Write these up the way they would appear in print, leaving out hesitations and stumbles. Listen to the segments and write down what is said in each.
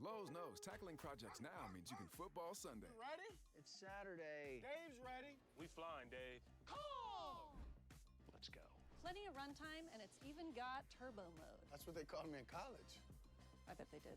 Lowe's knows tackling projects now means you can football Sunday. Ready? It's Saturday. Dave's ready. We flying, Dave. Call! Let's go. Plenty of runtime, and it's even got turbo mode. That's what they called me in college. I bet they did.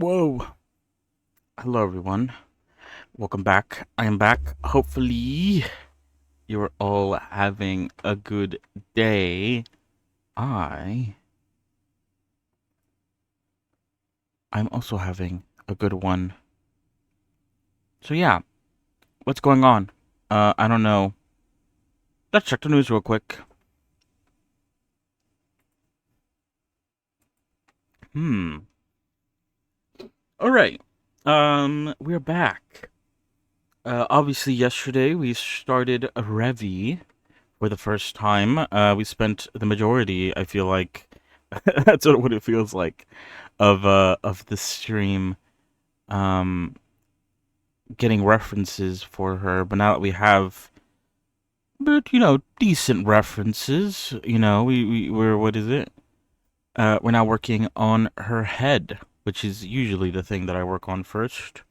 Whoa. Hello, everyone. Welcome back. I am back. Hopefully, you're all having a good day. I'm also having a good one. So, yeah. What's going on? I don't know. Let's check the news real quick. Alright. We're back. Obviously, yesterday we started a Revy for the first time. We spent the majority, I feel like, that's what it feels like, of the stream, getting references for her. But now that we have, decent references, we're, what is it? We're now working on her head, which is usually the thing that I work on first,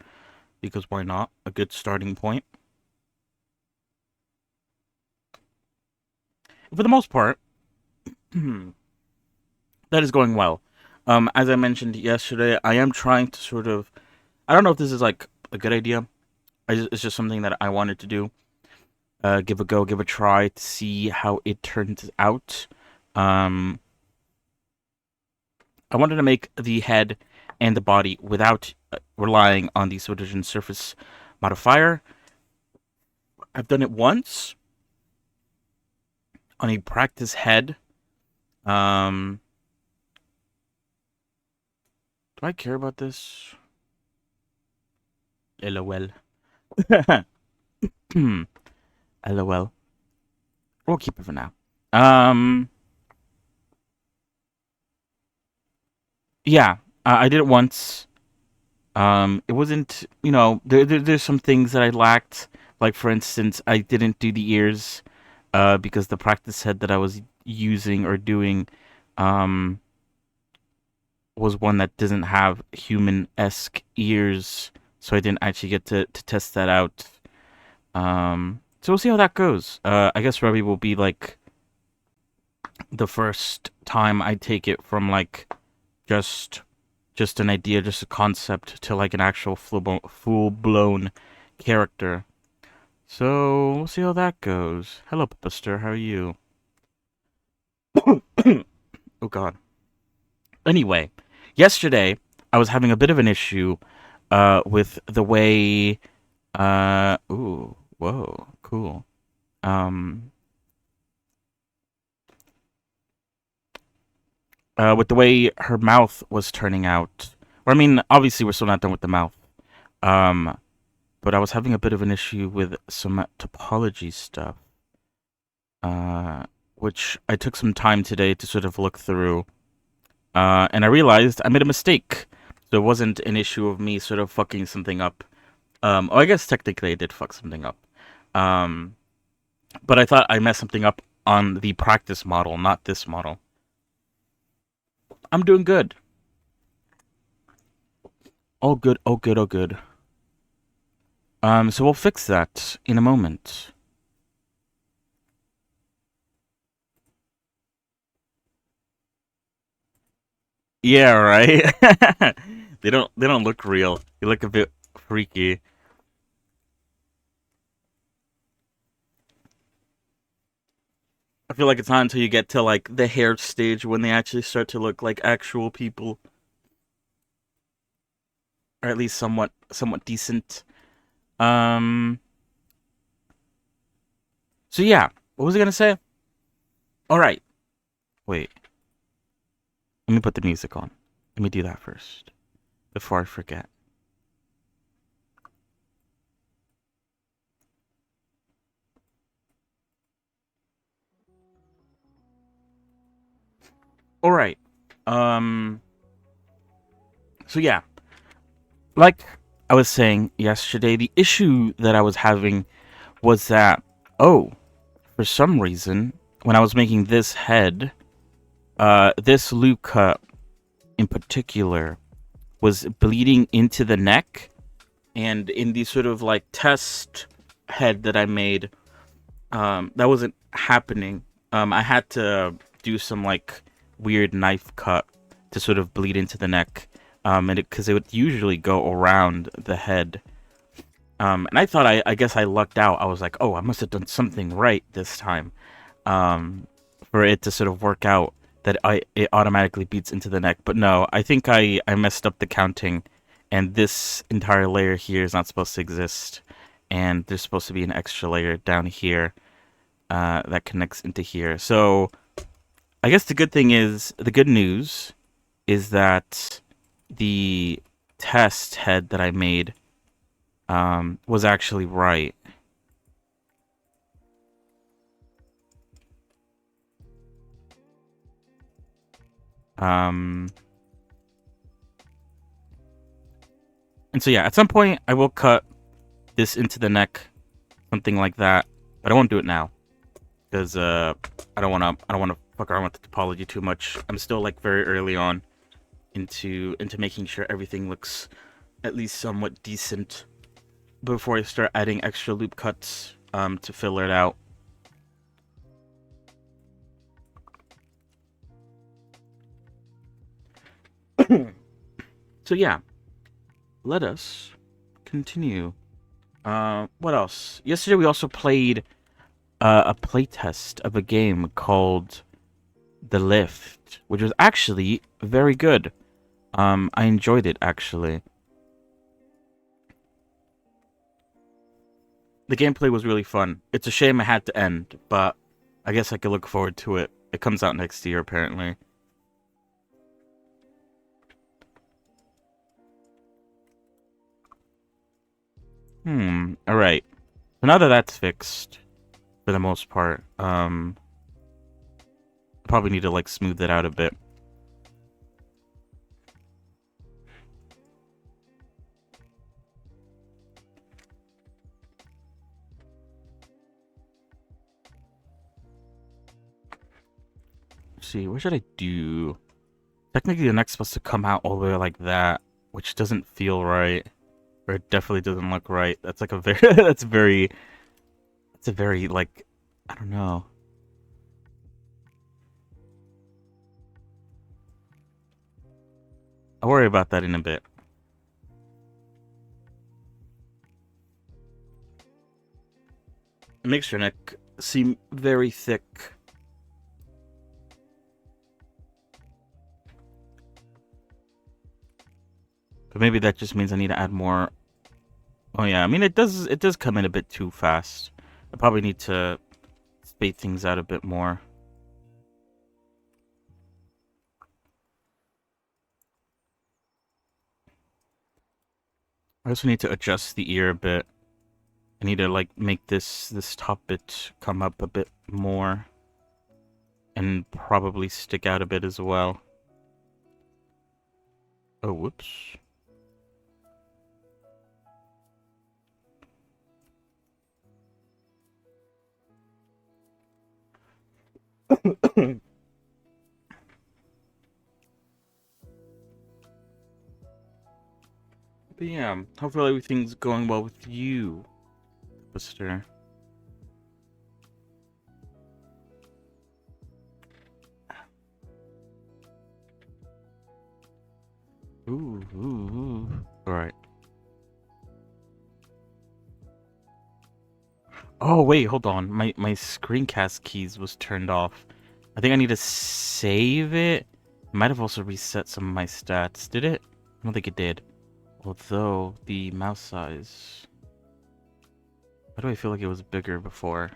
because why not? A good starting point. For the most part, that is going well. As I mentioned yesterday, I am trying to sort of. I don't know if this is like a good idea. It's just something that I wanted to do. Give a go, give a try to see how it turns out. Um, I wanted to make the head and the body without relying on the subdivision surface modifier. I've done it once on a practice head. Do I care about this? LOL. LOL. We'll keep it for now. Yeah, I did it once. It wasn't, there's some things that I lacked. Like, for instance, I didn't do the ears, because the practice head that I was using or doing, um, was one that doesn't have human-esque ears, so I didn't actually get to test that out. So we'll see how that goes. I guess Revy will be, like, the first time I take it from, like, just an idea, just a concept, to like an actual full-blown character. So we'll see how that goes. Hello, Pipister, how are you? Oh god. Anyway, yesterday I was having a bit of an issue with the way ooh, whoa, cool. With the way her mouth was turning out. Or I mean, obviously we're still not done with the mouth. Um but I was having a bit of an issue with some topology stuff, which I took some time today to sort of look through, and I realized I made a mistake. So it wasn't an issue of me sort of fucking something up. I guess technically I did fuck something up. Um, but I thought I messed something up on the practice model, not this model. I'm doing good. All good, all good, all good. So we'll fix that in a moment. Yeah, right. They don't look real. They look a bit freaky. I feel like it's not until you get to like the hair stage when they actually start to look like actual people, or at least somewhat decent. Um. So yeah, what was I gonna say? All right, wait. Let me put the music on. Let me do that first before I forget. All right. Um. So yeah, like I was saying yesterday, the issue that I was having was that, oh, for some reason, when I was making this head, this loop cut in particular was bleeding into the neck, and in the sort of like test head that I made, that wasn't happening. I had to do some like weird knife cut to sort of bleed into the neck, and because it would usually go around the head. And I thought I guess I lucked out. I was like, oh, I must have done something right this time, for it to sort of work out that it automatically beats into the neck. But no, I think I messed up the counting, and this entire layer here is not supposed to exist, and there's supposed to be an extra layer down here that connects into here. So I guess the good news is that the test head that I made was actually right. And so yeah, at some point I will cut this into the neck, something like that, but I won't do it now because I don't want to fuck around with the topology too much. I'm still like very early on into making sure everything looks at least somewhat decent before I start adding extra loop cuts to fill it out. So yeah, let us continue. What else? Yesterday we also played a playtest of a game called The Lift, which was actually very good. I enjoyed it actually. The gameplay was really fun. It's a shame it had to end, but I guess I could look forward to it. It comes out next year apparently. Alright. So now that that's fixed, for the most part, I probably need to, like, smooth it out a bit. Let's see, what should I do? Technically, the neck's supposed to come out all the way like that, which doesn't feel right. Or it definitely doesn't look right. That's like a very, that's a very, like, I don't know. I'll worry about that in a bit. It makes your neck seem very thick. But maybe that just means I need to add more. Oh yeah, I mean it does come in a bit too fast. I probably need to spade things out a bit more. I also need to adjust the ear a bit. I need to like make this top bit come up a bit more. And probably stick out a bit as well. Oh, whoops. But yeah, hopefully everything's going well with you, Buster. Ooh. Alright. Oh, wait, hold on. My screencast keys was turned off. I think I need to save it. It might have also reset some of my stats. Did it? I don't think it did. Although, the mouse size... Why do I feel like it was bigger before?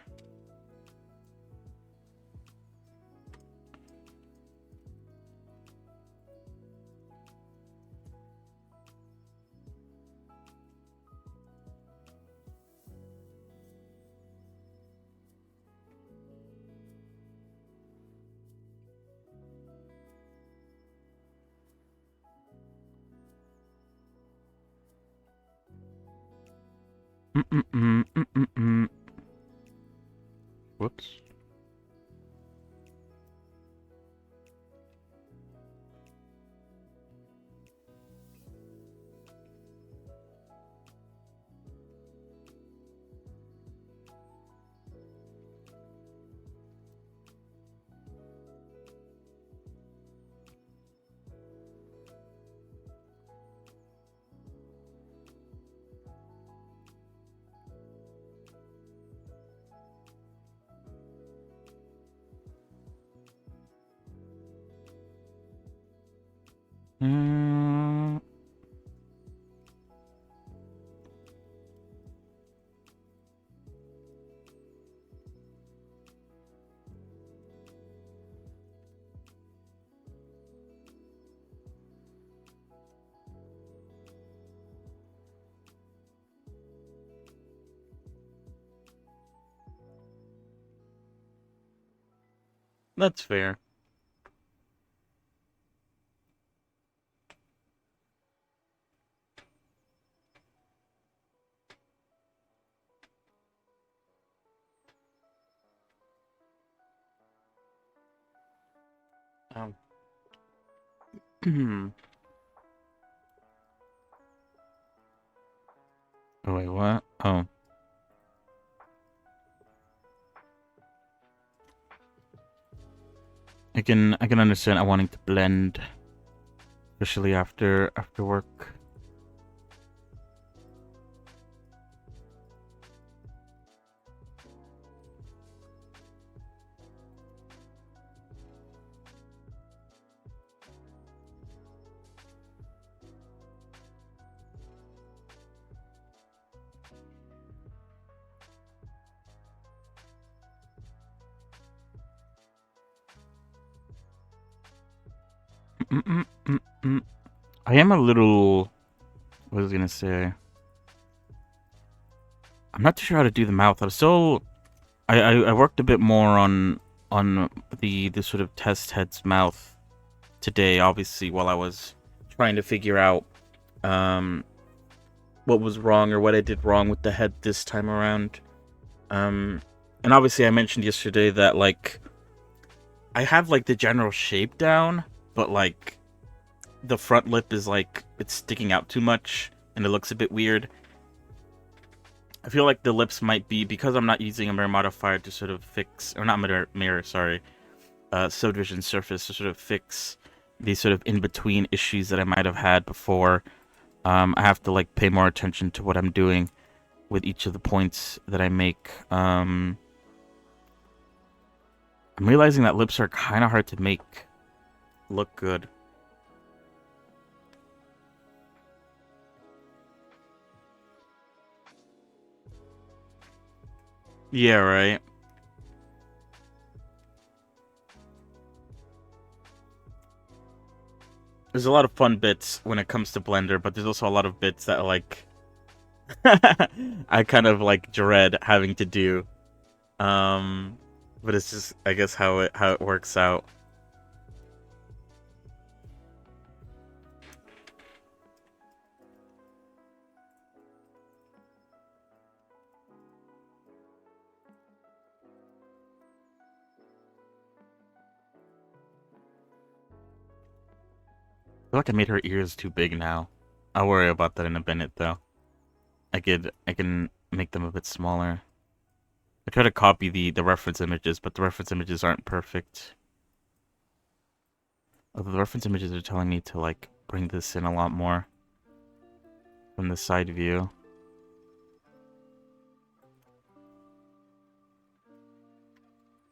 Whoops. That's fair. Oh, wait, what? Oh. I can understand I wanting to blend especially after work. Mm-mm-mm-mm. I am a little. What was I gonna say? I'm not too sure how to do the mouth. I'm still. I worked a bit more on the sort of test head's mouth today. Obviously, while I was trying to figure out what was wrong or what I did wrong with the head this time around. And obviously, I mentioned yesterday that like I have like the general shape down, but like the front lip is like it's sticking out too much and it looks a bit weird. I feel like the lips might be, because I'm not using a mirror modifier to sort of fix, or not mirror, sorry, subdivision surface to sort of fix these sort of in-between issues that I might have had before. I have to like pay more attention to what I'm doing with each of the points that I make. I'm realizing that lips are kind of hard to make look good. Yeah, right. There's a lot of fun bits when it comes to Blender, but there's also a lot of bits that like I kind of like dread having to do. But it's just, I guess, how it works out. I feel like I made her ears too big now. I'll worry about that in a minute, though. I can make them a bit smaller. I try to copy the reference images, but the reference images aren't perfect. Although the reference images are telling me to like bring this in a lot more from the side view.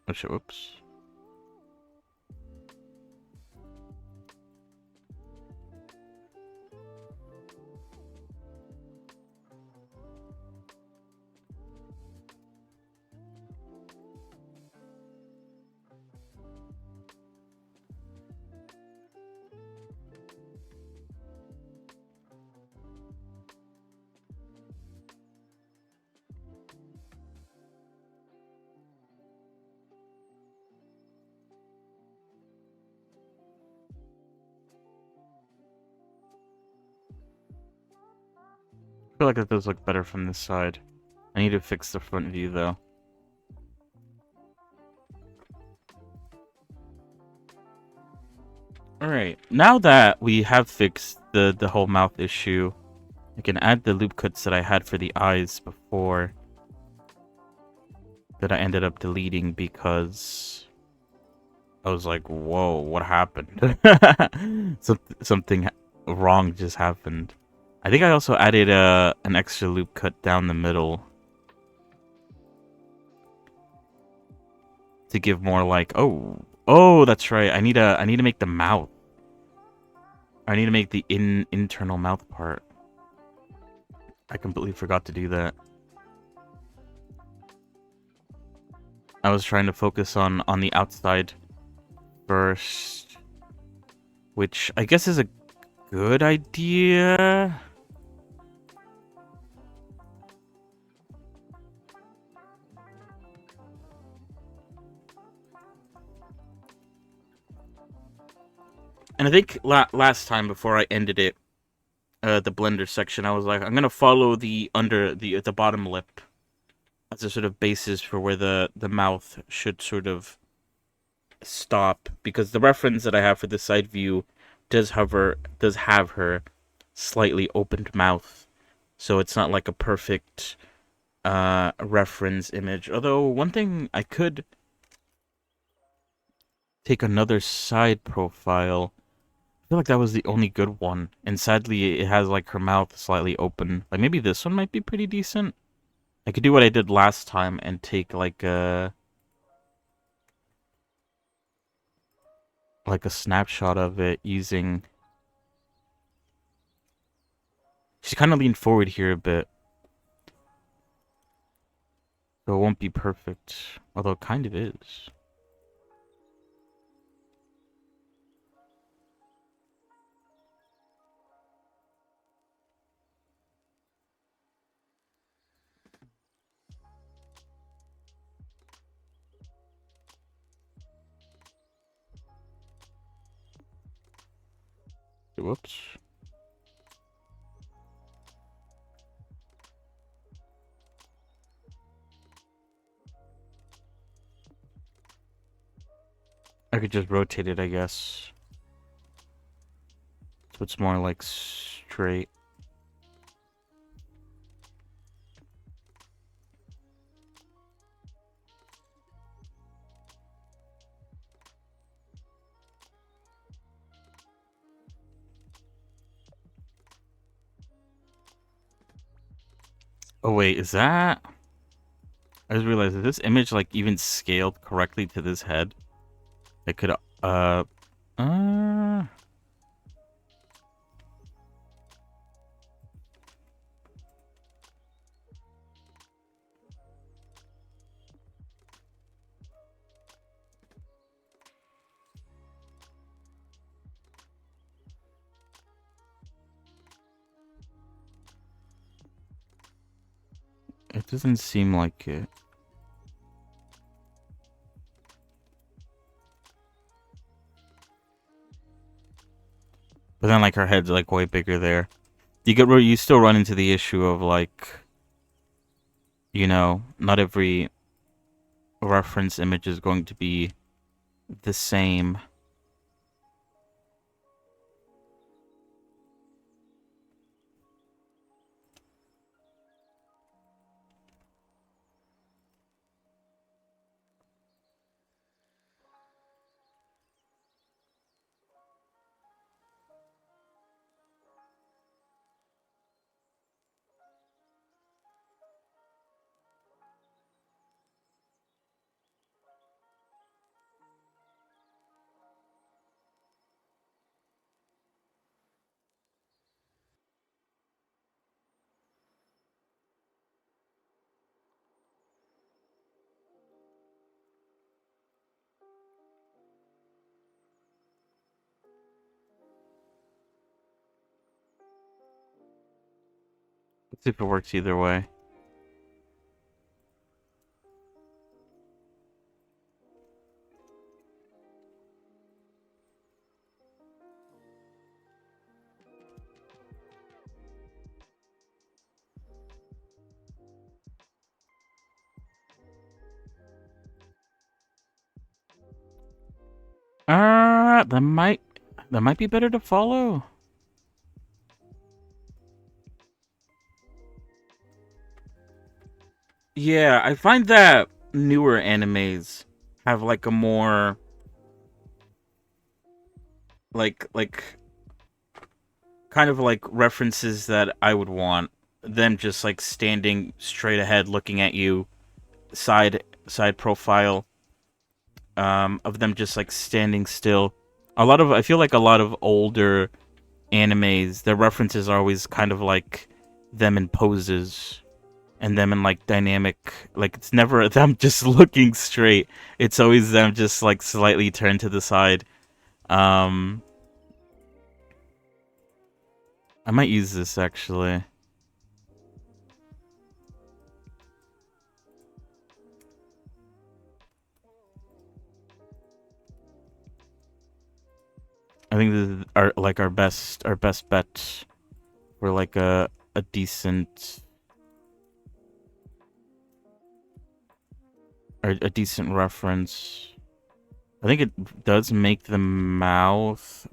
Oh shit, whoops. I feel like that does look better from this side. I need to fix the front view though. Alright, now that we have fixed the whole mouth issue, I can add the loop cuts that I had for the eyes before that I ended up deleting because I was like, whoa, what happened? Something wrong just happened. I think I also added an extra loop cut down the middle to give more like, oh, that's right. I need to make the mouth. I need to make the internal mouth part. I completely forgot to do that. I was trying to focus on the outside first, which I guess is a good idea. And I think last time before I ended it, the Blender section, I was like, I'm gonna follow the bottom lip as a sort of basis for where the mouth should sort of stop, because the reference that I have for the side view does have her slightly opened mouth, so it's not like a perfect reference image. Although one thing, I could take another side profile feel like that was the only good one. And sadly, it has like her mouth slightly open. Like maybe this one might be pretty decent. I could do what I did last time and take like a snapshot of it using. She's kind of leaned forward here a bit, so it won't be perfect. Although it kind of is. Whoops. I could just rotate it, I guess. So it's more like straight. Oh wait, is that? I just realized, is this image like even scaled correctly to this head? It could uh it doesn't seem like it. But then like her head's like way bigger there. You still run into the issue of like, you know, not every reference image is going to be the same. Let's see if it works either way. That might be better to follow. Yeah, I find that newer animes have like a more like kind of like references that I would want. Them just like standing straight ahead looking at you, side profile of them just like standing still. I feel like a lot of older animes, their references are always kind of like them in poses and them in like dynamic, like it's never them just looking straight. It's always them just like slightly turned to the side. Um I might use this actually. I think this is our best bet for like a decent or a decent reference. I think it does make the mouth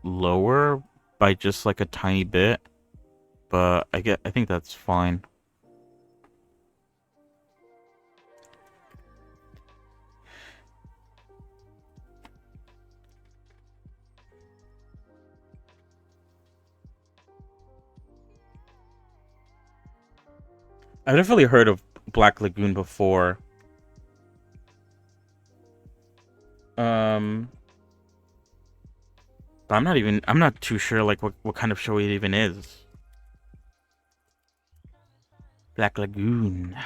lower by just like a tiny bit, but I think that's fine. I've definitely heard of Black Lagoon before. Um, but I'm not too sure like what kind of show it even is. Black Lagoon.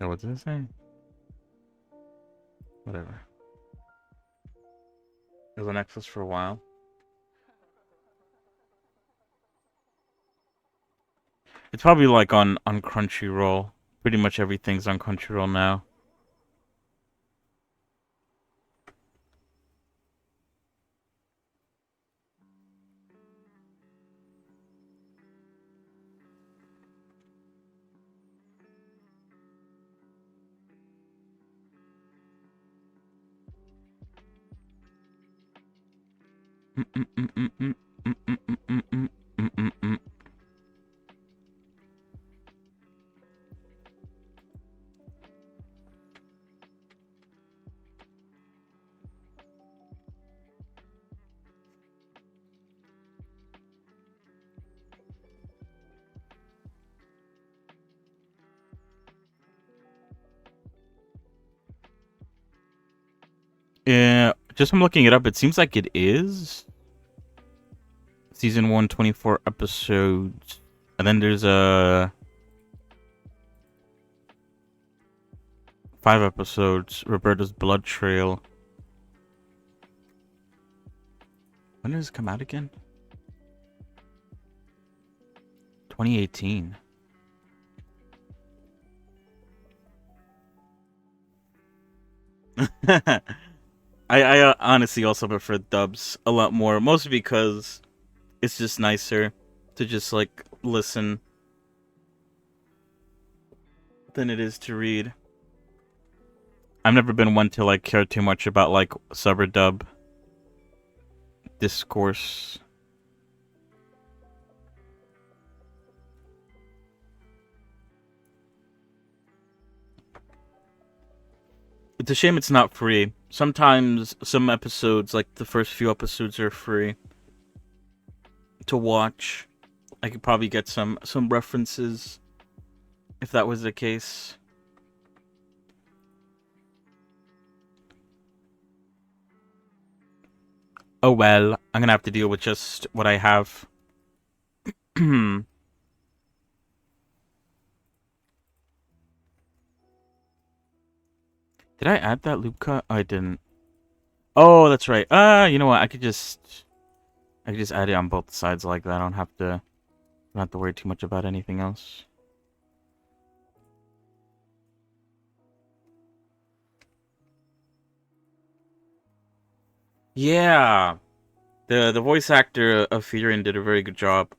Oh, what's this say? Whatever. It was on Netflix for a while. It's probably like on Crunchyroll. Pretty much everything's on Crunchyroll now. Yeah, just from looking it up, it seems like it is. Season 1, 24 episodes. And then there's a 5 episodes, Roberta's Blood Trail. When did this come out again? 2018. I honestly also prefer dubs a lot more, mostly because it's just nicer to just like listen than it is to read. I've never been one to like care too much about like sub or dub discourse. It's a shame it's not free. Sometimes some episodes, like the first few episodes, are free to watch. I could probably get some references if that was the case. Oh well, I'm gonna have to deal with just what I have. Did I add that loop cut? I didn't. Oh, that's right. You know what? I could just add it on both sides like that. I don't have to worry too much about anything else. Yeah. The voice actor of Furion did a very good job.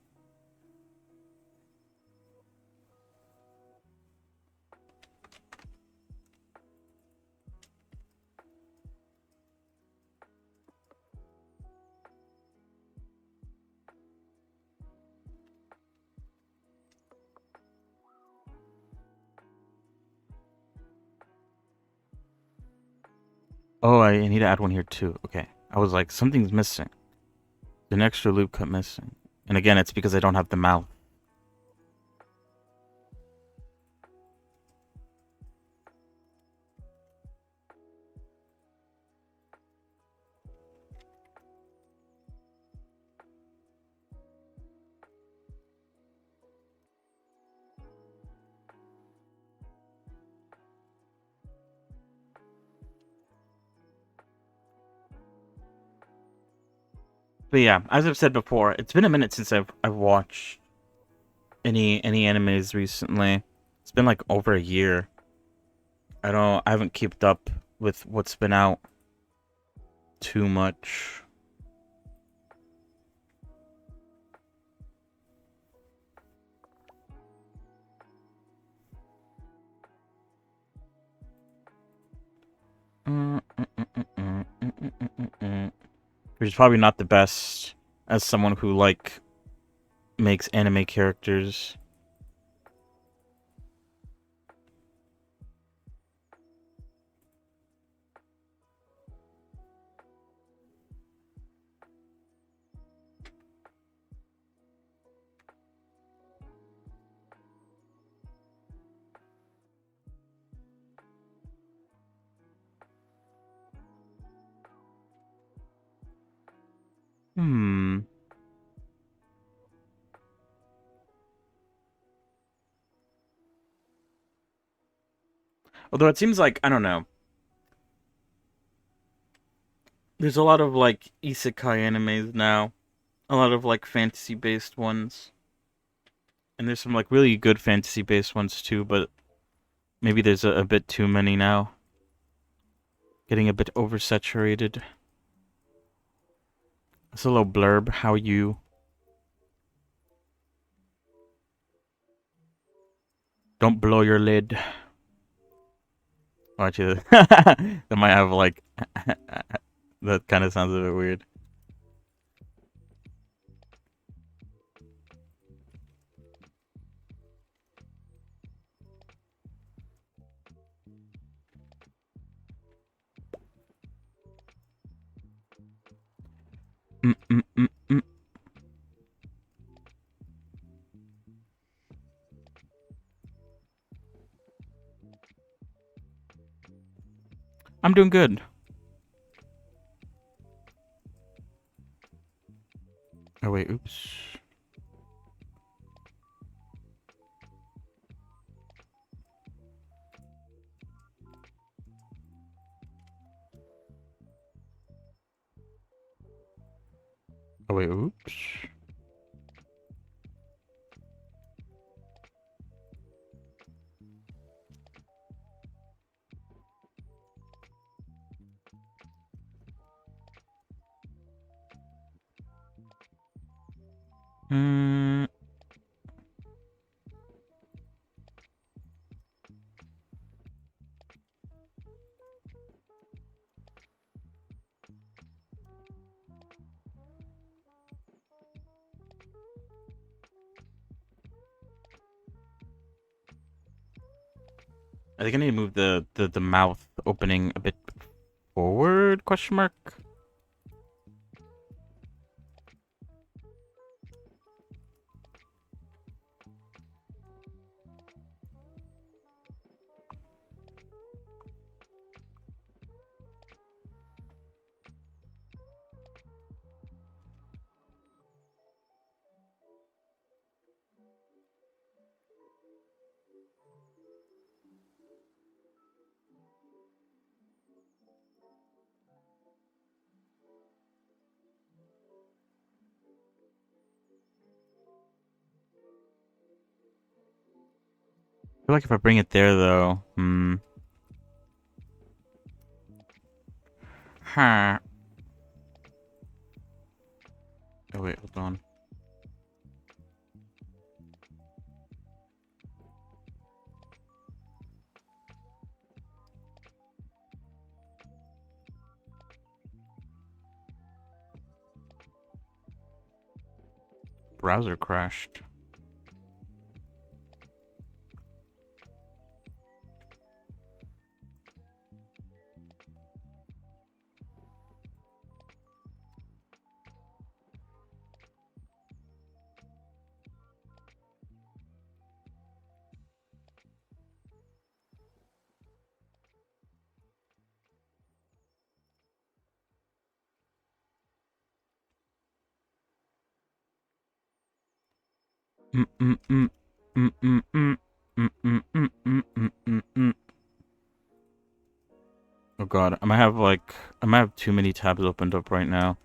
Oh, I need to add one here too. Okay. I was like, something's missing. An extra loop cut missing. And again, it's because I don't have the mouth. But yeah, as I've said before, it's been a minute since I've watched any animes recently. It's been like over a year. I haven't kept up with what's been out too much. Which is probably not the best as someone who like makes anime characters. Although it seems like, I don't know, there's a lot of like isekai animes now, a lot of like fantasy based ones, and there's some like really good fantasy based ones too, but maybe there's a bit too many now. Getting a bit oversaturated. It's a little blurb. How you? Don't blow your lid. Watch it. That might have like that kind of sounds a bit weird. Mm. I'm doing good. Oh wait, oops. Oh wait, oops. Hmm. I think I need to move the mouth opening a bit forward, question mark? I feel like if I bring it there though, Huh. Oh wait, hold on. Browser crashed. Oh god, I might have too many tabs opened up right now.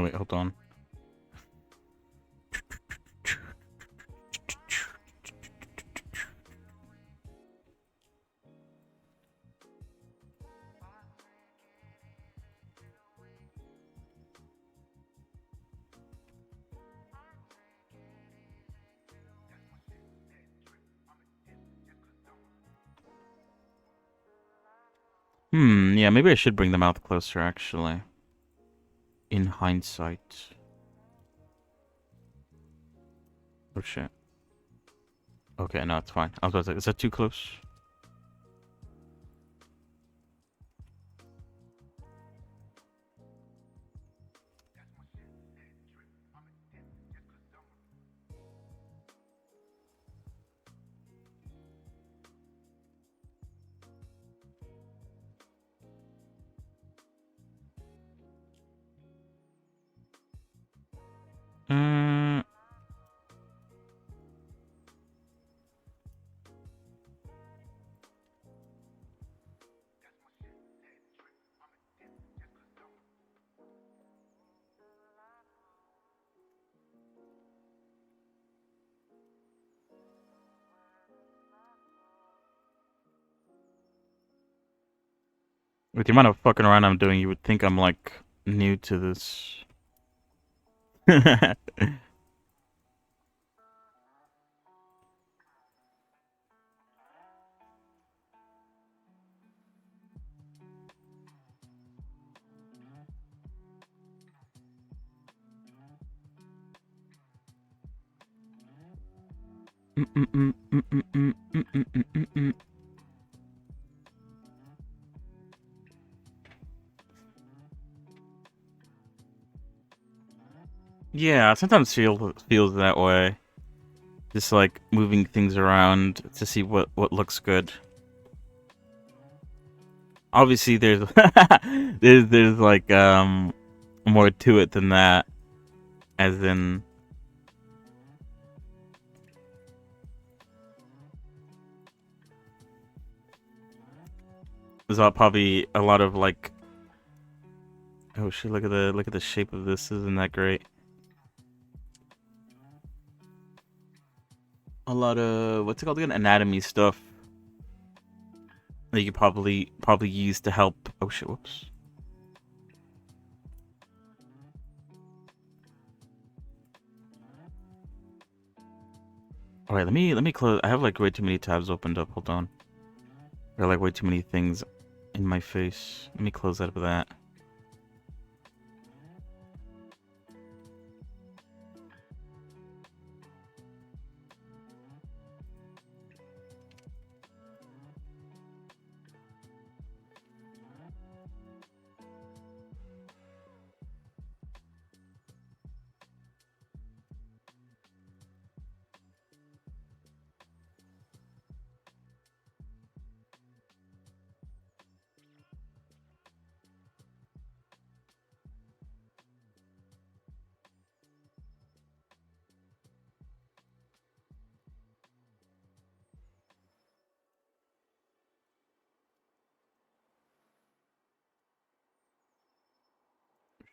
wait, hold on. Yeah, maybe I should bring the mouth closer, actually. In hindsight. Oh, shit. Okay, no, it's fine. I was about to say, is that too close? Mm. With the amount of fucking around I'm doing, you would think I'm, like, new to this. Yeah, sometimes feels that way. Just like moving things around to see what looks good. Obviously, there's there's like more to it than that, as in. There's probably a lot of like. Oh shit! Look at the shape of this. Isn't that great? A lot of what's it called again? Anatomy stuff that you could probably use to help. Oh shit! Whoops. All right, let me close. I have like way too many tabs opened up. Hold on. I got like way too many things in my face. Let me close out of that.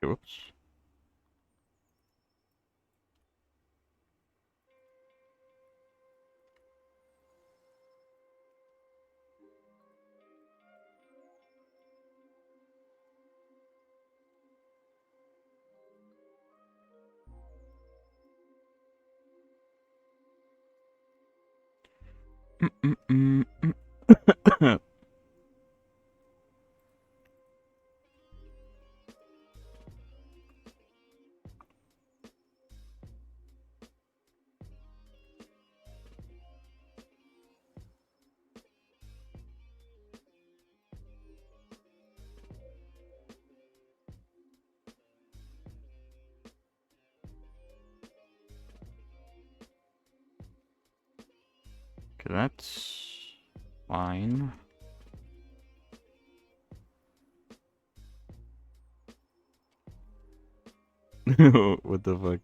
Whoops. Okay, that's fine. What the fuck?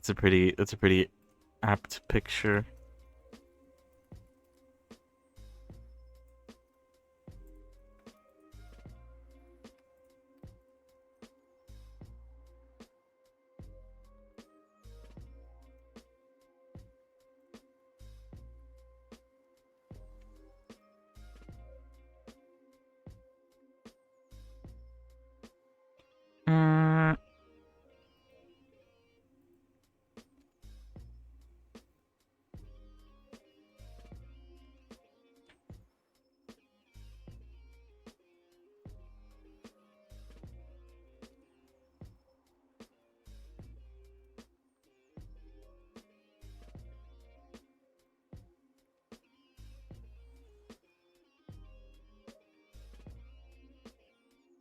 that's a pretty apt picture. Mm.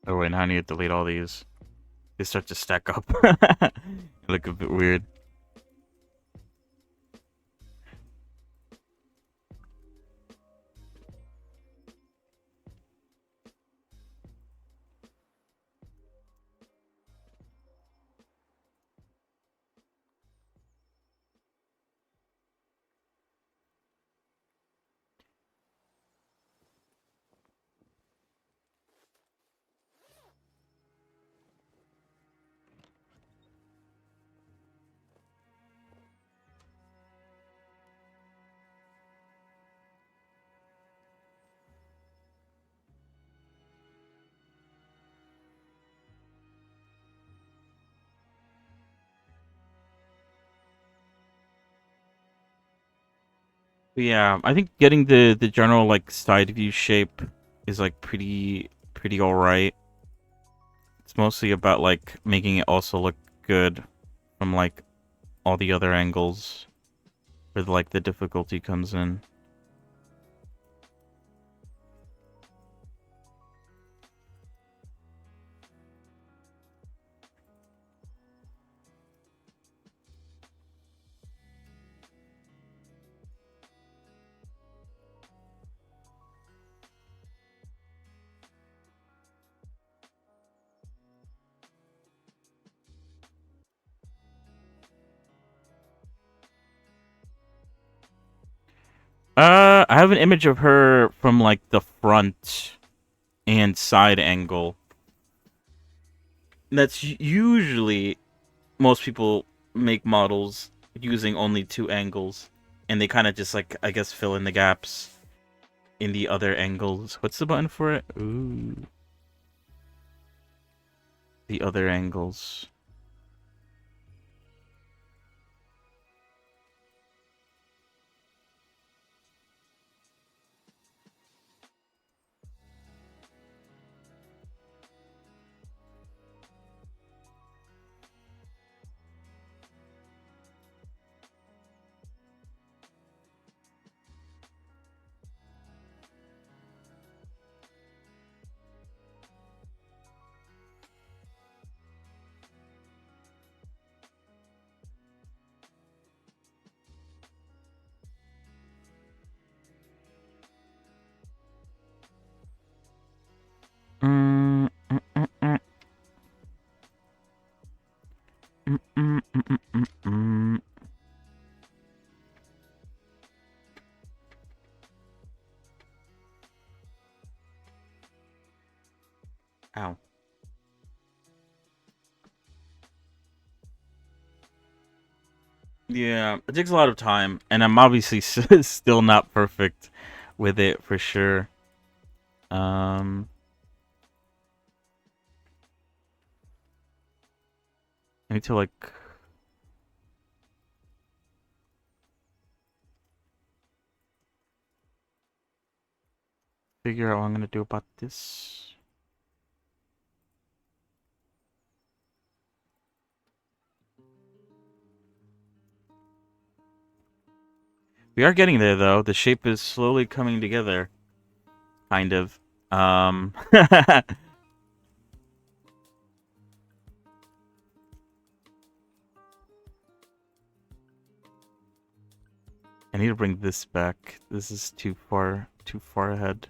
Oh wait, now I need to delete all these. They start to stack up. Look a bit weird. But yeah, I think getting the general like side view shape is like pretty all right. It's mostly about like making it also look good from like all the other angles where like the difficulty comes in. I have an image of her from like the front and side angle. That's usually most people make models using only two angles, and they kind of just like I guess fill in the gaps in the other angles. What's the button for it? Ooh, the other angles. Mm, mm, mm, mm. Mm, mm, mm, mm, mm, mm. Ow. Yeah, it takes a lot of time, and I'm obviously still not perfect with it for sure. Um, I need to like figure out what I'm gonna do about this. We are getting there though. The shape is slowly coming together, kind of. I need to bring this back. This is too far ahead.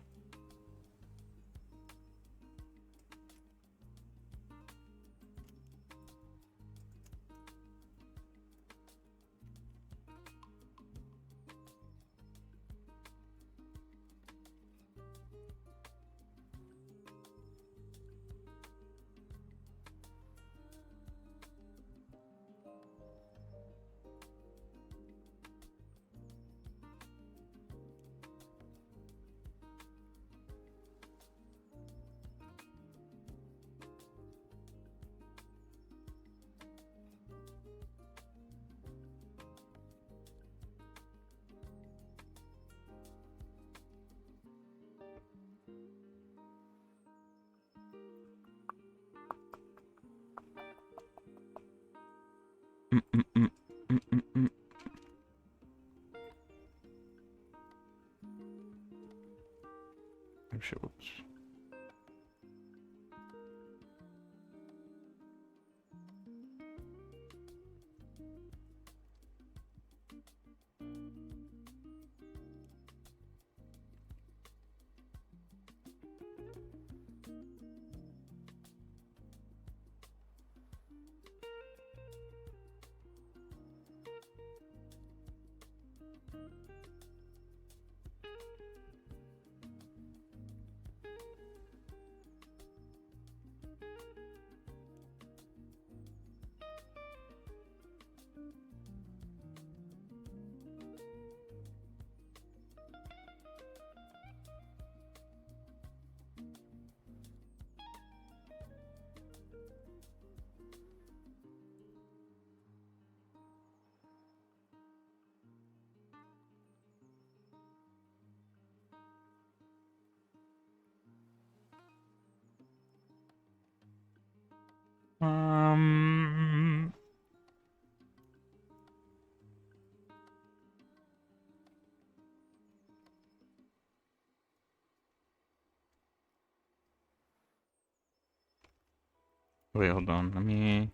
Wait, hold on. Let me.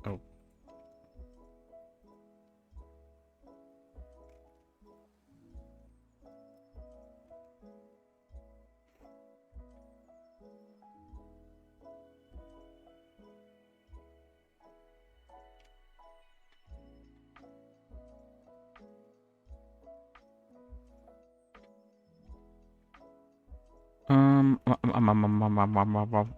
Oh. Um, um, um, um, um, um, um, um, um, um.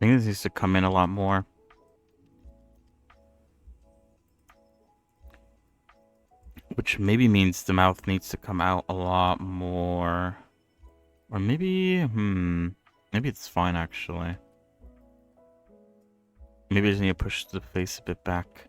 I think this needs to come in a lot more. Which maybe means the mouth needs to come out a lot more. Or maybe, maybe it's fine actually. Maybe I just need to push the face a bit back.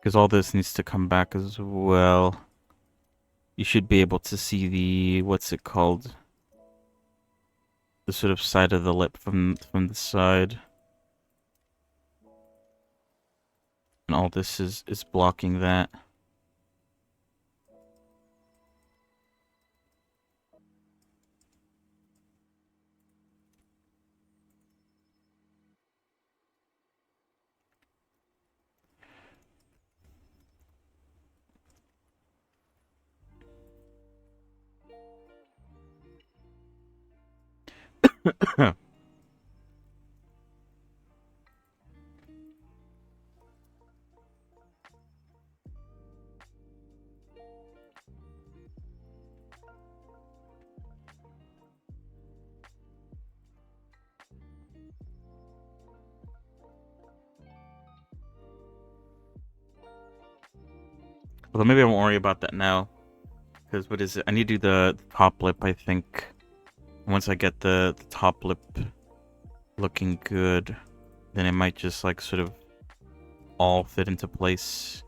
Because all this needs to come back as well. You should be able to see the, what's it called? The sort of side of the lip from the side. And all this is blocking that. Although maybe I won't worry about that now. Because what is it? I need to do the top lip, I think. Once I get the top lip looking good, then it might just like sort of all fit into place.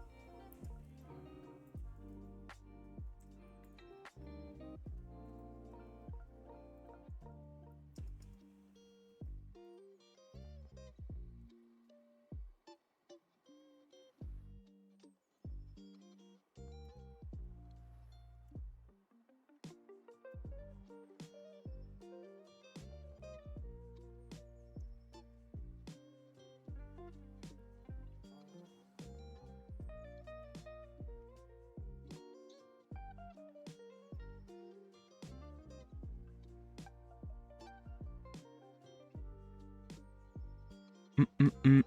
Mm-mm-mm.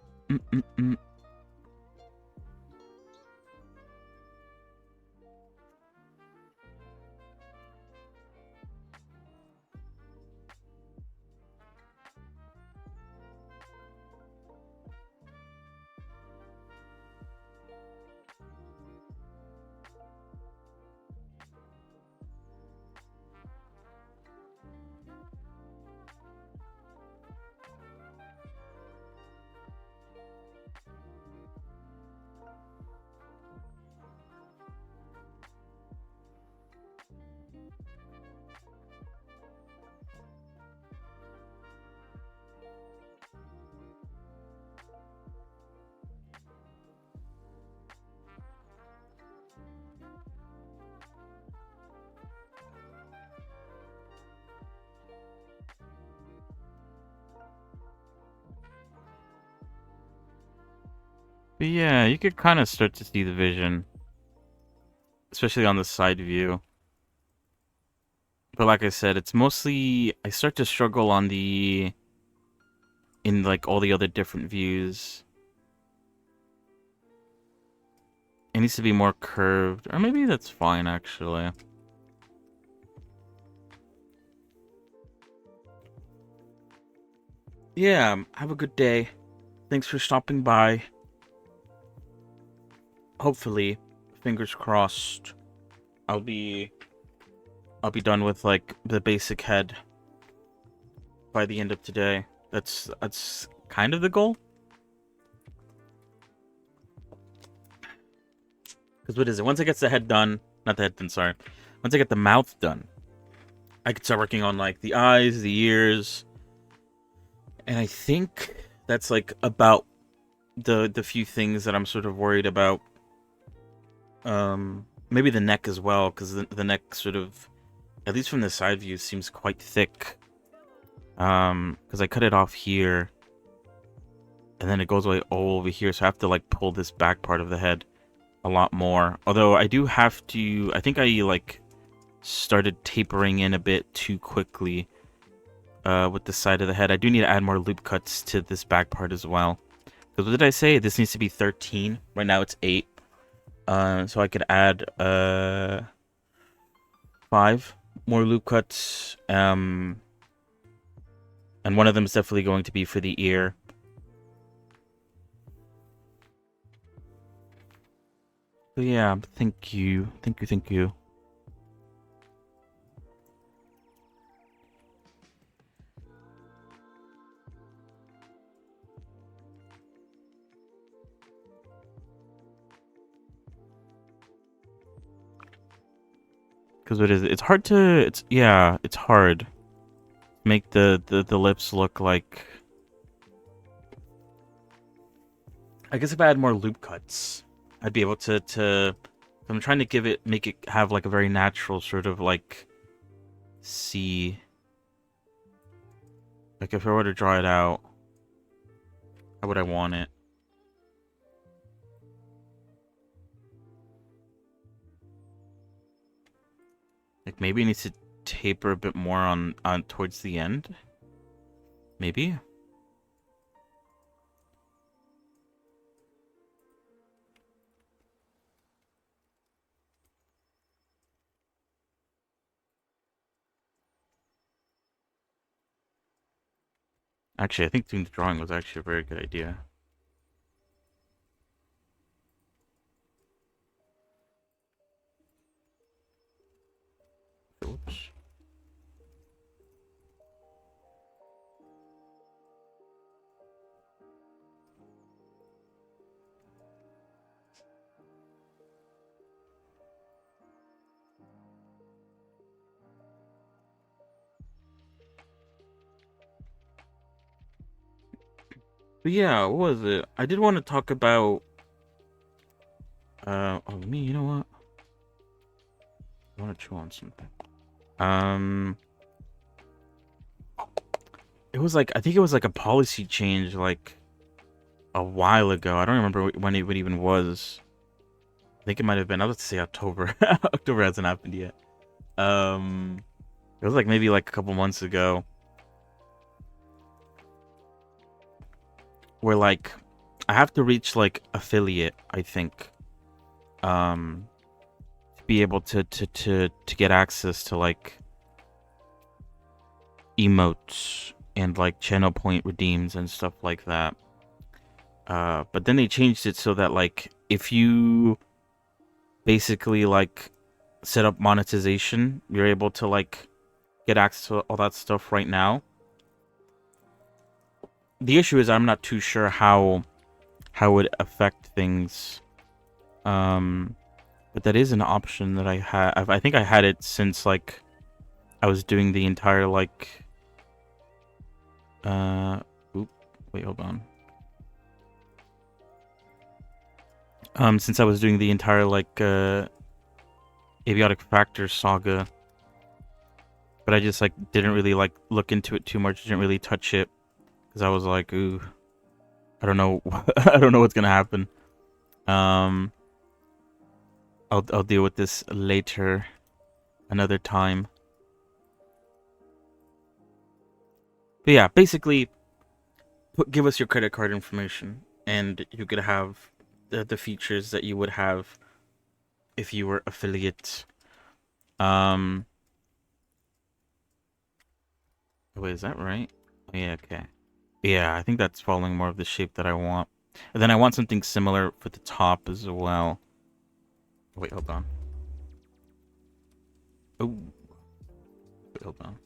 But yeah, you could kind of start to see the vision. Especially on the side view. But like I said, it's mostly... I start to struggle on the... in like all the other different views. It needs to be more curved. Or maybe that's fine, actually. Yeah, have a good day. Thanks for stopping by. Hopefully, fingers crossed, I'll be done with like the basic head by the end of today. That's kind of the goal. Because what is it? Once I get the head done, not the head done, sorry. Once I get the mouth done, I can start working on like the eyes, the ears, and I think that's like about the few things that I'm sort of worried about. Maybe the neck as well, because the neck sort of, at least from the side view, seems quite thick. Because I cut it off here, and then it goes away all over here, so I have to like pull this back part of the head a lot more. Although I do have to, I think I like started tapering in a bit too quickly with the side of the head. I do need to add more loop cuts to this back part as well. Because what did I say? This needs to be 13. Right now it's 8. So I could add 5 more loop cuts. And one of them is definitely going to be for the ear. But yeah, thank you. Thank you. Because what is it? It's hard to, it's hard. Make the lips look like, I guess if I had more loop cuts, I'd be able to I'm trying to make it have like a very natural sort of like C. Like if I were to draw it out, how would I want it? Like maybe it needs to taper a bit more on towards the end. Maybe. Actually, I think doing the drawing was actually a very good idea. Oops. But yeah, what was it? I did want to talk about oh me, you know what? I want to chew on something. It was like, I think it was like a policy change like a while ago. I don't remember when it even was. I think it might have been, I was to say October. October hasn't happened yet. It was like maybe like a couple months ago. Where like I have to reach like affiliate, I think. To be able to get access to like emotes and like channel point redeems and stuff like that. But then they changed it so that like if you basically like set up monetization, you're able to like get access to all that stuff right now. The issue is I'm not too sure how it would affect things. But that is an option that I have. I think I had it since like I was doing the entire like wait, hold on. Since I was doing the entire like Aviotic Factor saga, but I just like didn't really like look into it too much, didn't really touch it because I was like, ooh, I don't know I don't know what's going to happen. I'll deal with this later, another time. But yeah, basically give us your credit card information and you could have the features that you would have if you were affiliate. Wait, is that right? Yeah, okay. Yeah, I think that's following more of the shape that I want. And then I want something similar for the top as well. Wait, hold on. Oh, wait, hold on.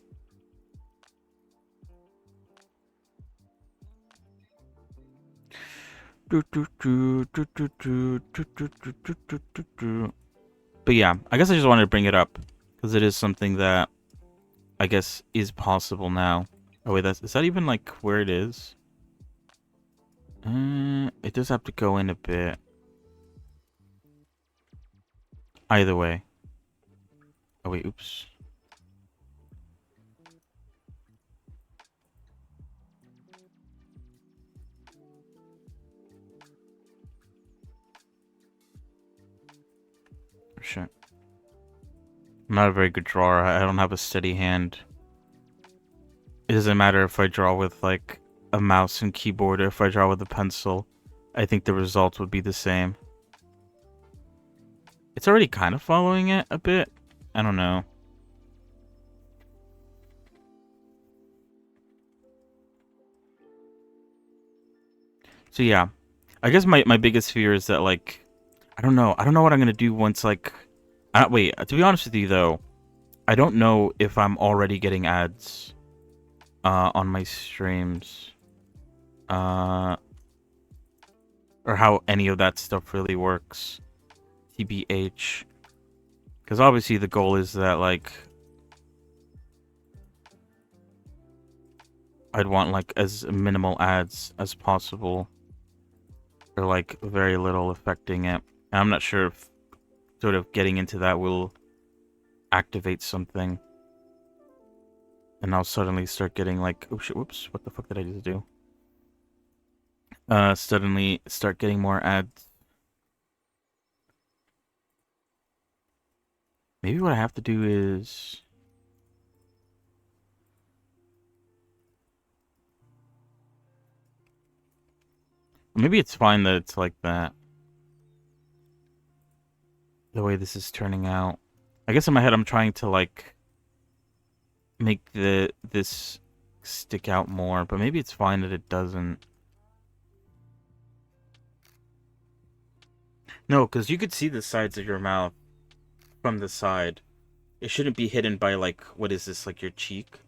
But yeah, I guess I just wanted to bring it up because it is something that I guess is possible now. Oh wait, is that even like where it is? It does have to go in a bit. Either way. Oh wait, oops. Shit. I'm not a very good drawer. I don't have a steady hand. It doesn't matter if I draw with like a mouse and keyboard or if I draw with a pencil. I think the results would be the same. It's already kind of following it a bit. I don't know. So yeah. I guess my biggest fear is that like I don't know. I don't know what I'm gonna do once like wait, to be honest with you though, I don't know if I'm already getting ads on my streams. Or how any of that stuff really works. TBH. Because obviously the goal is that, like, I'd want, like, as minimal ads as possible. Or, like, very little affecting it. And I'm not sure if sort of getting into that will activate something. And I'll suddenly start getting, like, oh shit, whoops, what the fuck did I just do? Suddenly start getting more ads. Maybe what I have to do is... Maybe it's fine that it's like that. The way this is turning out. I guess in my head I'm trying to, like, make this stick out more, but maybe it's fine that it doesn't. No, because you could see the sides of your mouth from the side. It shouldn't be hidden by, like, what is this, like your cheek?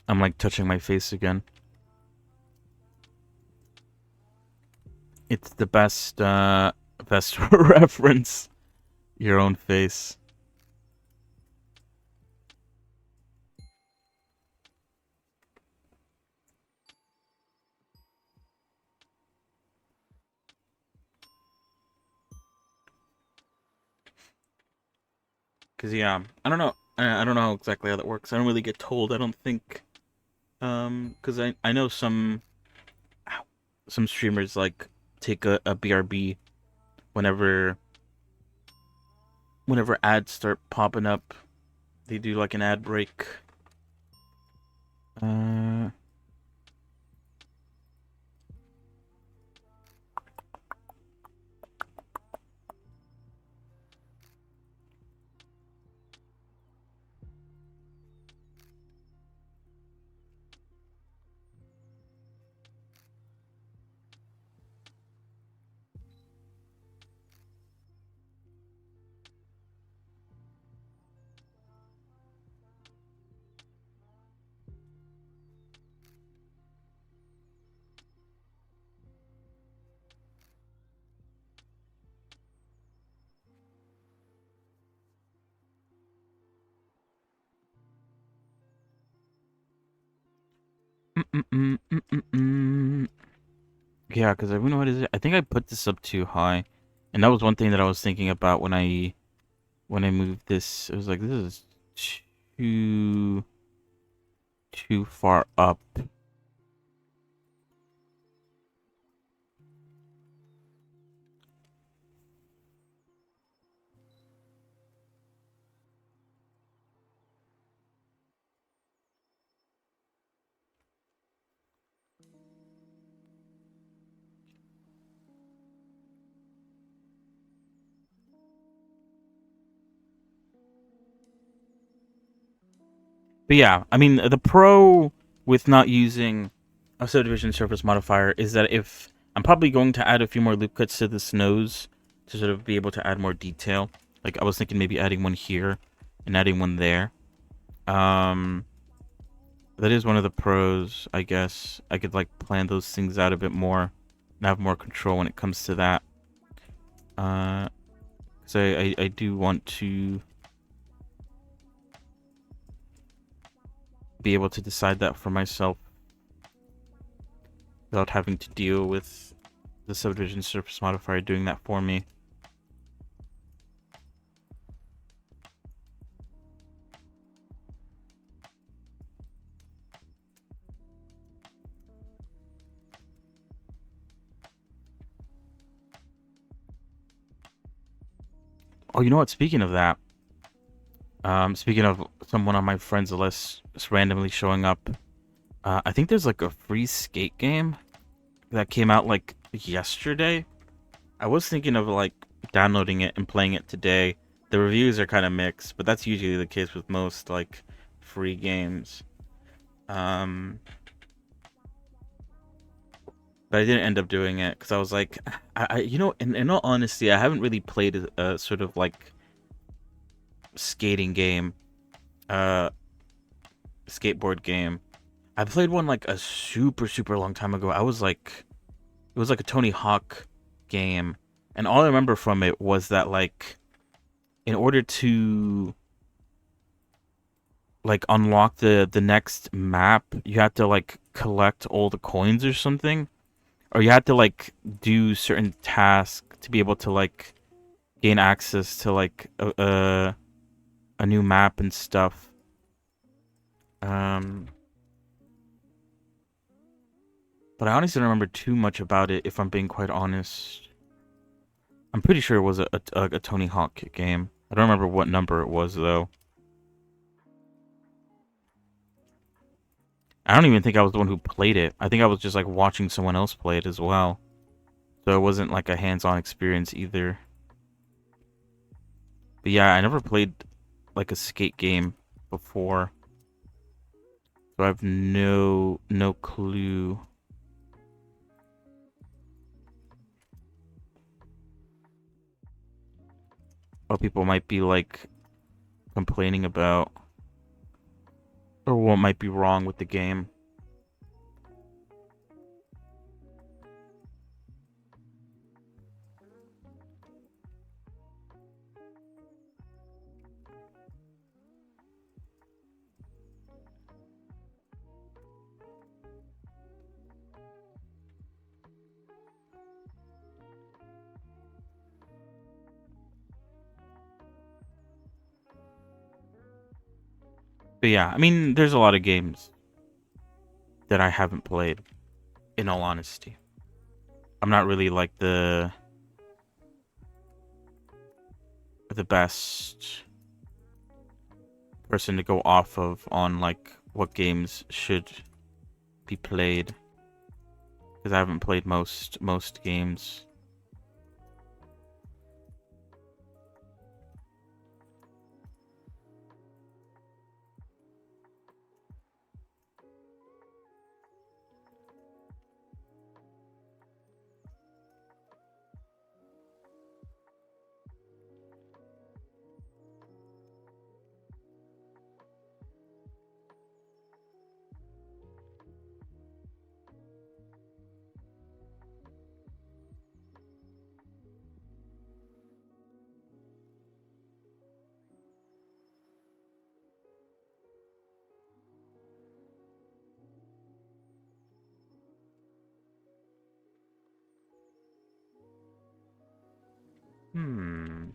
I'm, like, touching my face again. It's the best reference. Your own face. Cause yeah, I don't know. I don't know exactly how that works. I don't really get told. I don't think. Cause I know some streamers like take a BRB whenever ads start popping up. They do like an ad break. Uh. Yeah, because I don't know what is it. I think I put this up too high, and that was one thing that I was thinking about when I moved this. It was like this is too far up. But yeah, I mean, the pro with not using a subdivision surface modifier is that if I'm probably going to add a few more loop cuts to the snows to sort of be able to add more detail. Like I was thinking maybe adding one here and adding one there. That is one of the pros, I guess. I could like plan those things out a bit more and have more control when it comes to that. So I do want to be able to decide that for myself without having to deal with the subdivision surface modifier doing that for me. Oh, you know what? Speaking of that, speaking of someone on my friends list just randomly showing up, I think there's like a free skate game that came out like yesterday. I was thinking of like downloading it and playing it today. The reviews are kind of mixed, but that's usually the case with most like free games. But I didn't end up doing it because I was like, you know, in all honesty, I haven't really played a sort of like skating game, uh, skateboard game. I played one like a super long time ago. It was like a Tony Hawk game, and all I remember from it was that like, in order to like unlock the next map, you had to like collect all the coins or something, or you had to like do certain tasks to be able to like gain access to like a new map and stuff. But I honestly don't remember too much about it, if I'm being quite honest. I'm pretty sure it was a Tony Hawk game. I don't remember what number it was though. I don't even think I was the one who played it. I think I was just like watching someone else play it as well. So it wasn't like a hands-on experience either. But yeah, I never played like a skate game before. So I have no clue what people might be like complaining about or what might be wrong with the game. But yeah, I mean, there's a lot of games that I haven't played, in all honesty. I'm not really like the best person to go off of on like what games should be played, because I haven't played most games. Hmm.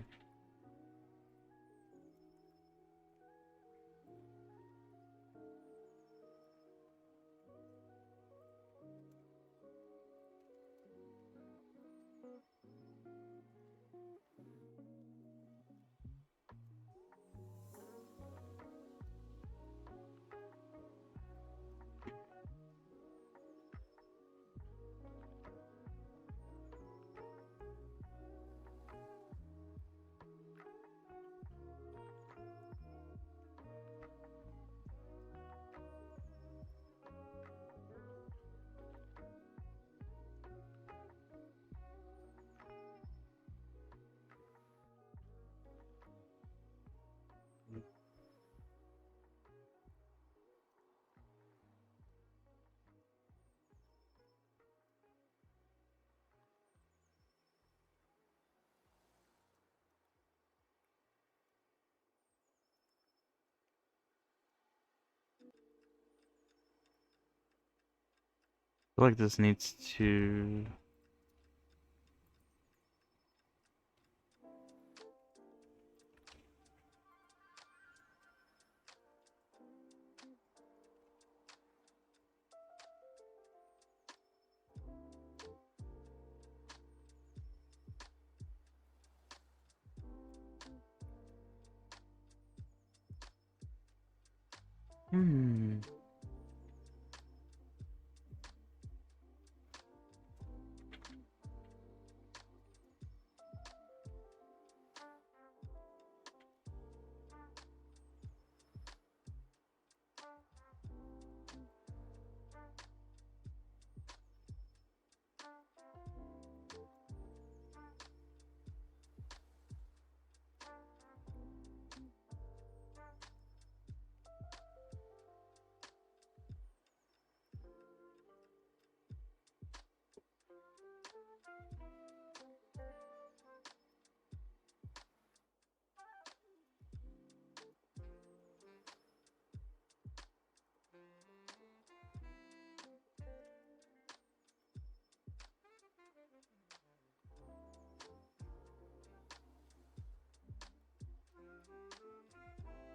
feel like this needs to... Hmm.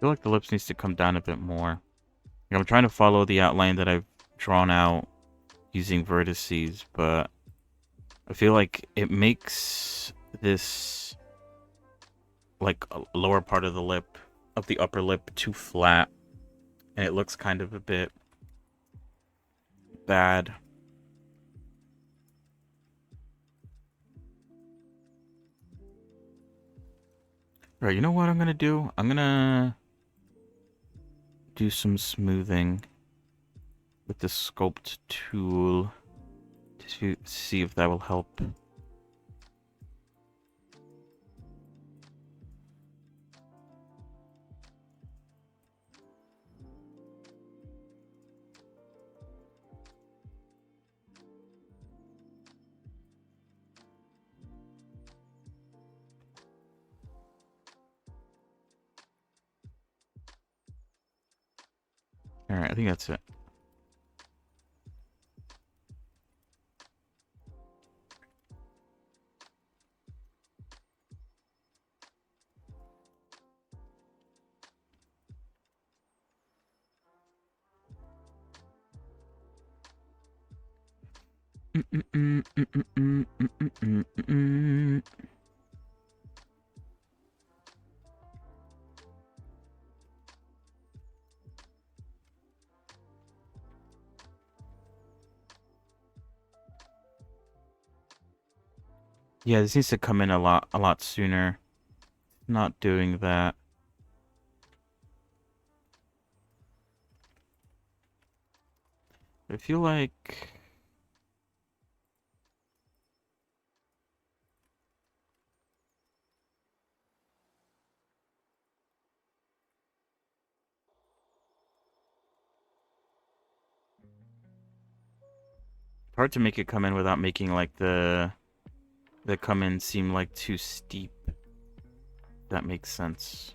I feel like the lips needs to come down a bit more. Like, I'm trying to follow the outline that I've drawn out using vertices, but I feel like it makes this like a lower part of the lip, of the upper lip, too flat, and it looks kind of a bit bad. Alright, you know what I'm gonna do? I'm gonna do some smoothing with the sculpt tool to see if that will help. Alright, I think that's it. Yeah, this needs to come in a lot sooner. Not doing that. I feel like it's hard to make it come in without making like the come in seem like too steep. That makes sense.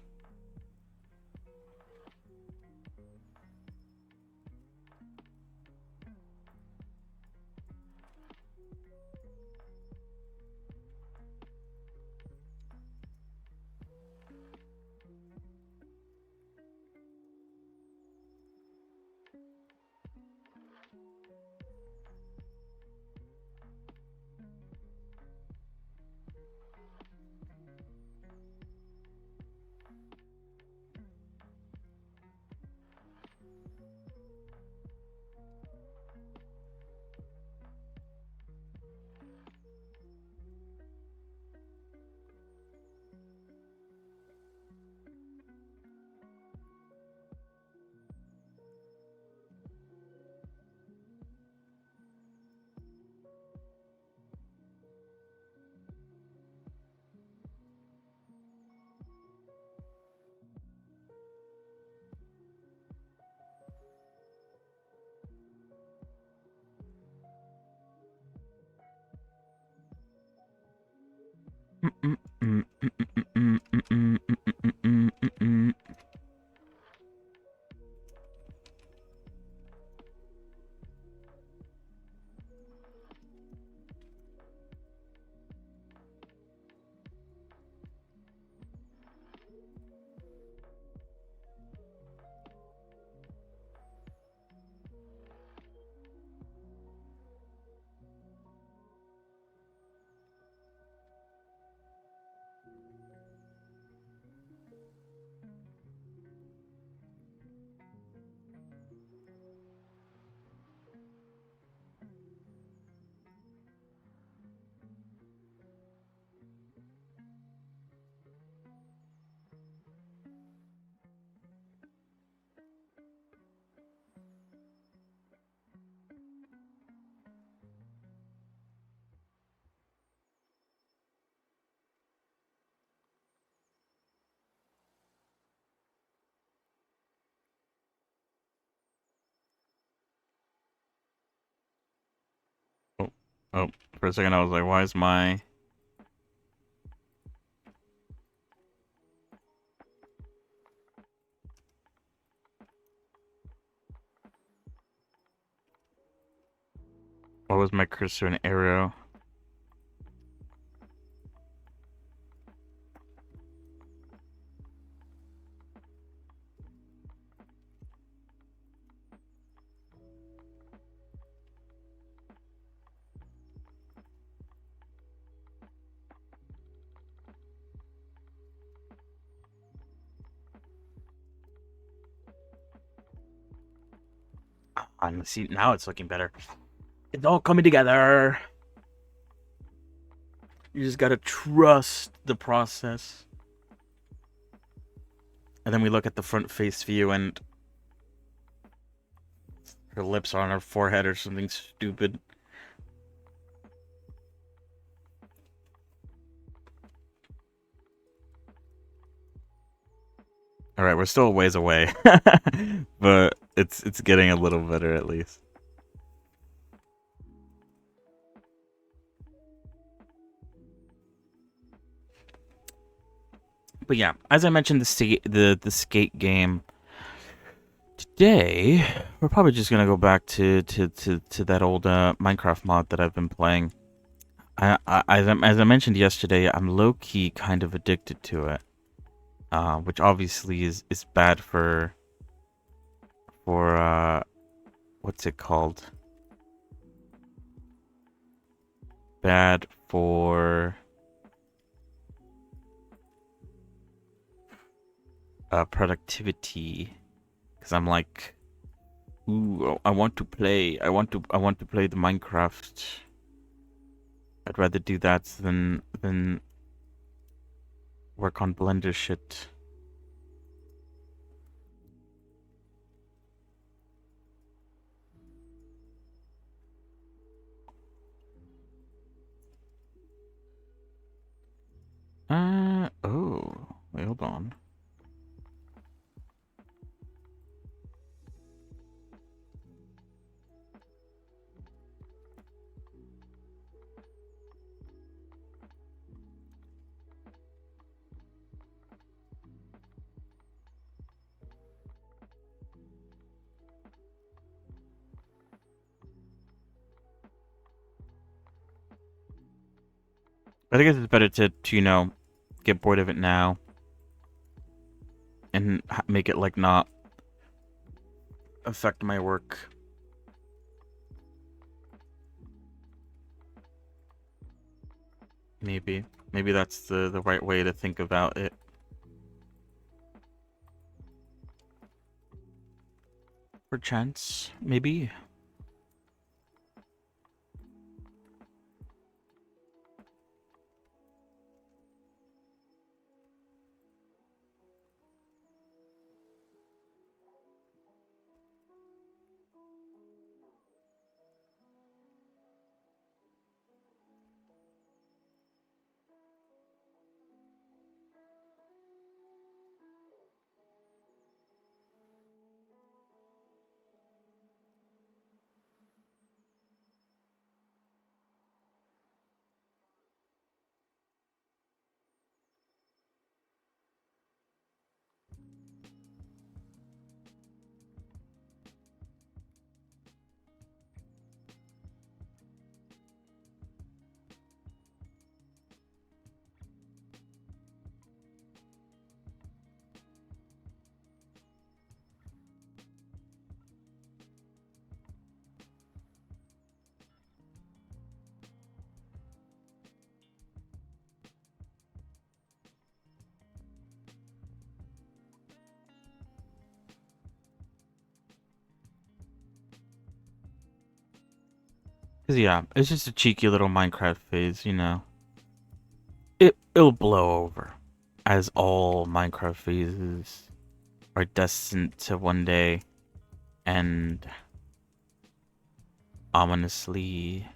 Oh, for a second I was like, why is my... Why was my cursor an arrow? See, now it's looking better. It's all coming together. You just gotta trust the process. And then we look at the front face view and her lips are on her forehead or something stupid. Alright, we're still a ways away. But it's getting a little better at least. But yeah, as I mentioned, the skate game. Today, we're probably just gonna go back to that old Minecraft mod that I've been playing. As I mentioned yesterday, I'm low key kind of addicted to it, which obviously is bad for what's it called? Bad for productivity. Because I'm like, ooh, I want to play. I want to play the Minecraft. I'd rather do that than work on Blender shit. Oh, wait, hold on. I think it's better to get bored of it now and make it like not affect my work. Maybe that's the right way to think about it. Perchance, maybe. Cause yeah, it's just a cheeky little Minecraft phase, It'll blow over, as all Minecraft phases are destined to one day end ominously.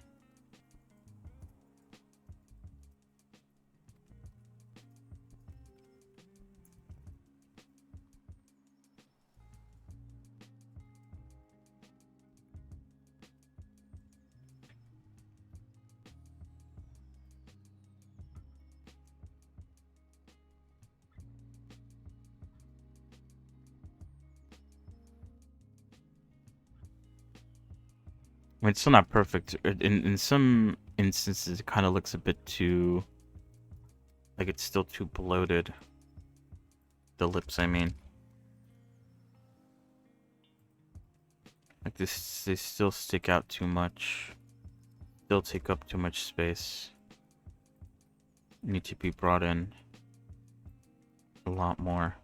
I mean, it's still not perfect. In some instances, it kind of looks a bit too, like it's still too bloated. The lips, I mean. Like this, they still stick out too much. Still take up too much space. Need to be brought in a lot more.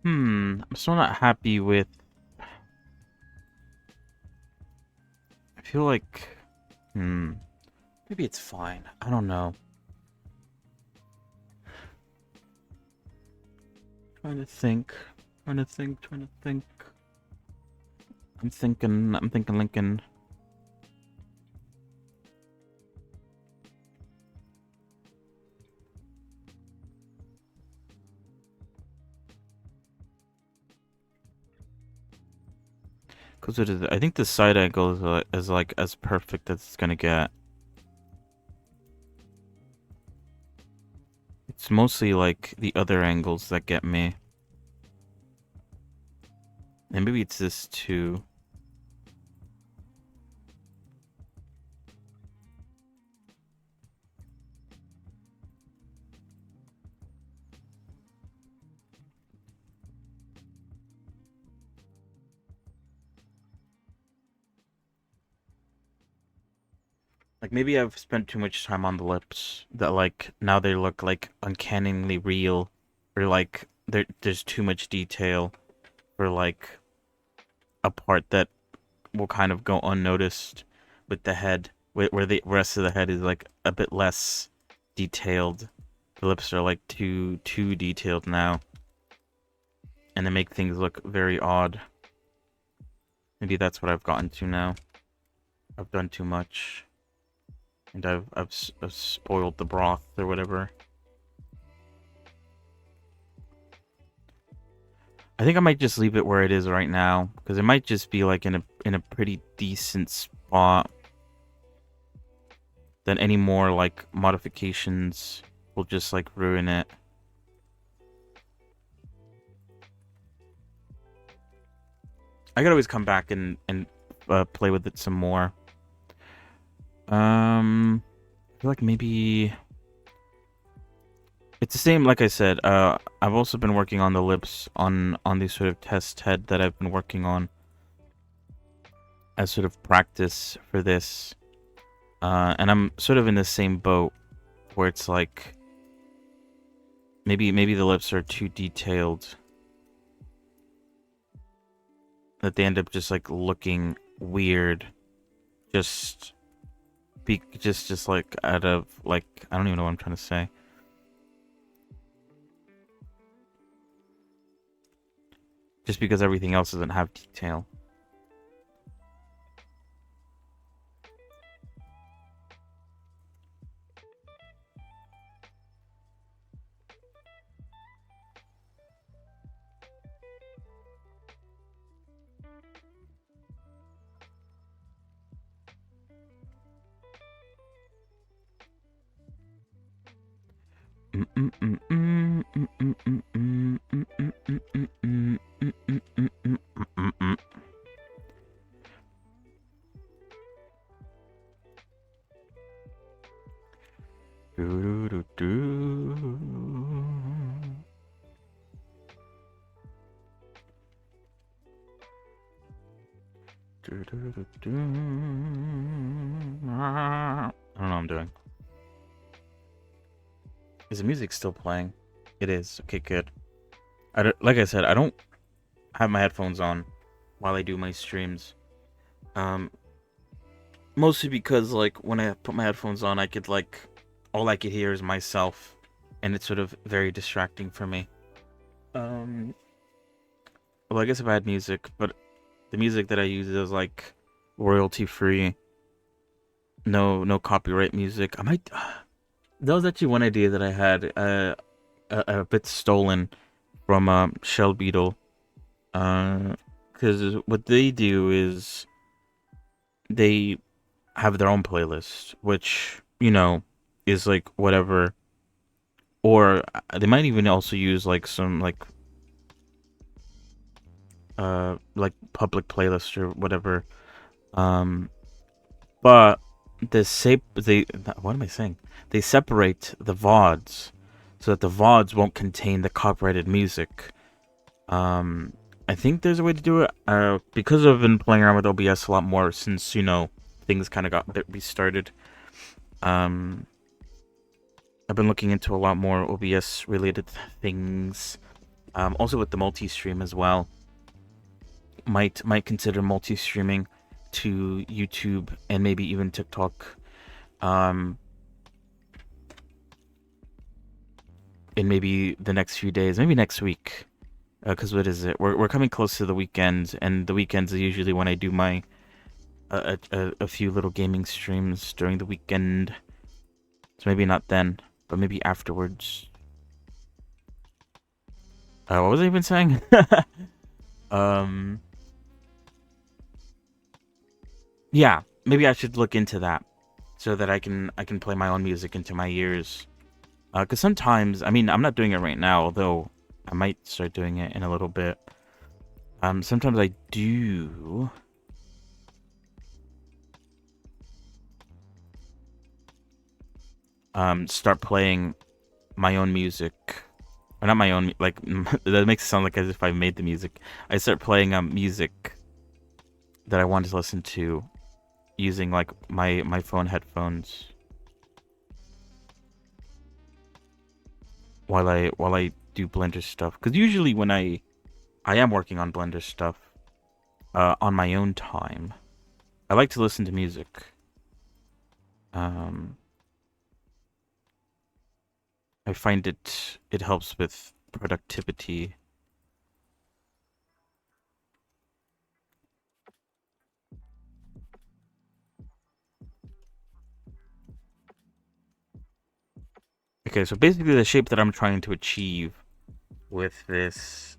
I'm still not happy with... I feel like... Maybe it's fine. I don't know. Trying to think. I'm thinking Lincoln. Cause I think the side angle is like as perfect as it's gonna get. It's mostly like the other angles that get me. And maybe it's this too. Like maybe I've spent too much time on the lips that like now they look like uncannily real, or like there's too much detail for like a part that will kind of go unnoticed with the head, where the rest of the head is like a bit less detailed. The lips are like too detailed now, and they make things look very odd. Maybe that's what I've gotten to now. I've done too much. And I've spoiled the broth or whatever. I think I might just leave it where it is right now, because it might just be like in a pretty decent spot. Then any more like modifications will just like ruin it. I could always come back and play with it some more. I feel like maybe it's the same. Like I said, I've also been working on the lips on the sort of test head that I've been working on as sort of practice for this. And I'm sort of in the same boat where it's like maybe the lips are too detailed, that they end up just like looking weird, just like out of like, I don't even know what I'm trying to say. Just because everything else doesn't have detail. I don't know what I'm doing. Is the music still playing? It is. Okay, good. Like I said, I don't have my headphones on while I do my streams. Um, Mostly because like when I put my headphones on, I could like all I could hear is myself, and it's sort of very distracting for me. Um, well, I guess if I had music, but the music that I use is like royalty free, no copyright music. I might. That was actually one idea that I had, a bit stolen from Shell Beetle. Because what they do is they have their own playlist, which is like whatever, or they might even also use like some like public playlist or whatever. Um, but what am I saying? They separate the VODs so that the VODs won't contain the copyrighted music. I think there's a way to do it. Because I've been playing around with OBS a lot more since things kind of got a bit restarted. I've been looking into a lot more OBS related things. Also with the multi-stream as well. Might consider multi-streaming to YouTube and maybe even TikTok. In maybe the next few days, maybe next week. Because what is it? We're coming close to the weekend, and the weekends are usually when I do my a few little gaming streams during the weekend. So maybe not then, but maybe afterwards. What was I even saying? Yeah, maybe I should look into that so that I can play my own music into my ears. Because sometimes, I mean, I'm not doing it right now, although I might start doing it in a little bit. Sometimes I do start playing my own music. Or not my own, like, that makes it sound like as if I made the music. I start playing music that I wanted to listen to using, like, my phone headphones. While I do Blender stuff. Because usually when I am working on Blender stuff on my own time, I like to listen to music. I find it helps with productivity. Okay, so basically the shape that I'm trying to achieve with this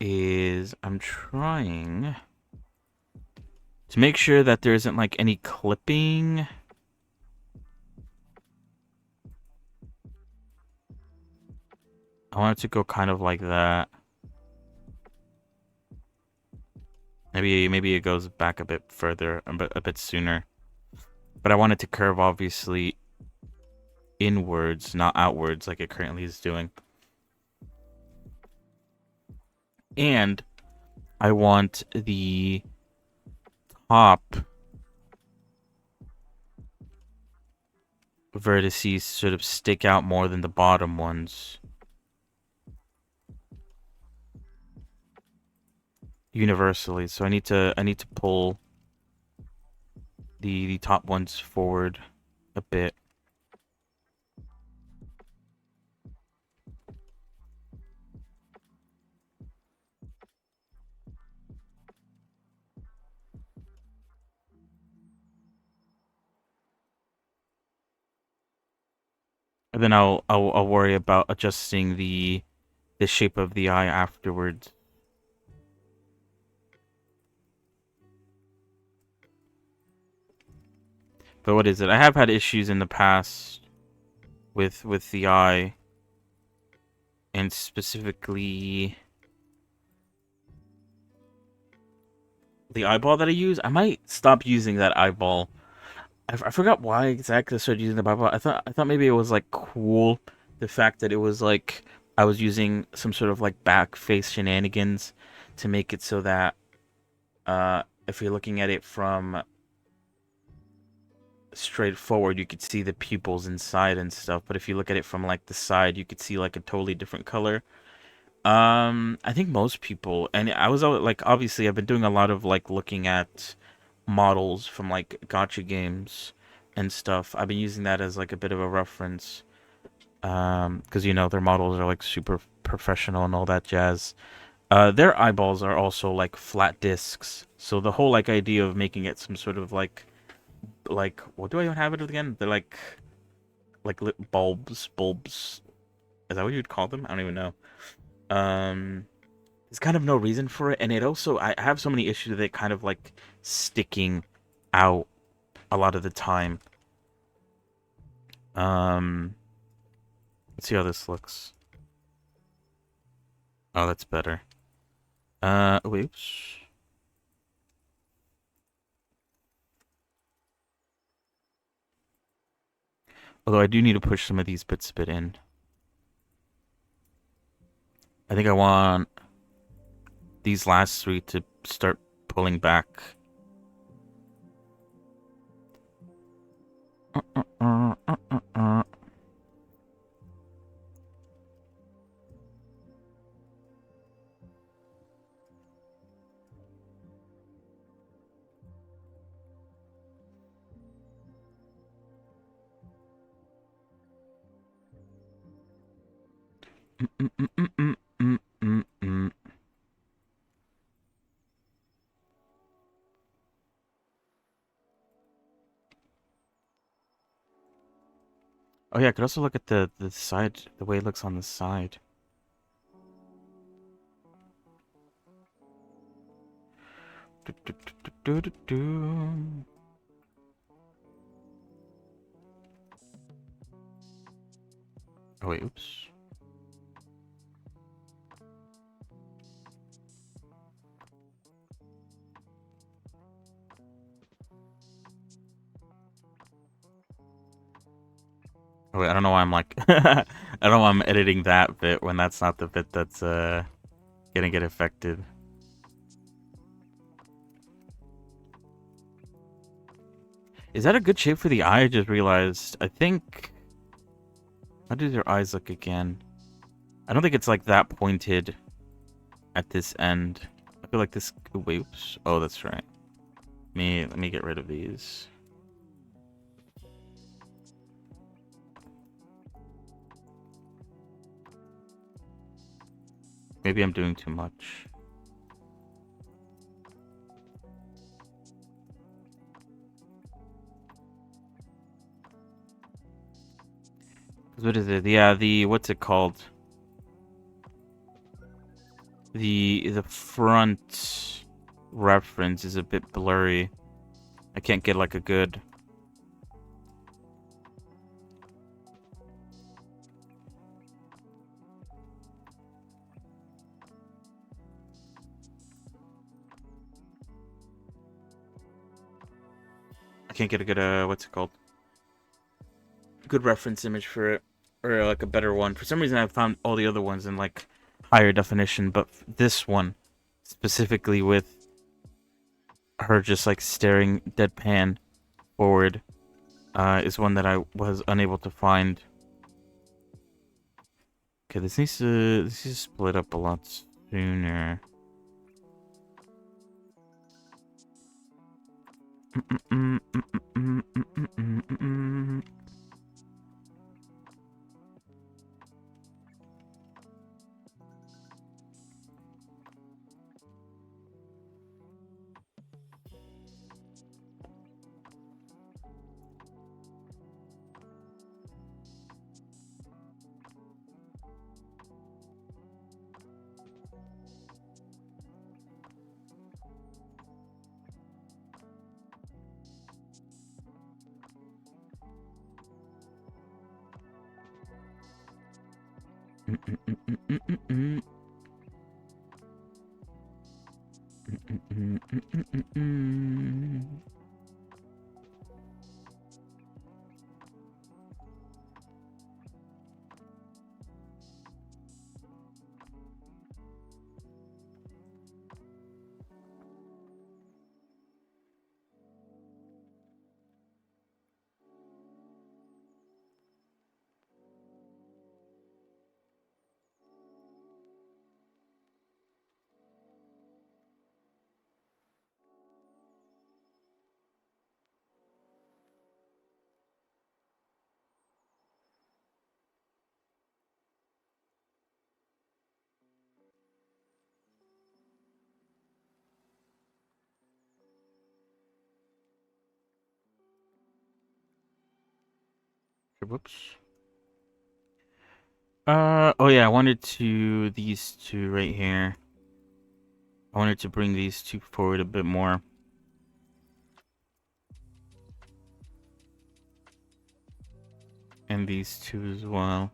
is I'm trying to make sure that there isn't like any clipping. I want it to go kind of like that. Maybe it goes back a bit further, a bit sooner. But I want it to curve obviously inwards, not outwards like it currently is doing. And I want the top vertices sort of stick out more than the bottom ones. Universally, so I need to pull the top ones forward a bit. And then I'll worry about adjusting the shape of the eye afterwards. But what is it? I have had issues in the past with the eye, and specifically the eyeball that I use. I might stop using that eyeball. I forgot why exactly I started using the eyeball. I thought maybe it was like cool, the fact that it was like I was using some sort of like back face shenanigans to make it so that if you're looking at it from straight forward, you could see the pupils inside and stuff. But if you look at it from like the side, you could see like a totally different color. I think most people, and I was like, obviously, I've been doing a lot of like looking at models from like gotcha games and stuff. I've been using that as like a bit of a reference, because their models are like super professional and all that jazz. Their eyeballs are also like flat discs, so the whole like idea of making it some sort of like what do I even have it again? They're like lit bulbs. Is that what you'd call them? I don't even know. Um, there's kind of no reason for it, and it also I have so many issues with it kind of like sticking out a lot of the time. Um, let's see how this looks. Oh, that's better. Wait, oops. Although I do need to push some of these bits a bit in. I think I want these last three to start pulling back. Oh yeah, I could also look at the side, the way it looks on the side. Oh wait, oops. Oh wait, I don't know why I'm like I don't know why I'm editing that bit when that's not the bit that's gonna get affected. Is that a good shape for the eye? I just realized. I think. How do their eyes look again? I don't think it's like that pointed at this end. I feel like this. Wait, oops. Oh, that's right. Let me get rid of these. Maybe I'm doing too much. What is it? Yeah, what's it called? The front reference is a bit blurry. I can't get like a good. I can't get a good what's it called? Good reference image for it, or like a better one. For some reason, I found all the other ones in like higher definition, but this one specifically with her just like staring deadpan forward is one that I was unable to find. Okay, this needs to split up a lot sooner. Whoops. Oh yeah, I wanted to these two right here. I wanted to bring these two forward a bit more. And these two as well.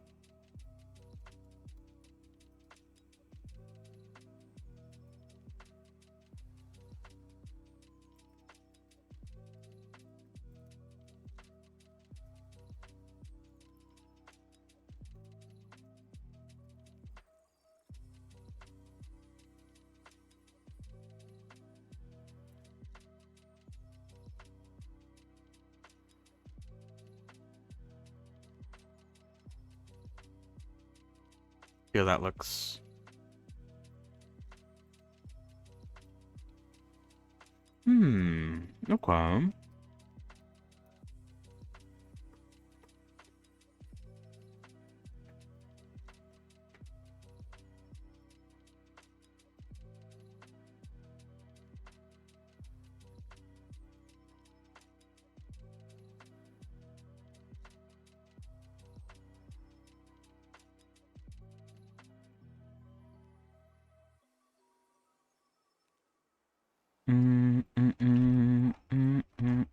Here that looks. Okay. Mm, mm, mm, mm, mm.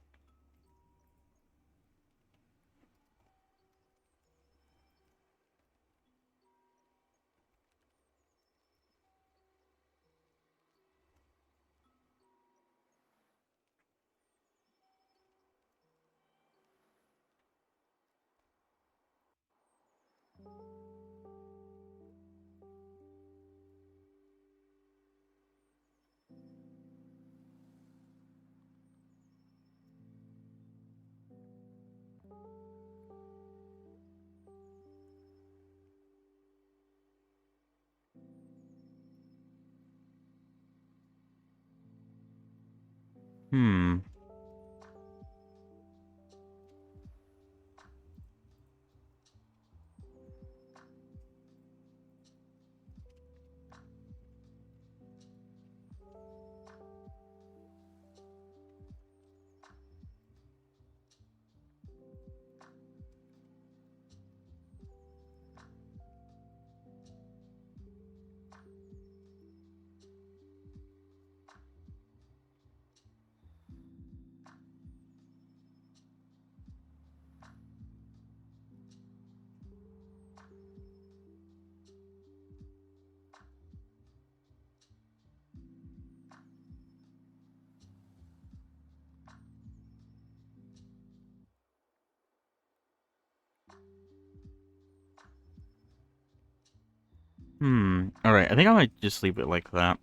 Hmm. Alright, I think I might just leave it like that.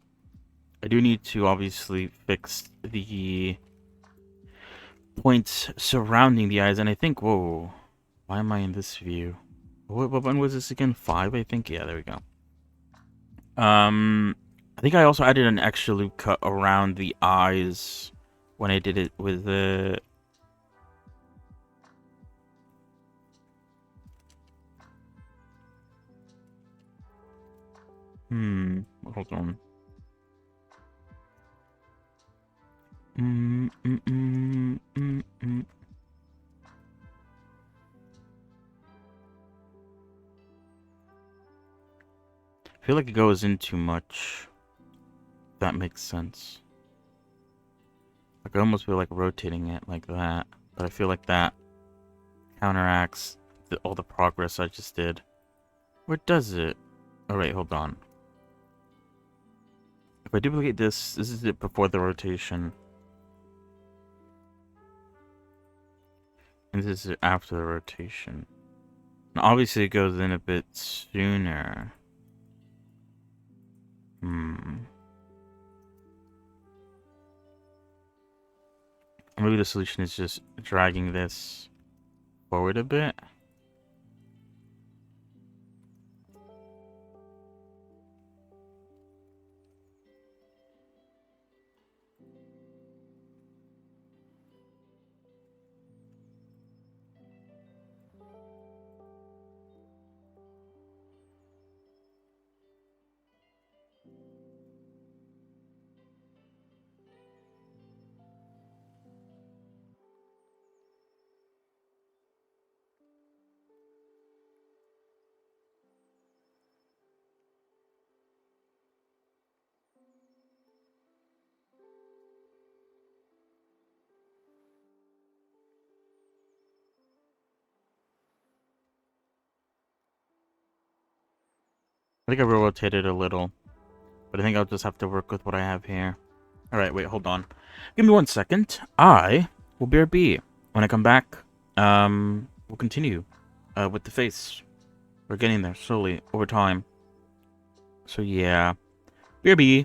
I do need to obviously fix the points surrounding the eyes, and I think, whoa, why am I in this view? What one was this again? 5, I think? Yeah, there we go. I think I also added an extra loop cut around the eyes when I did it with the... Hold on. Mm, mm, mm, mm, mm. I feel like it goes in too much. If that makes sense. Like I almost feel like rotating it like that, but I feel like that counteracts all the progress I just did. Where does it? Oh wait, hold on. If I duplicate this is it before the rotation. And this is it after the rotation. And obviously it goes in a bit sooner. Maybe the solution is just dragging this forward a bit. I think I will rotate it a little, but I think I'll just have to work with what I have here. Alright, wait, hold on. Give me 1 second. I will BRB. When I come back, we'll continue with the face. We're getting there slowly over time. So yeah. BRB.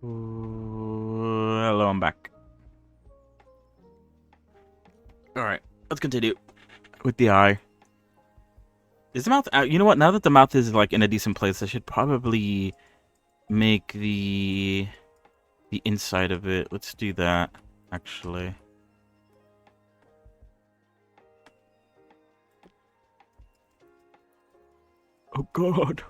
Hello, I'm back. Alright, let's continue with the eye. Is the mouth out? You know what? Now that the mouth is like in a decent place, I should probably make the inside of it. Let's do that, actually. Oh god.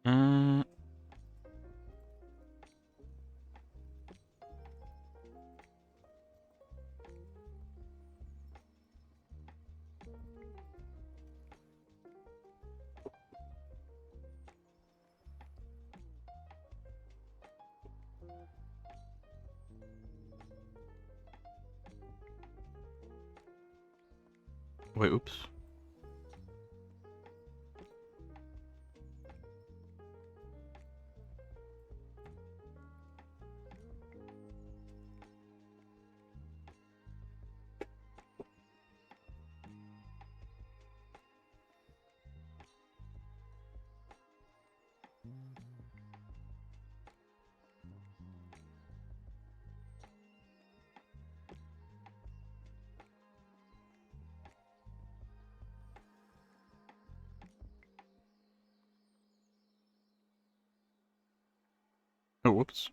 Uh, wait, oops. Oh, whoops.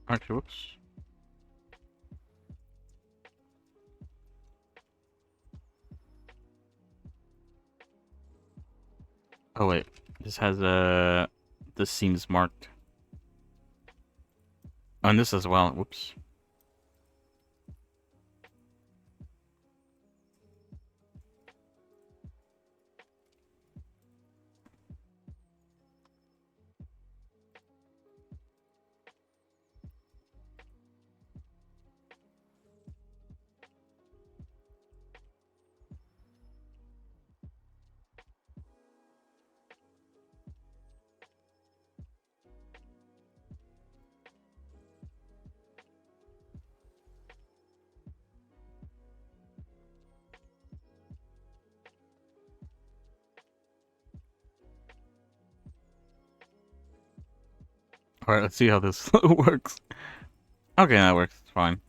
Actually, whoops. Oh wait, this has the seams marked. Oh, and this as well. Whoops. All right, let's see how this works. Okay, that works. It's fine.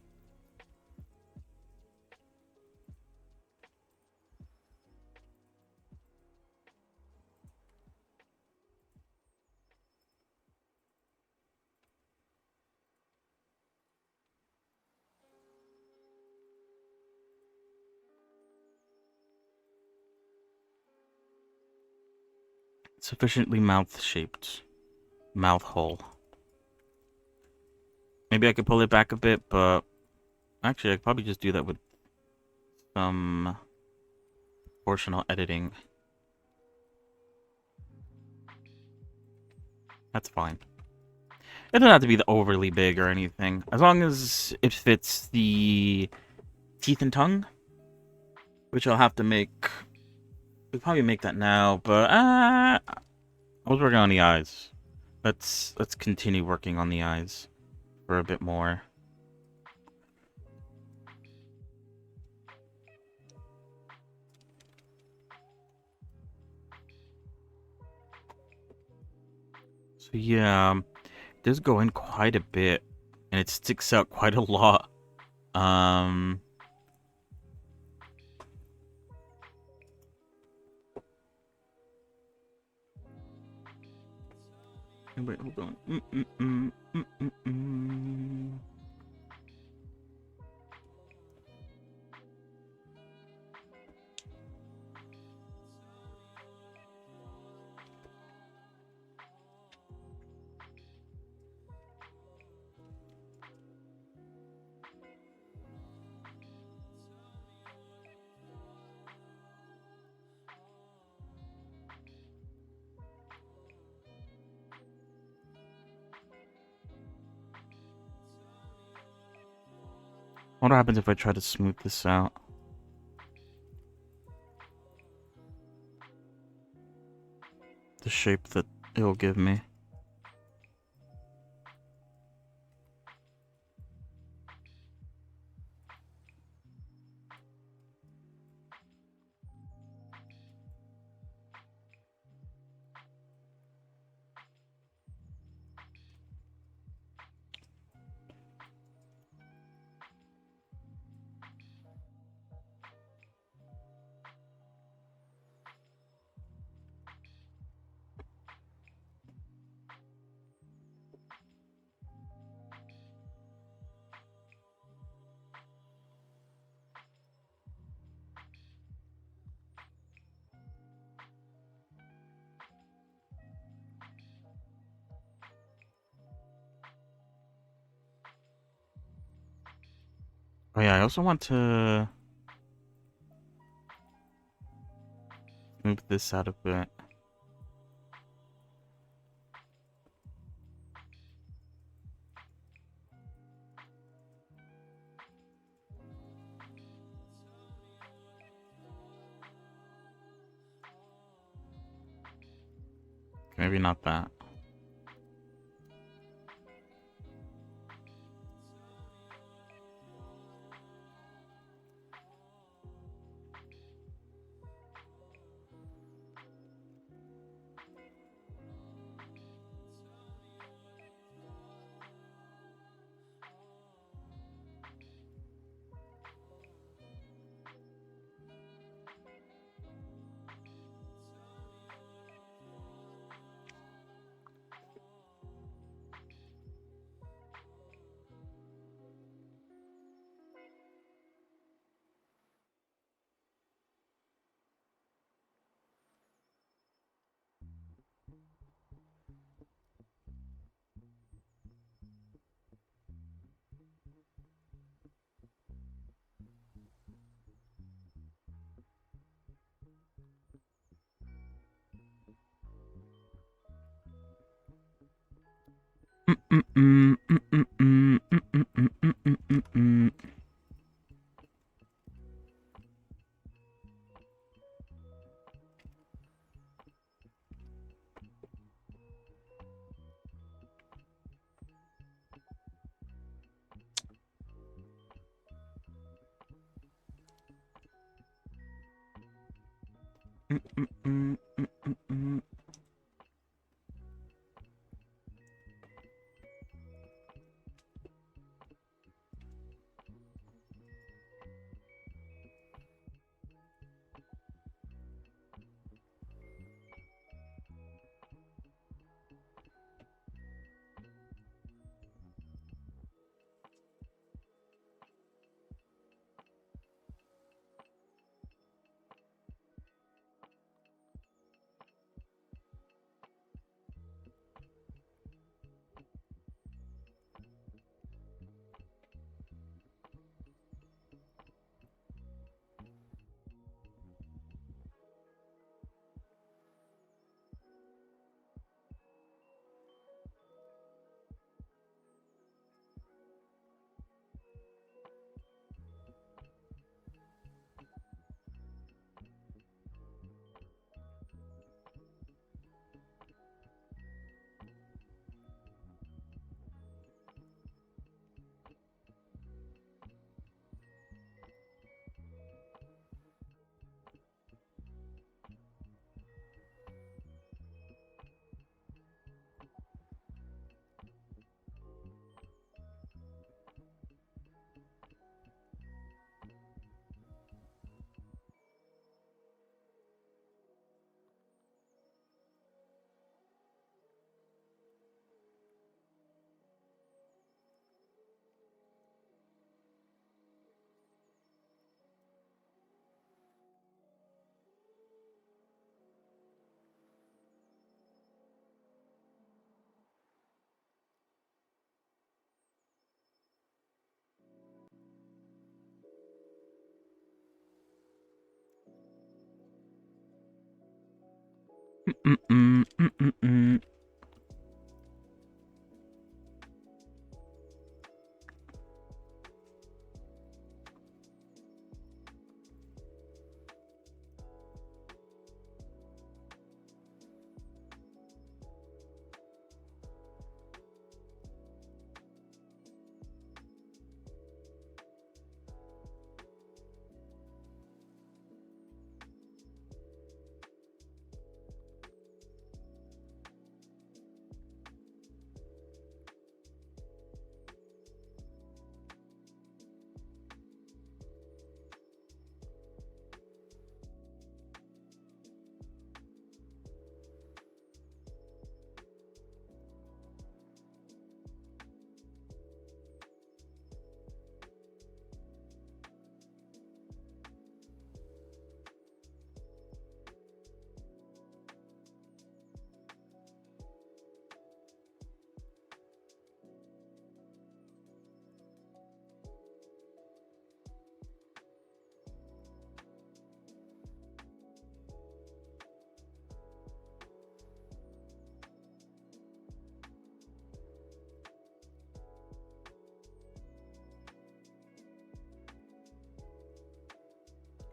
Sufficiently mouth-shaped. Mouth hole. Maybe I could pull it back a bit, but... Actually, I could probably just do that with some proportional editing. That's fine. It doesn't have to be overly big or anything. As long as it fits the teeth and tongue. Which I'll have to make... We'll probably make that now, but... I was working on the eyes. Let's continue working on the eyes for a bit more. So yeah, it does go in quite a bit, and it sticks out quite a lot. Wait, hold on. What happens if I try to smooth this out? The shape that it'll give me. Oh yeah, I also want to move this out a bit. Maybe not that.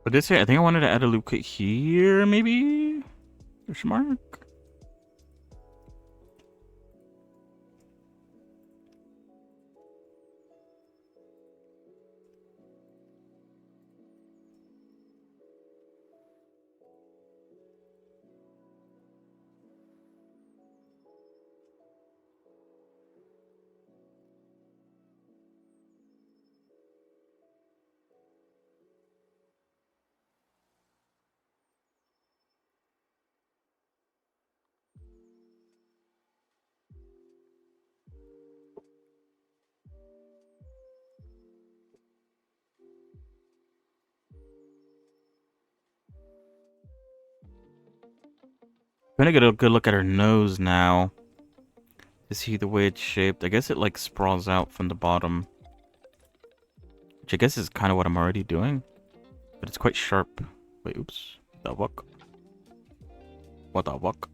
What did I say? I think I wanted to add a loop cut here, maybe? Question mark? I'm gonna get a good look at her nose now to see the way it's shaped. I guess it like sprawls out from the bottom, which I guess is kind of what I'm already doing, but it's quite sharp. Wait, oops. The fuck? What the fuck?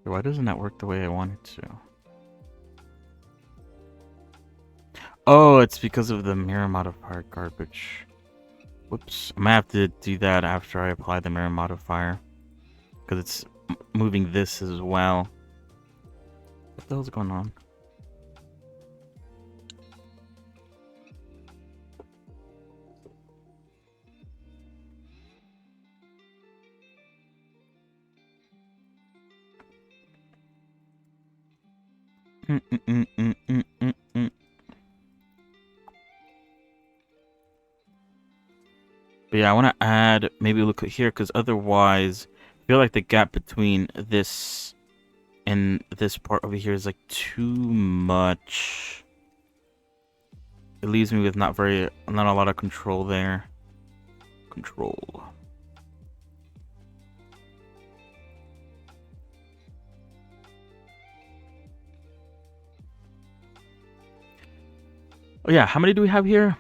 Why doesn't that work the way I want it to? Oh, it's because of the mirror modifier garbage. Whoops. I'm gonna have to do that after I apply the mirror modifier, because it's moving this as well. What the hell's going on? But yeah, I want to add maybe look at here, because otherwise I feel like the gap between this and this part over here is like too much. It leaves me with not a lot of control there. Control. Oh yeah, how many do we have here?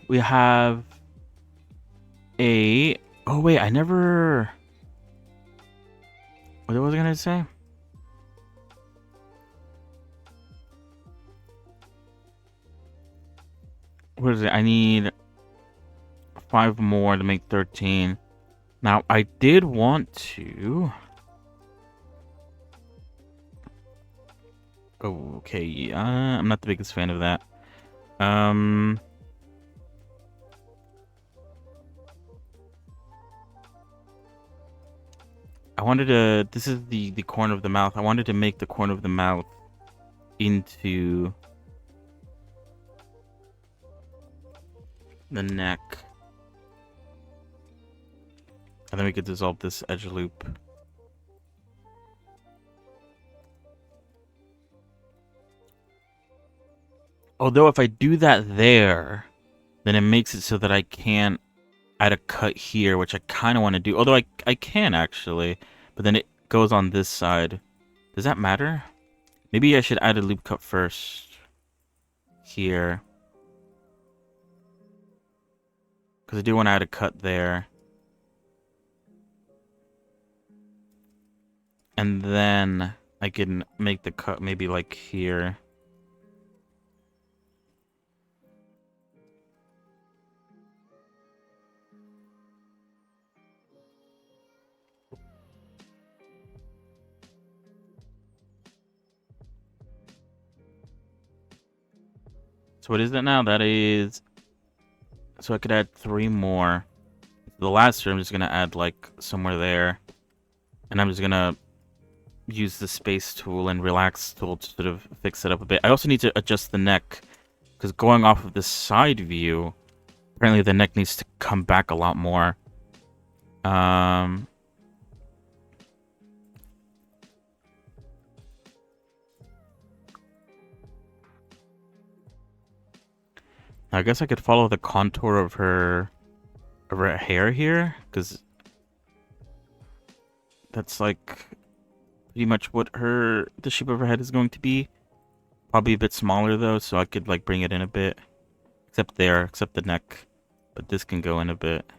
We have a... Oh wait, I never... What was I gonna say? What is it? I need 5 more to make 13. Now, I did want to... Okay, I'm not the biggest fan of that. I wanted to... This is the corner of the mouth. I wanted to make the corner of the mouth into the neck. And then we could dissolve this edge loop. Although if I do that there, then it makes it so that I can't add a cut here, which I kind of want to do. Although I can actually, but then it goes on this side. Does that matter? Maybe I should add a loop cut first. Here. Because I do want to add a cut there. And then I can make the cut maybe like here. So what is that now? That is... So I could add 3 more. The last room, I'm just going to add like somewhere there. And I'm just going to use the space tool and relax tool to sort of fix it up a bit. I also need to adjust the neck. Because going off of the side view, apparently the neck needs to come back a lot more. I guess I could follow the contour of her hair here, because that's like pretty much what the shape of her head is going to be. Probably a bit smaller though, so I could like bring it in a bit. Except the neck. But this can go in a bit.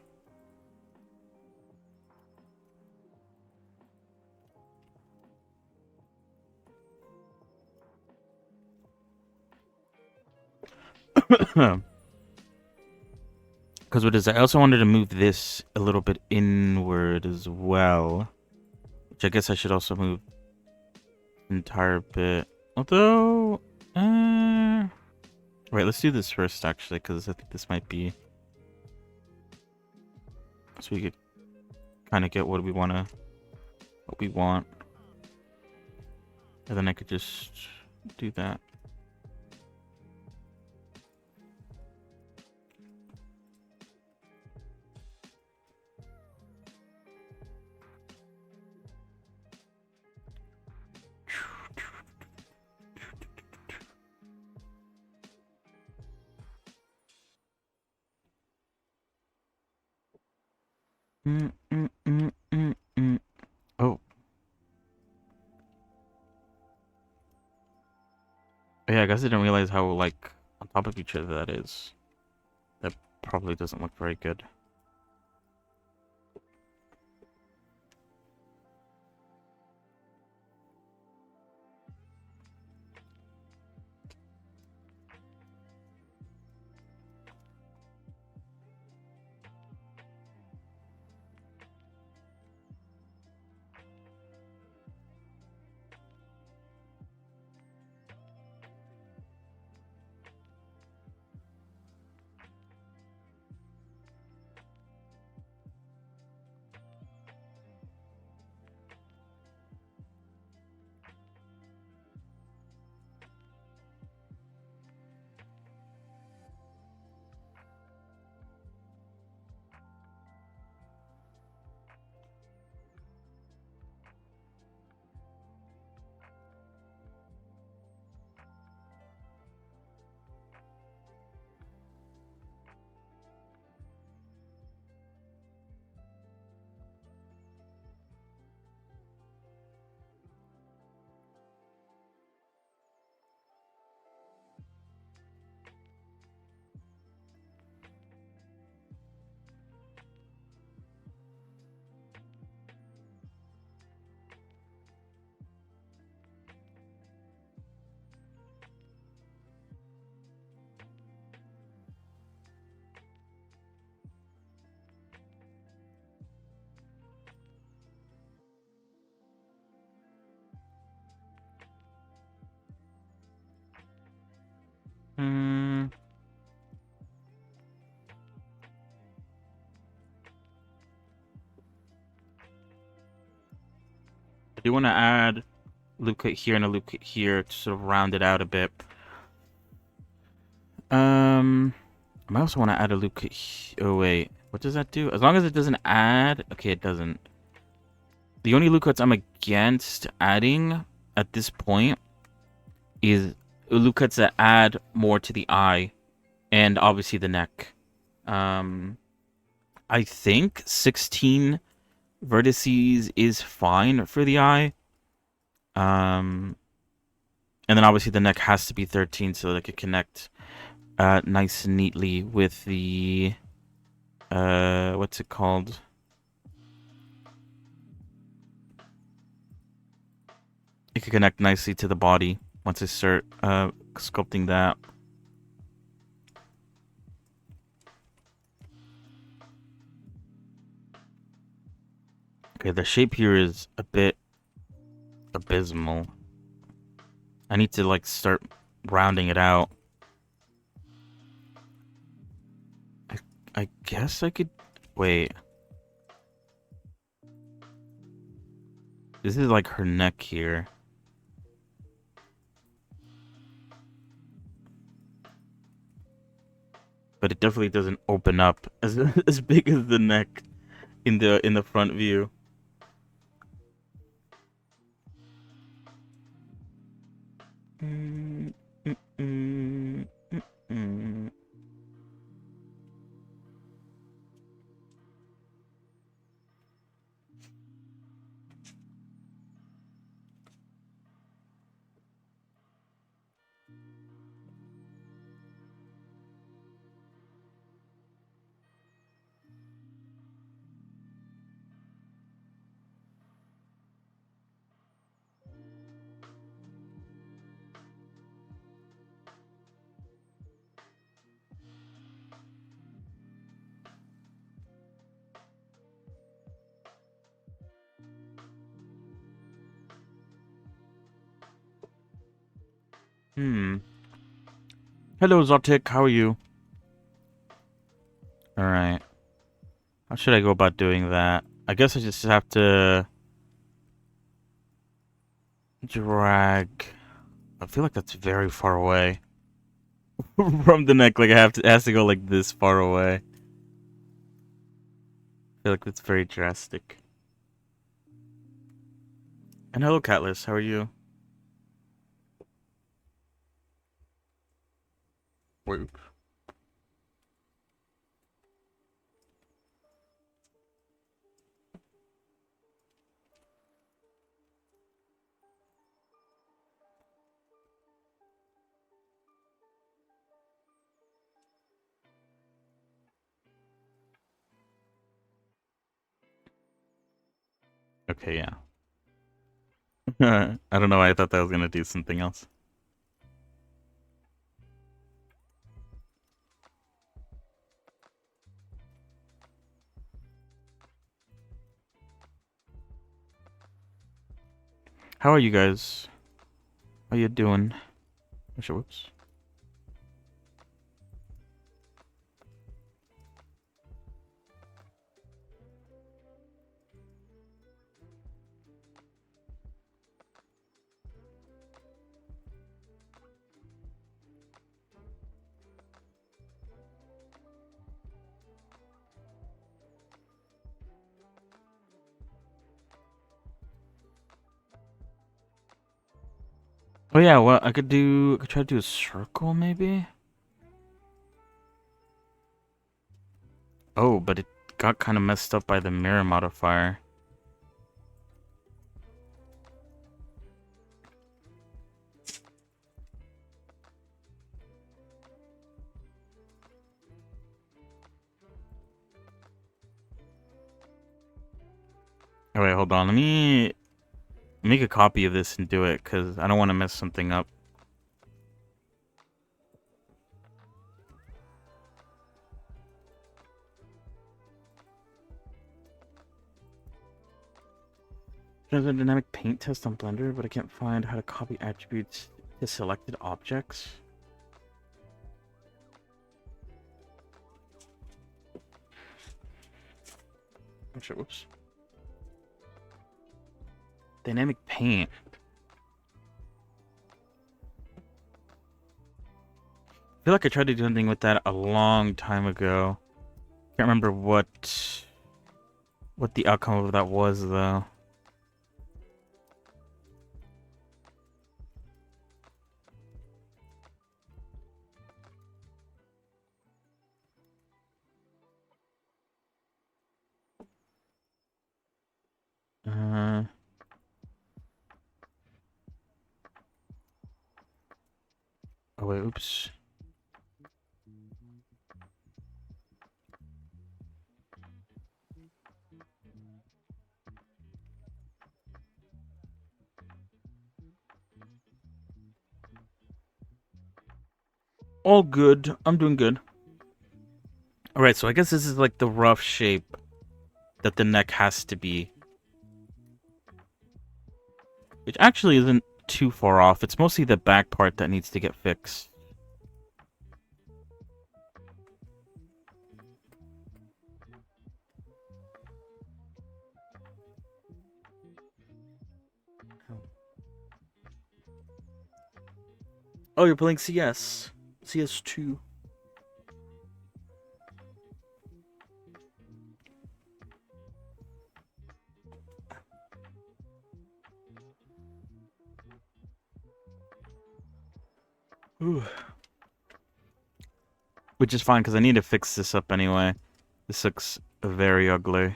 Because what is that? I also wanted to move this a little bit inward as well. Which I guess I should also move the entire bit. Although... Right, let's do this first actually, because I think this might be... So we could kind of get what we want. And then I could just do that. Oh. Yeah, I guess I didn't realize how, like, on top of each other that is. That probably doesn't look very good. Hmm. I do want to add loop cut here and a loop cut here to sort of round it out a bit. I might also want to add a loop cut. Oh wait, what does that do? As long as it doesn't add. Okay, it doesn't. The only loop cuts I'm against adding at this point is loop cuts that add more to the eye and obviously the neck. I think 16 vertices is fine for the eye. And then obviously the neck has to be 13 so that it can connect nice and neatly with the what's it called? It could connect nicely to the body once I start sculpting that. Okay, the shape here is a bit abysmal. I need to like start rounding it out. I guess I could wait. This is like her neck here. But it definitely doesn't open up as as big as the neck in the front view. Mm, mm, mm, mm, mm. Hello, Zotic. How are you? Alright. How should I go about doing that? I guess I just have to drag. I feel like that's very far away from the neck. Like it has to go like this far away. I feel like that's very drastic. And hello, Catless. How are you? Wait. Okay, yeah. I don't know why I thought that was gonna do something else. How are you guys? How you doing? Whoops. Oh yeah, well I could try to do a circle maybe? Oh, but it got kind of messed up by the mirror modifier. Oh wait, hold on. Let me make a copy of this and do it, because I don't want to mess something up. There's a dynamic paint test on Blender, but I can't find how to copy attributes to selected objects. Oh shit, whoops. Dynamic paint. I feel like I tried to do something with that a long time ago. Can't remember what the outcome of that was though. Oh wait, oops. All good. I'm doing good. Alright, so I guess this is like the rough shape that the neck has to be. Which actually isn't too far off. It's mostly the back part that needs to get fixed. Oh, you're playing CS. CS2. Ooh. Which is fine, because I need to fix this up anyway. This looks very ugly.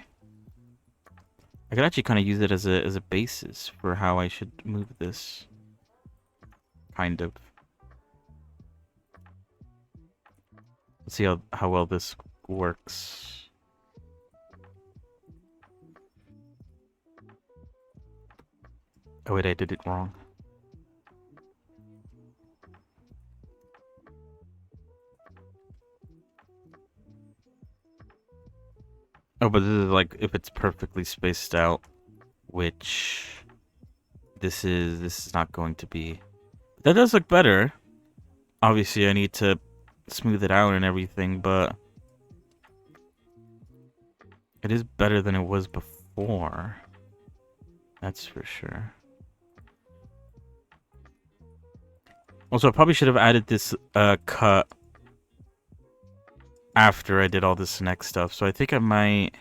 I could actually kind of use it as a basis for how I should move this. Kind of. Let's see how well this works. Oh wait, I did it wrong. Oh, but this is like if it's perfectly spaced out, which this is not going to be. That does look better. Obviously, I need to smooth it out and everything, but it is better than it was before. That's for sure. Also, I probably should have added this cut after I did all this neck stuff, so I think I might...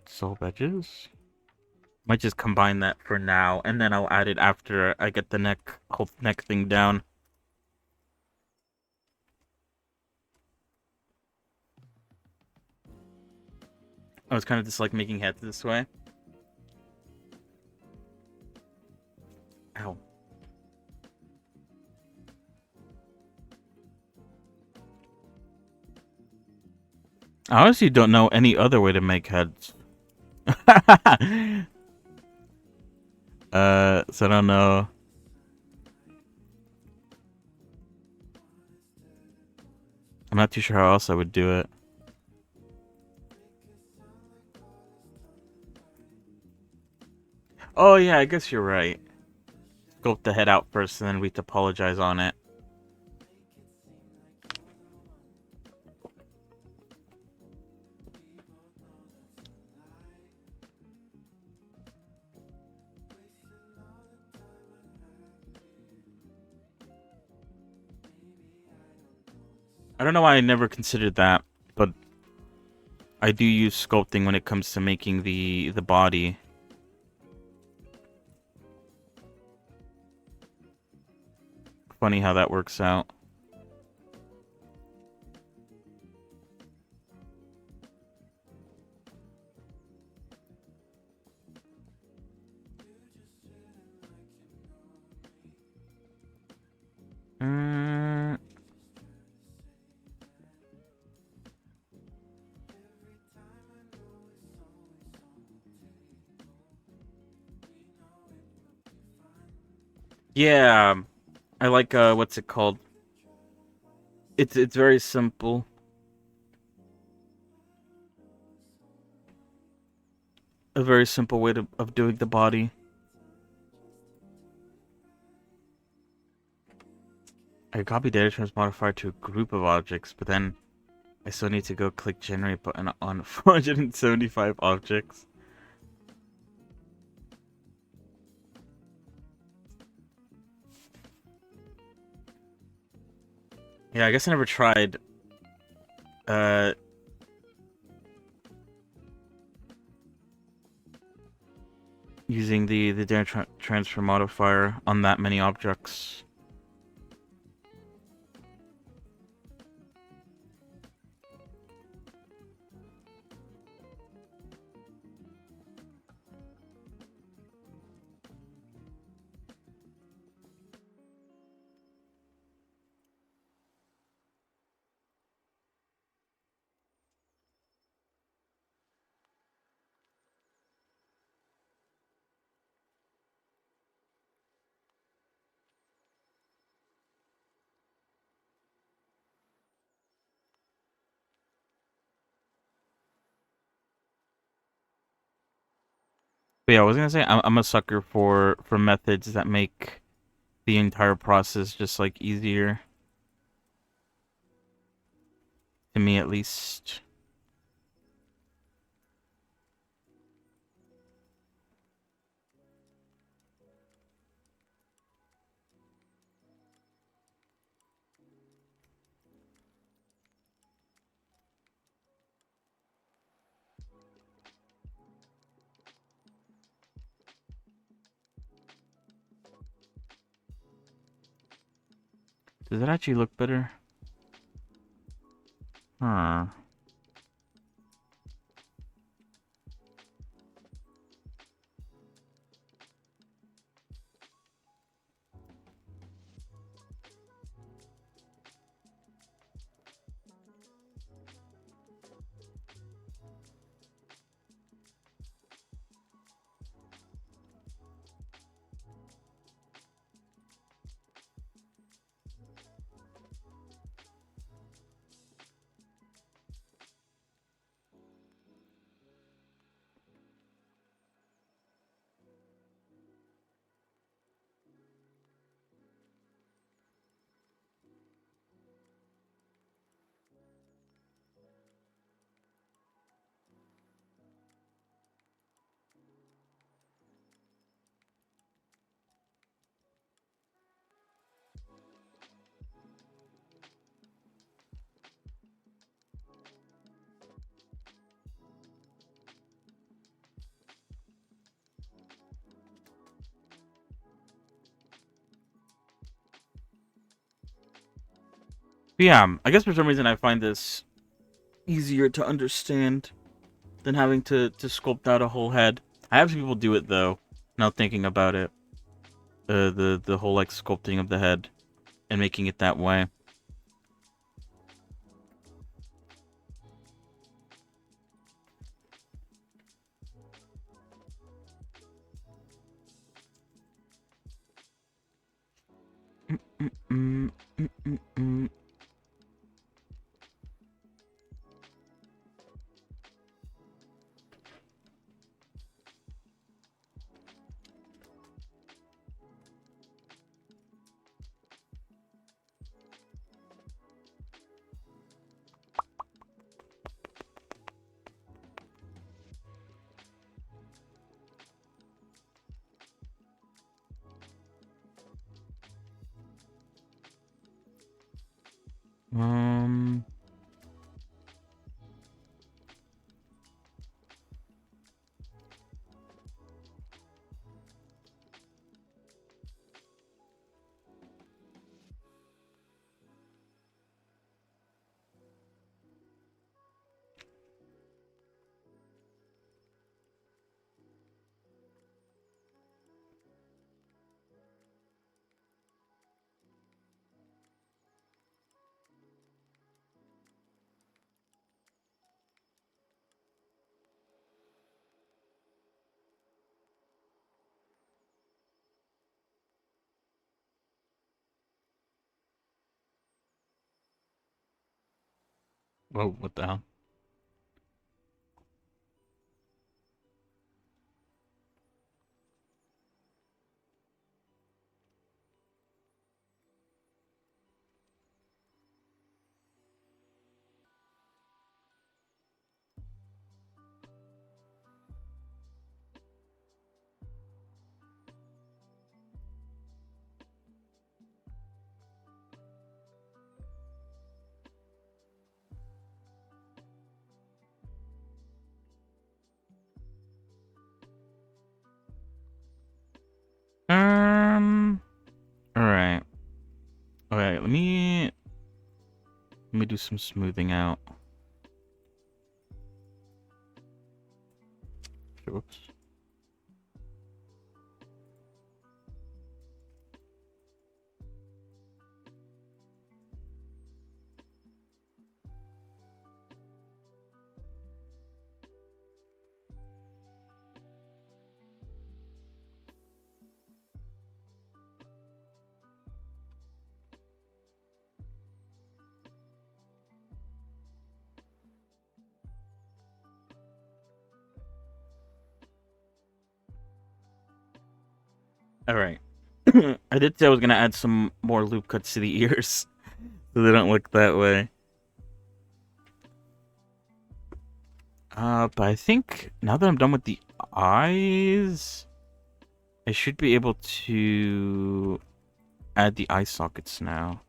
soul edges? Might just combine that for now, and then I'll add it after I get the whole neck thing down. I was kind of just like making heads this way. Ow. I honestly don't know any other way to make heads. So I don't know. I'm not too sure how else I would do it. Oh yeah, I guess you're right. Sculpt the head out first and then we topologize on it. I don't know why I never considered that, but I do use sculpting when it comes to making the body. Funny how that works out. Yeah, I like what's it called? It's very simple. A very simple way of doing the body. I copy data trans modifier to a group of objects, but then I still need to go click generate button on 475 objects. Yeah, I guess I never tried using the data transfer modifier on that many objects. But yeah, I was gonna say I'm a sucker for methods that make the entire process just like easier. To me, at least. Does it actually look better? Huh. But yeah, I guess for some reason I find this easier to understand than having to sculpt out a whole head. I have seen people do it though. Now thinking about it, the whole like sculpting of the head and making it that way. Mm, mm, mm, mm. Um. Whoa! What the hell? All right. All right. Let me do some smoothing out. Oops. All right. I did say I was gonna add some more loop cuts to the ears, so they don't look that way. But I think now that I'm done with the eyes, I should be able to add the eye sockets now.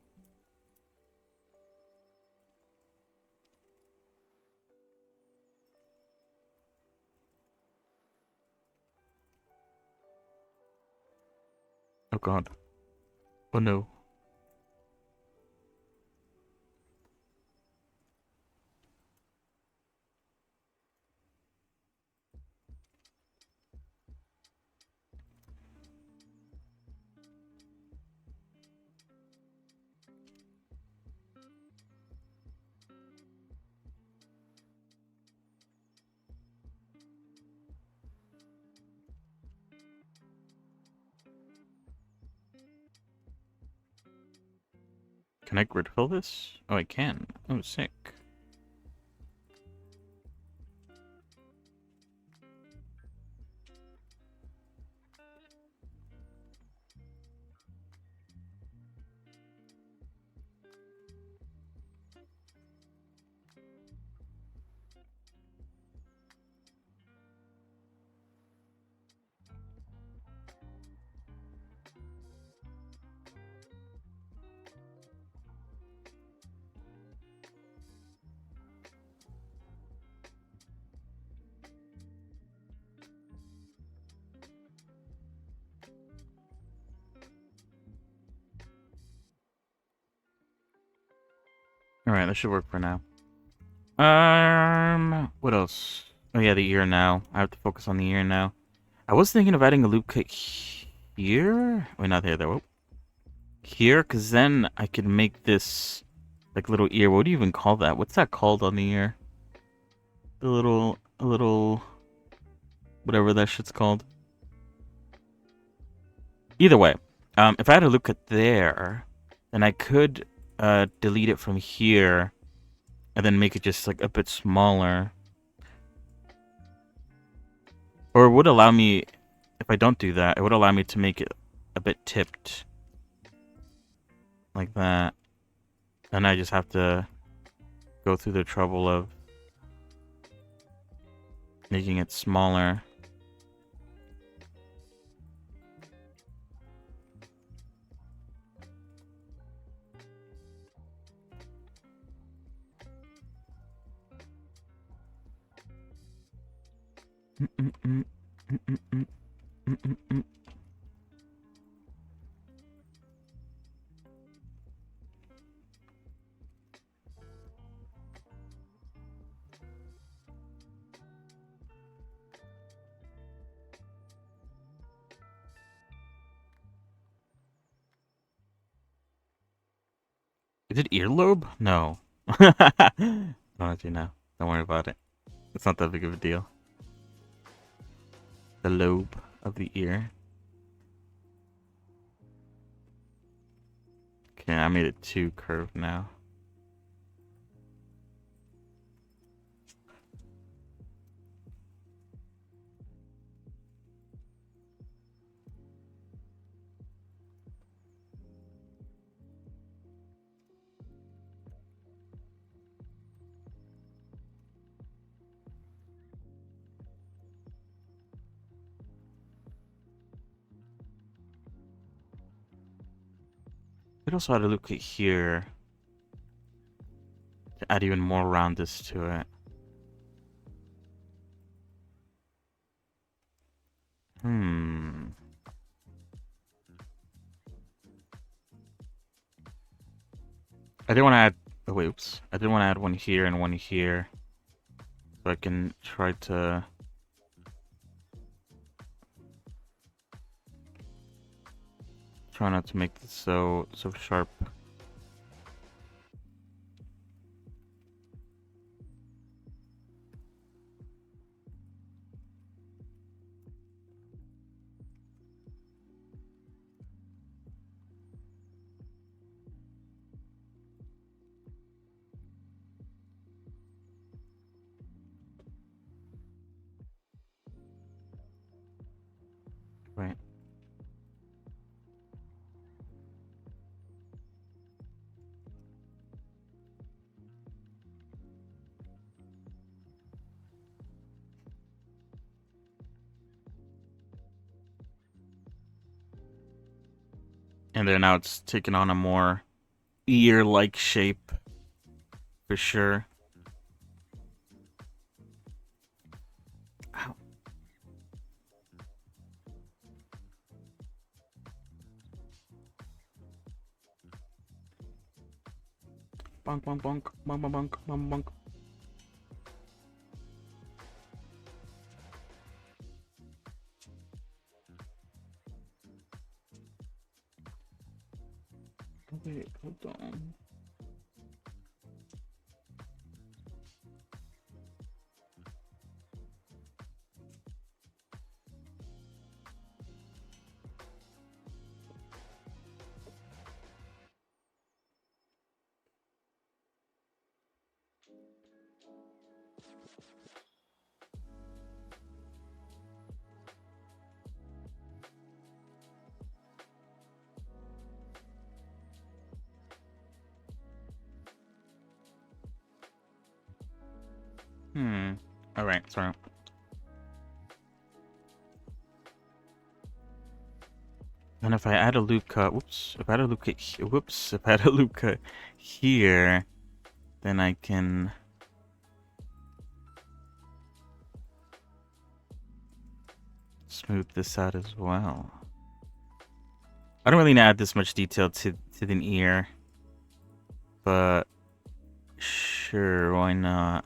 Oh god. Oh no. Can I grid fill this? Oh, I can. Oh, sick. Alright, that should work for now. What else? Oh yeah, the ear now. I have to focus on the ear now. I was thinking of adding a loop cut here. Wait, not there, though. Here, because then I could make this, like, little ear. What do you even call that? What's that called on the ear? The little, whatever that shit's called. Either way, if I had a loop cut there, then I could, delete it from here, and then make it just, like, a bit smaller. Or it would allow me, if I don't do that, it would allow me to make it a bit tipped. Like that. And I just have to go through the trouble of making it smaller. Is it earlobe? No. I don't actually know. Don't worry about it. It's not that big of a deal. The lobe of the ear. Okay, I made it too curved now. It also had to look at here to add even more roundness to it. I didn't want to add. Oh, wait, oops. I didn't want to add one here and one here, so I can try to. Try not to make this so sharp. Right. And then now it's taken on a more ear-like shape, for sure. Ow. Bonk, bonk, bonk, bonk, bonk, bonk, bonk, bonk. Wait, hold on. Alright, sorry. And if I add a loop cut, if I add a loop cut, if I add a loop cut here, then I can smooth this out as well. I don't really need to add this much detail to the ear, but sure, why not?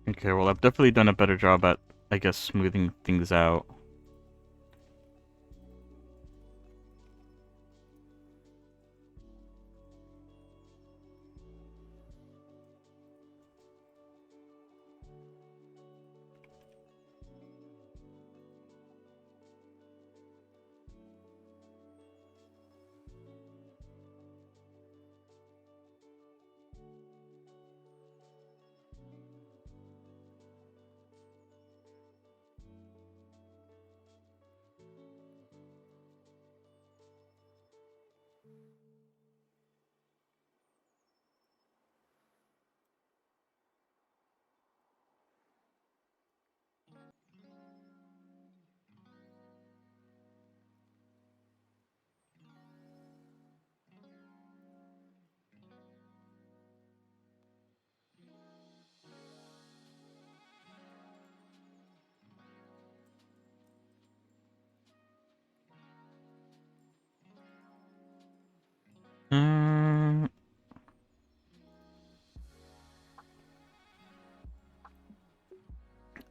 Okay, well, I've definitely done a better job at, I guess, smoothing things out.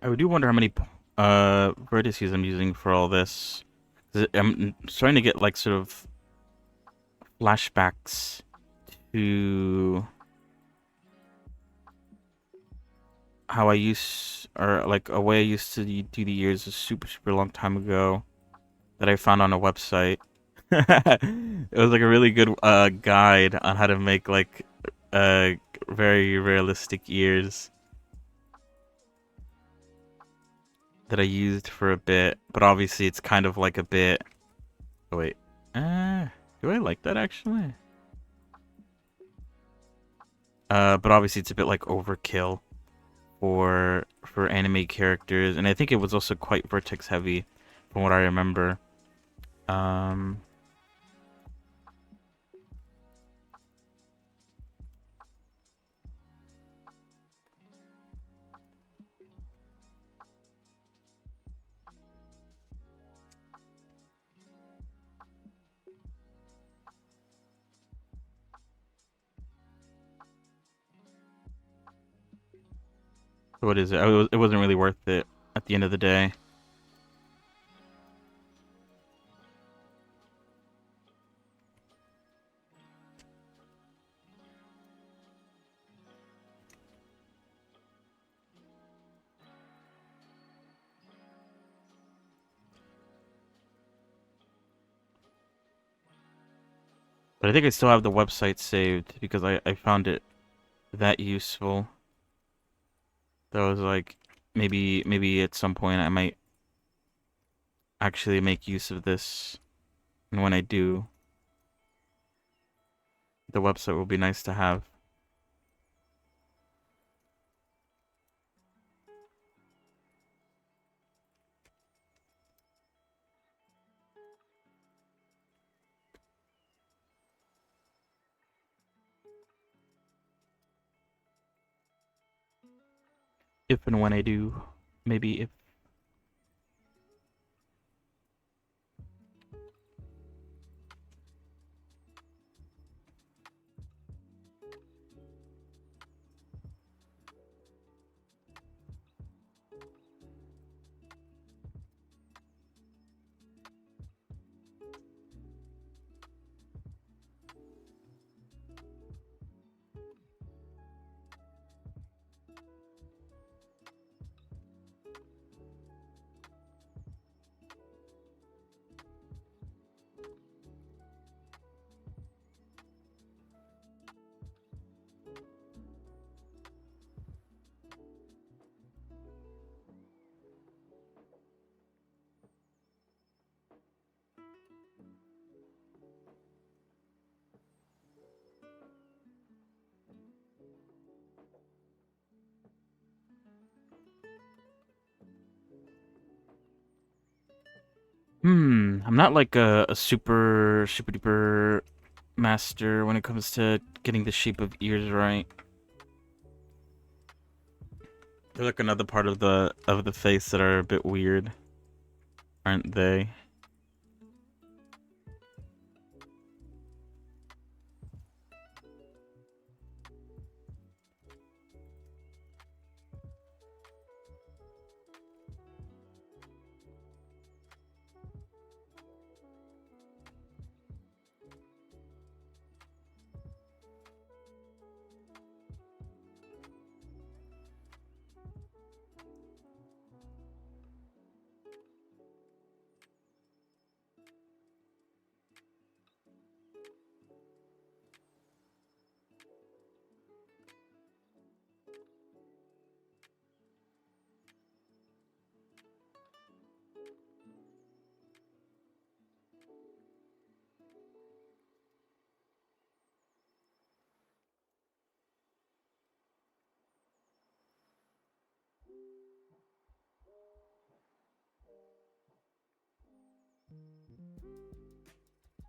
I do wonder how many vertices I'm using for all this. 'Cause I'm starting to get like sort of flashbacks to how I used, or like a way I used to do the years a super long time ago that I found on a website. It was like a really good guide on how to make like very realistic ears that I used for a bit, but obviously it's kind of like a bit. Oh wait, do I like that actually? But obviously it's a bit like overkill for anime characters, and I think it was also quite vertex heavy, from what I remember. What is it? It wasn't really worth it at the end of the day. But I think I still have the website saved because I found it that useful. That was like, maybe at some point I might actually make use of this. And when I do, the website will be nice to have. If and when I do, maybe if. I'm not like a super duper master when it comes to getting the shape of ears right. They're like another part of the face that are a bit weird, aren't they?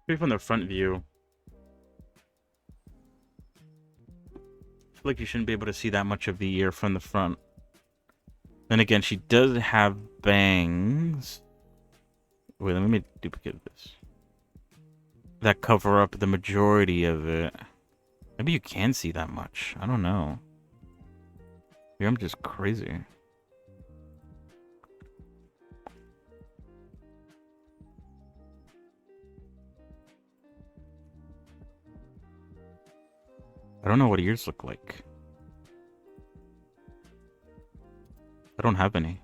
Maybe from the front view. I feel like you shouldn't be able to see that much of the ear from the front. Then again, she does have bangs. Wait, let me duplicate this. That cover up the majority of it. Maybe you can see that much. I don't know. Maybe I'm just crazy. I don't know what ears look like. I don't have any.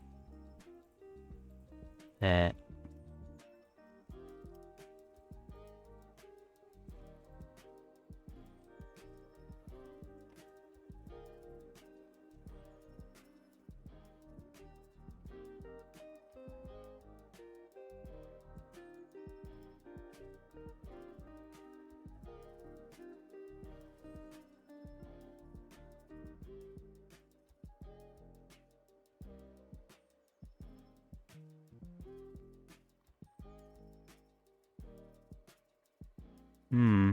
Hmm.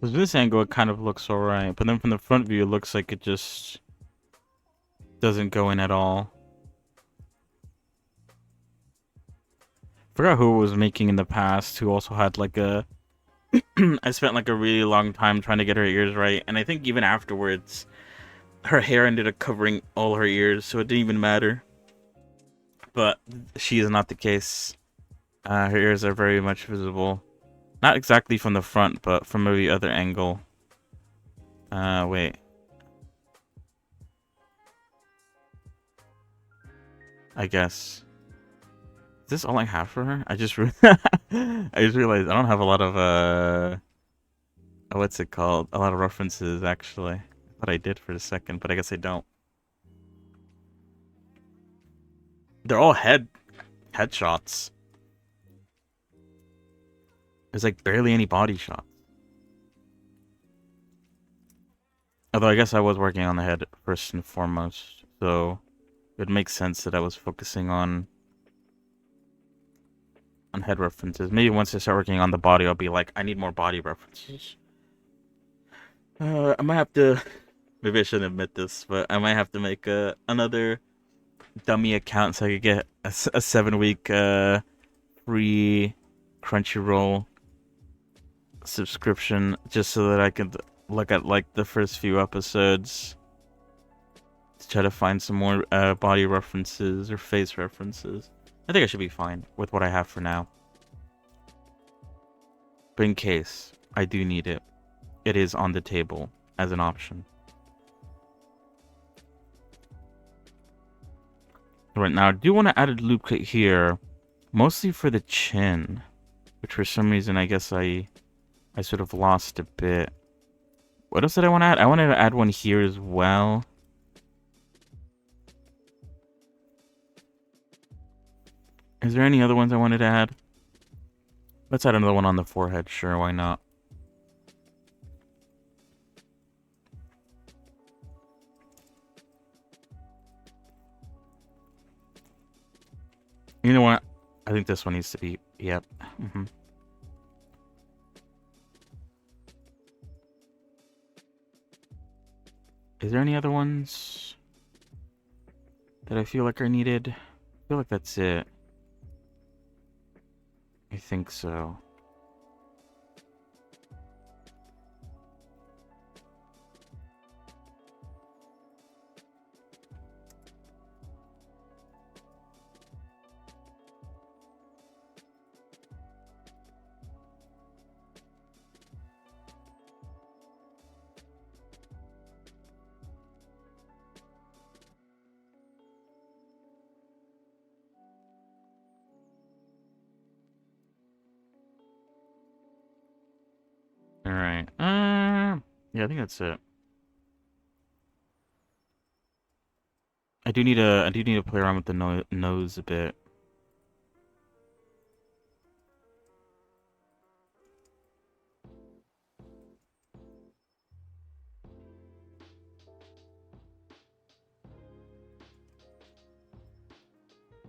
With this angle, it kind of looks alright, but then from the front view, it looks like it just doesn't go in at all. Forgot who it was making in the past, who also had like a... I spent like a really long time trying to get her ears right, and I think even afterwards, her hair ended up covering all her ears, so it didn't even matter. But she is not the case. Her ears are very much visible. Not exactly from the front, but from every other angle. Wait. I guess. Is this all I have for her? I just realized I don't have a lot of, what's it called? A lot of references, actually. I thought I did for a second, but I guess I don't. They're all headshots. There's like barely any body shots. Although I guess I was working on the head first and foremost, so it would make sense that I was focusing on head references. Maybe once I start working on the body, I'll be like, I need more body references. I might have to... Maybe I shouldn't admit this, but I might have to make another dummy account so I could get a 7-week free Crunchyroll subscription, just so that I could look at like the first few episodes to try to find some more body references or face references. I think I should be fine with what I have for now. But in case I do need it, it is on the table as an option. Right now, I do want to add a loop cut here, mostly for the chin, which for some reason I guess I sort of lost a bit. What else did I want to add? I wanted to add one here as well. Is there any other ones I wanted to add? Let's add another one on the forehead. Sure, why not? You know what? I think this one needs to be... Yep. Is there any other ones that I feel like are needed? I feel like that's it. I think so. Yeah, I think that's it. I do need to play around with the nose a bit.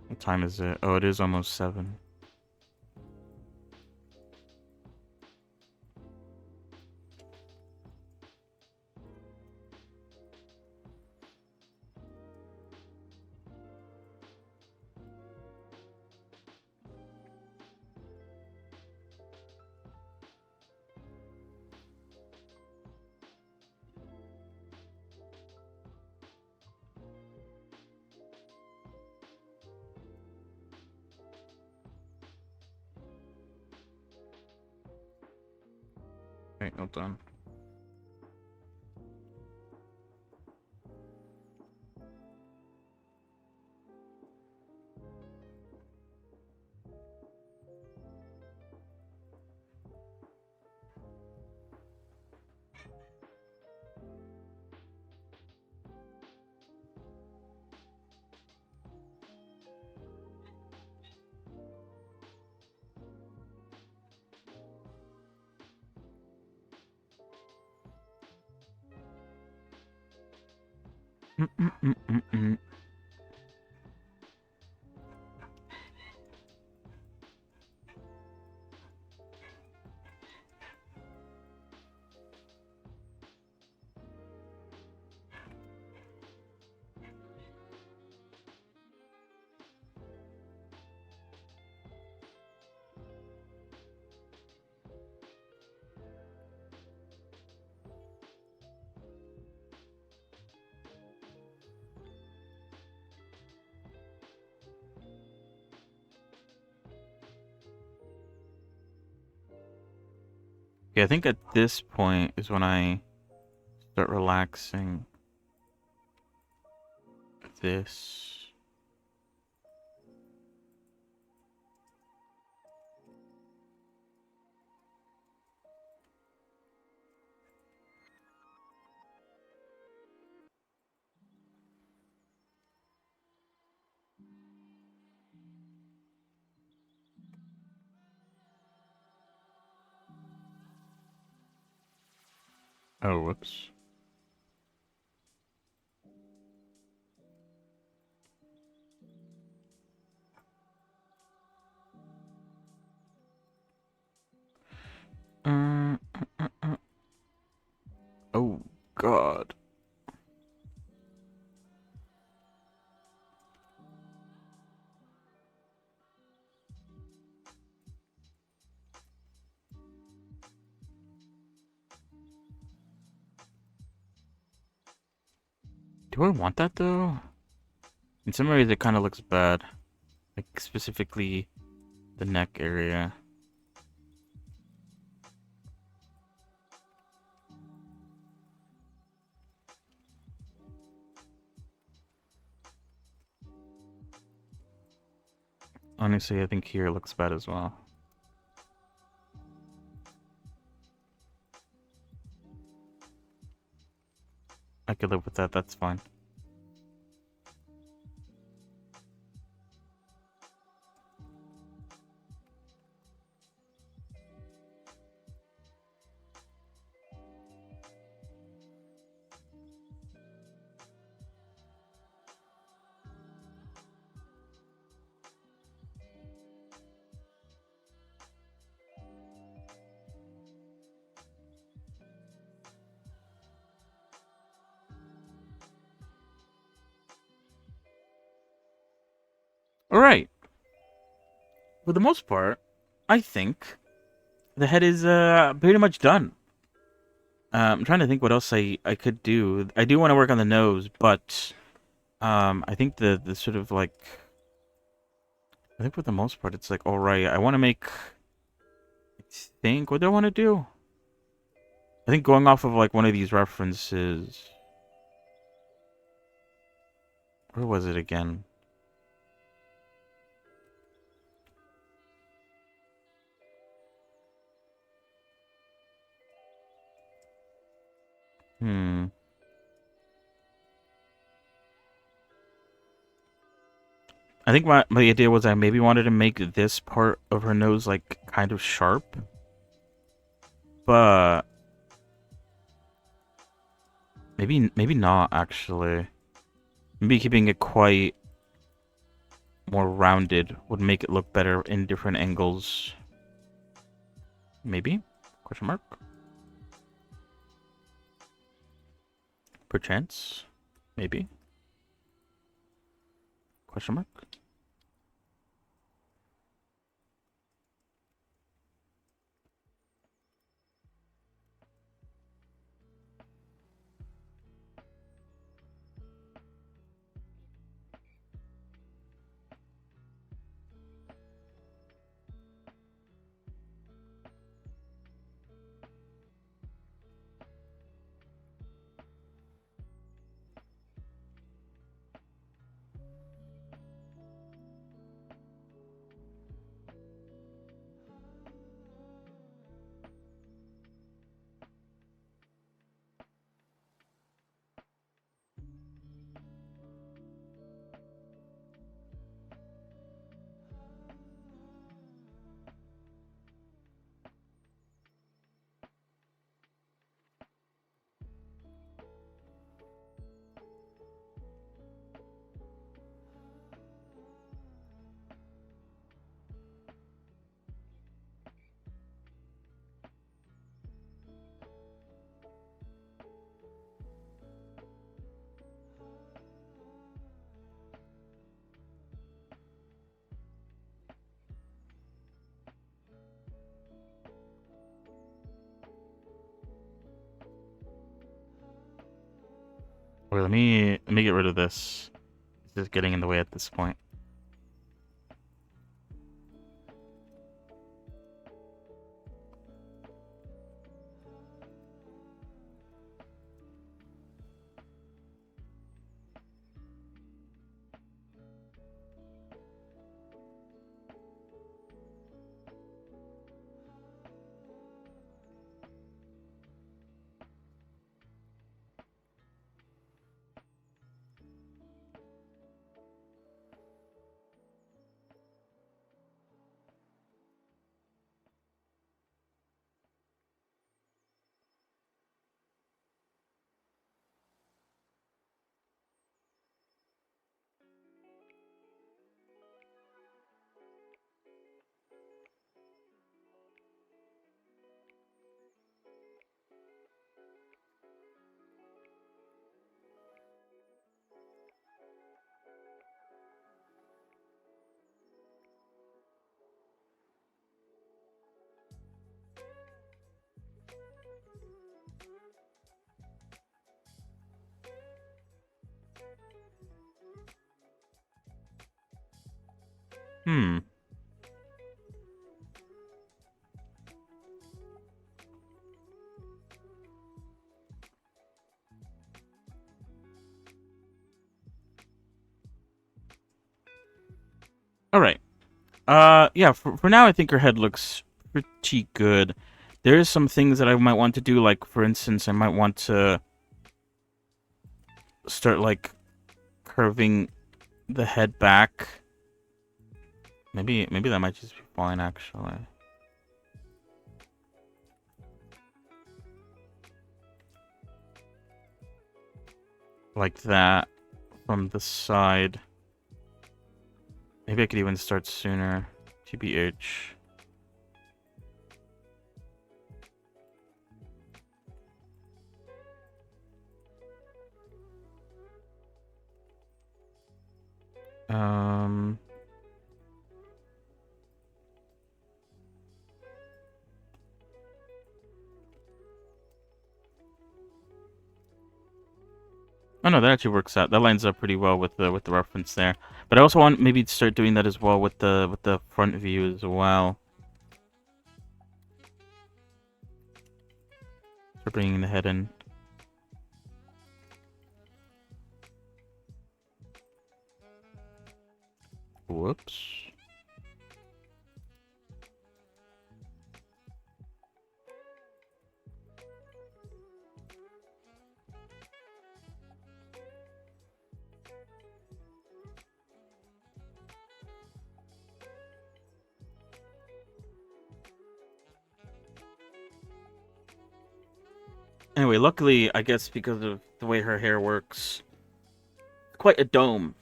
What time is it? Oh, it is almost 7. Okay, all done. Mm-mm-mm-mm-mm. Yeah, I think at this point is when I start relaxing this. Oh, whoops. Uh, oh, God. Do I want that, though? In some areas, it kind of looks bad. Like, specifically the neck area. Honestly, I think here it looks bad as well. I could live with that, that's fine. Alright. For the most part, I think the head is pretty much done. I'm trying to think what else I could do. I do want to work on the nose, but I think the sort of like, I think for the most part it's like alright. I want to make, I think, what do I want to do? I think going off of like one of these references, where was it again? I think my idea was I maybe wanted to make this part of her nose like kind of sharp, but maybe not actually. Maybe keeping it quite more rounded would make it look better in different angles. Maybe? Question mark? Perchance? Maybe? Question mark? Wait, let me get rid of this. It's just getting in the way at this point. Hmm. Alright. Yeah, for now I think her head looks pretty good. There is some things that I might want to do, like, for instance, I might want to start, like, curving the head back. Maybe that might just be fine, actually. Like that, from the side. Maybe I could even start sooner. TBH. Oh no, that actually works out. That lines up pretty well with the reference there. But I also want maybe to start doing that as well with the front view as well. For bringing the head in. Whoops. Anyway, luckily, I guess because of the way her hair works, quite a dome.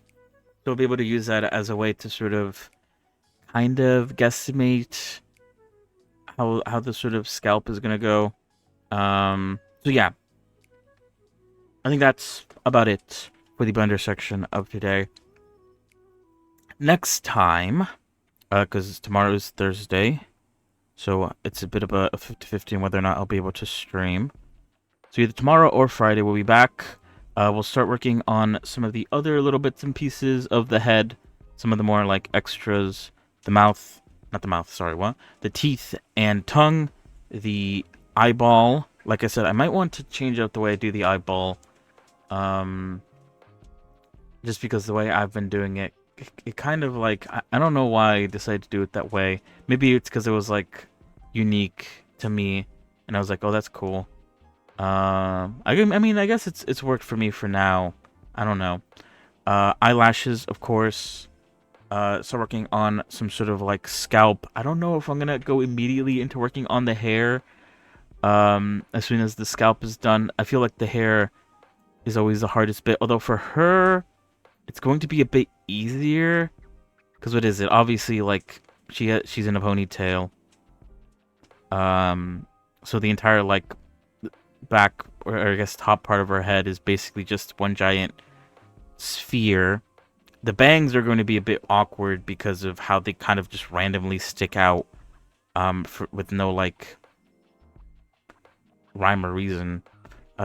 So I'll be able to use that as a way to sort of kind of guesstimate how the sort of scalp is gonna go. So yeah, I think that's about it for the blender section of today. Next time, because tomorrow is Thursday, so it's a bit of a 50-50 on whether or not I'll be able to stream. So either tomorrow or Friday we'll be back. We'll start working on some of the other little bits and pieces of the head, some of the more like extras, the mouth, not the mouth, sorry, what? The teeth and tongue, the eyeball. Like I said, I might want to change out the way I do the eyeball. Just because the way I've been doing it, it kind of like, I don't know why I decided to do it that way. Maybe it's because it was like unique to me, and I was like, oh, that's cool. I mean, I guess it's worked for me for now. I don't know. Eyelashes, of course. Start working on some sort of like scalp. I don't know if I'm gonna go immediately into working on the hair. As soon as the scalp is done, I feel like the hair is always the hardest bit. Although for her, it's going to be a bit easier. Because what is it? Obviously, like she's in a ponytail. So the entire like back, or I guess top part of her head is basically just one giant sphere. The bangs are going to be a bit awkward because of how they kind of just randomly stick out, with no like rhyme or reason.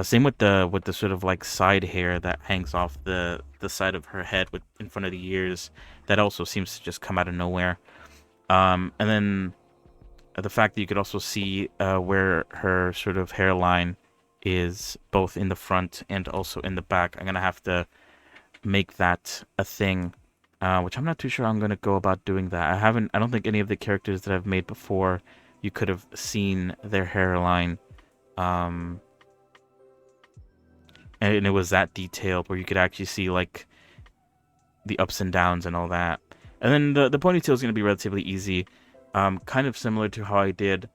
Same with the sort of like side hair that hangs off the side of her head in front of the ears. That also seems to just come out of nowhere. And then the fact that you could also see where her sort of hairline is both in the front and also in the back. I'm gonna have to make that a thing, which I'm not too sure I'm gonna go about doing that. I don't think any of the characters that I've made before you could have seen their hairline, and it was that detailed where you could actually see like the ups and downs and all that. And then the ponytail is gonna be relatively easy, kind of similar to how I did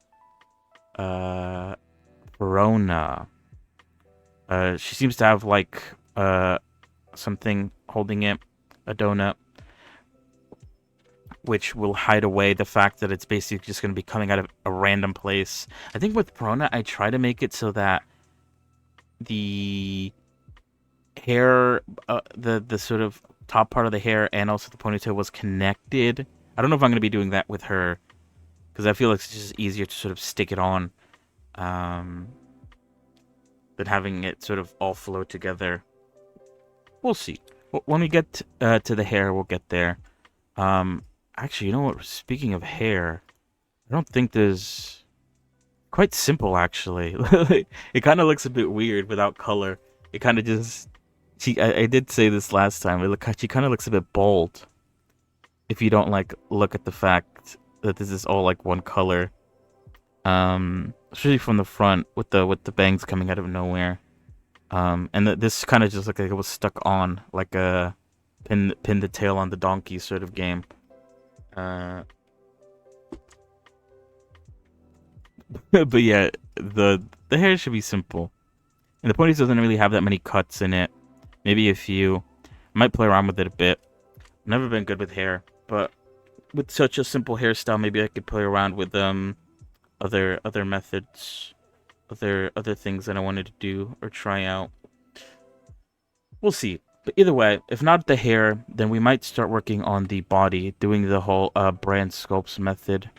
Verona. She seems to have like something holding it, a donut, which will hide away the fact that it's basically just going to be coming out of a random place. I think with Verona, I try to make it so that the hair, the sort of top part of the hair and also the ponytail was connected. I don't know if I'm going to be doing that with her, because I feel like it's just easier to sort of stick it on, than having it sort of all flow together. We'll see. When we get to the hair, we'll get there. Actually, you know what? Speaking of hair, I don't think there's... Quite simple, actually. It kind of looks a bit weird without color. It kind of just... I did say this last time. She kind of looks a bit bald. If you don't, like, look at the fact that this is all, like, one color. Especially from the front, with the bangs coming out of nowhere. And this kind of just looked like it was stuck on, like a pin the tail on the donkey sort of game. But yeah, the hair should be simple, and the ponytail doesn't really have that many cuts in it. Maybe a few. I might play around with it a bit. Never been good with hair, but with such a simple hairstyle, maybe I could play around with other methods. Other things that I wanted to do or try out. We'll see. But either way, if not the hair, then we might start working on the body, doing the whole brand sculpts method.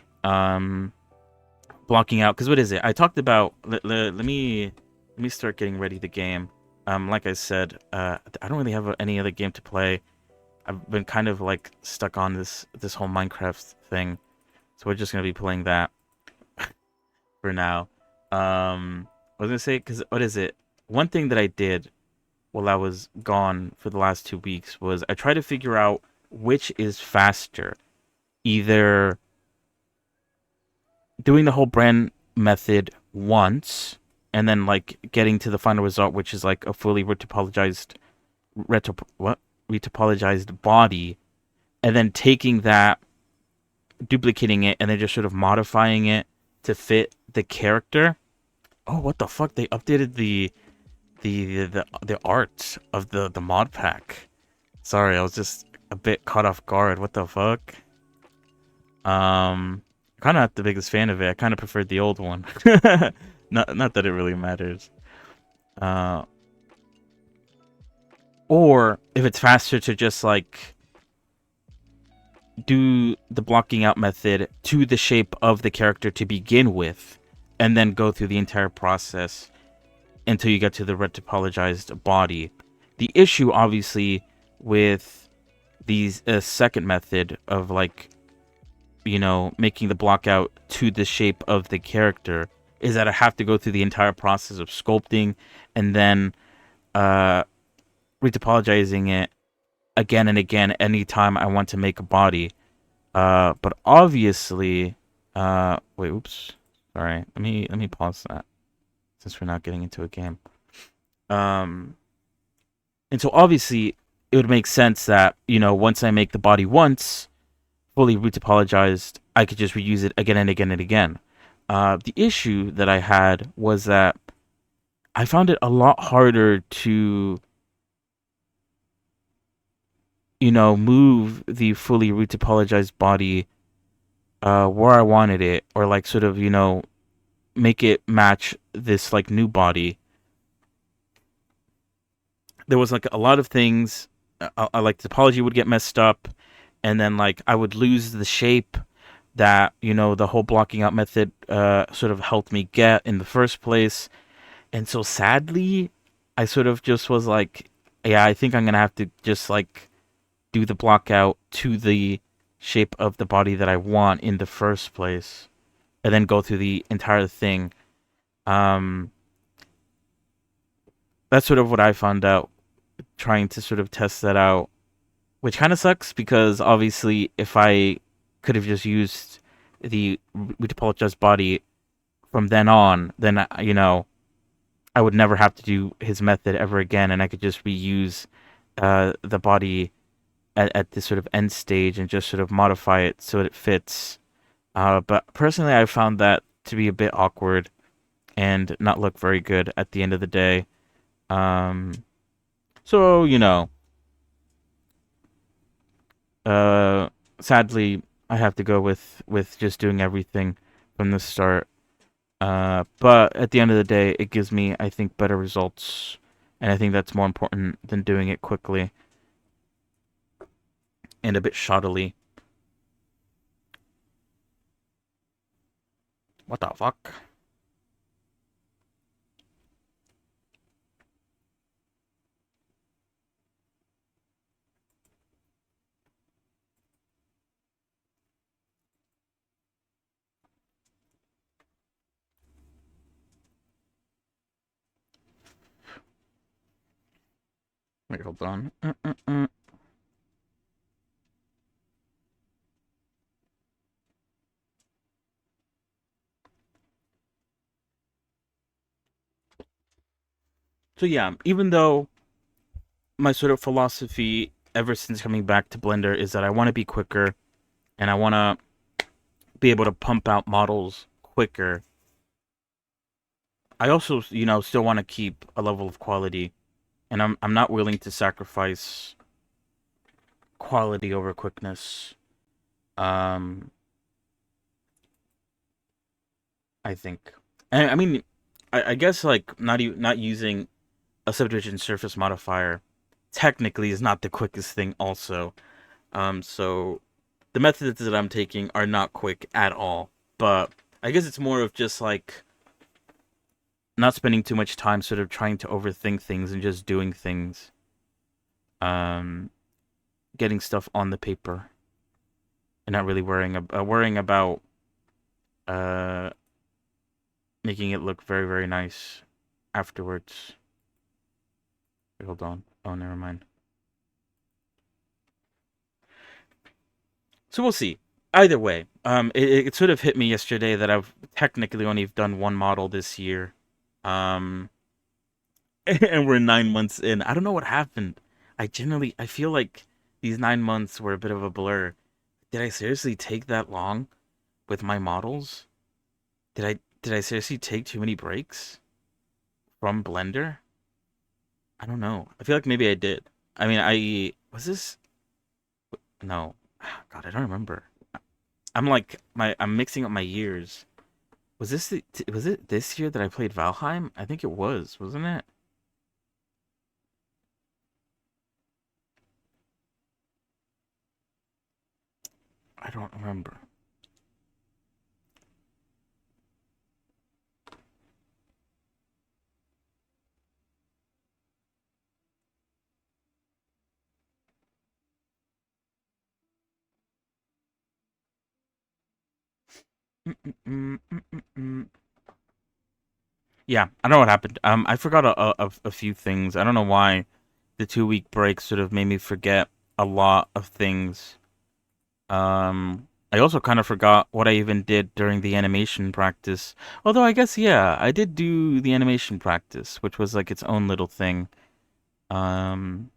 Blocking out, because what is it? I talked about. Let me start getting ready the game. Like I said, I don't really have any other game to play. I've been kind of like stuck on this whole Minecraft thing, so we're just gonna be playing that for now. I was gonna say, because what is it? One thing that I did while I was gone for the last 2 weeks was I tried to figure out which is faster. Either doing the whole brand method once and then like getting to the final result, which is like a fully retopologized body, and then taking that, duplicating it, and then just sort of modifying it to fit the character, Oh, what the fuck? They updated the art of the mod pack. Sorry, I was just a bit caught off guard. What the fuck? Kind of not the biggest fan of it. I kind of preferred the old one. Not that it really matters. Uh, or if it's faster to just like do the blocking out method to the shape of the character to begin with, and then go through the entire process until you get to the retopologized body. The issue, obviously, with these second method of like, you know, making the block out to the shape of the character is that I have to go through the entire process of sculpting and then retopologizing it again and again anytime I want to make a body. But obviously, wait, oops, sorry. Let me pause that since we're not getting into a game. And so obviously it would make sense that, you know, once I make the body once, fully retopologized, I could just reuse it again and again and again. The issue that I had was that I found it a lot harder to, you know, move the fully retopologized body where I wanted it, or like sort of, you know, make it match this like new body. There was like a lot of things. I like the topology would get messed up, and then like I would lose the shape that, you know, the whole blocking out method sort of helped me get in the first place. And so sadly, I sort of just was like, yeah, I think I'm gonna have to just like do the block out to the shape of the body that I want in the first place, and then go through the entire thing. Um, that's sort of what I found out trying to sort of test that out, which kind of sucks because obviously if I could have just used the retopologized body from then on, then, you know, I would never have to do his method ever again, and I could just reuse the body at this sort of end stage and just sort of modify it so it fits. But personally, I found that to be a bit awkward and not look very good at the end of the day. So, you know, sadly, I have to go with just doing everything from the start. But at the end of the day, it gives me, I think, better results, and I think that's more important than doing it quickly and a bit shoddily. What the fuck? Wait, hold on. So yeah, even though my sort of philosophy ever since coming back to Blender is that I want to be quicker and I want to be able to pump out models quicker, I also, you know, still want to keep a level of quality, and I'm not willing to sacrifice quality over quickness. Um, I think. I mean, I guess like not using a subdivision surface modifier technically is not the quickest thing also. So the methods that I'm taking are not quick at all. But I guess it's more of just like not spending too much time sort of trying to overthink things and just doing things. Getting stuff on the paper and not really worrying about making it look very, very nice afterwards. Wait, hold on. Oh, never mind. So we'll see. Either way, it sort of hit me yesterday that I've technically only done one model this year. Um, and we're 9 months in. I don't know what happened. I feel like these 9 months were a bit of a blur. Did I seriously take that long with my models? Did I seriously take too many breaks from Blender? I don't know. I feel like maybe I did. I mean, I was this. No, God, I don't remember. I'm mixing up my years. Was it this year that I played Valheim? I think it was, wasn't it? I don't remember. Mm-mm-mm-mm-mm. Yeah, I know what happened. I forgot a few things. I don't know why the 2 week break sort of made me forget a lot of things. I also kind of forgot what I even did during the animation practice. Although I guess yeah, I did do the animation practice, which was like its own little thing. Um,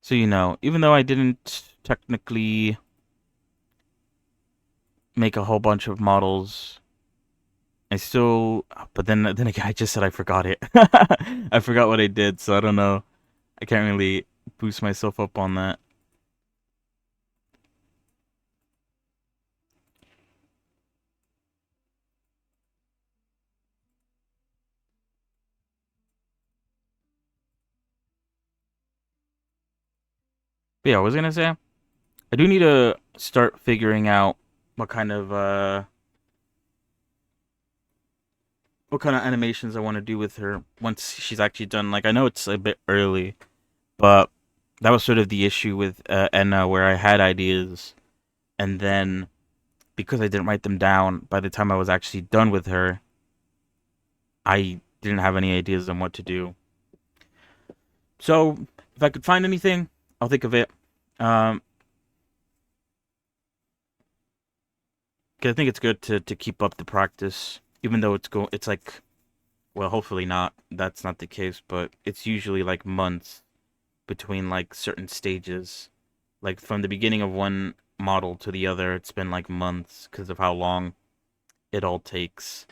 so even though I didn't technically make a whole bunch of models, I still. But then again, I just said I forgot it. I forgot what I did, so I don't know. I can't really boost myself up on that. But yeah, I was gonna say I do need to start figuring out what kind of uh what kind of animations I want to do with her once she's actually done. Like I know it's a bit early, but that was sort of the issue with Enna, where I had ideas, and then because I didn't write them down, by the time I was actually done with her, I didn't have any ideas on what to do. So if I could find anything, I'll think of it. Um, 'Cause I think it's good to keep up the practice, even though it's like, well, hopefully not. That's not the case, but it's usually like months between like certain stages. Like from the beginning of one model to the other, it's been like months because of how long it all takes.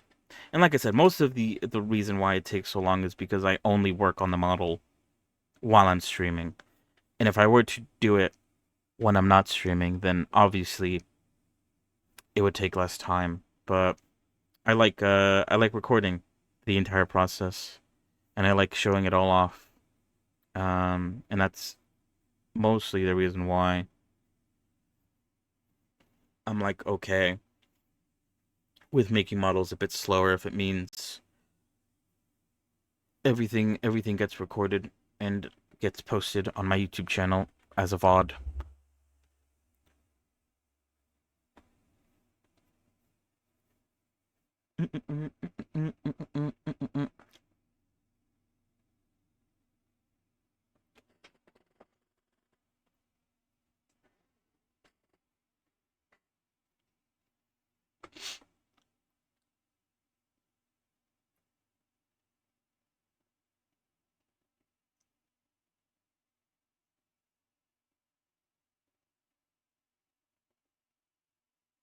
And like I said, most of the reason why it takes so long is because I only work on the model while I'm streaming. And if I were to do it when I'm not streaming, then obviously it would take less time. But I like recording the entire process and I like showing it all off. And that's mostly the reason why I'm like okay with making models a bit slower if it means everything gets recorded and gets posted on my YouTube channel as a VOD.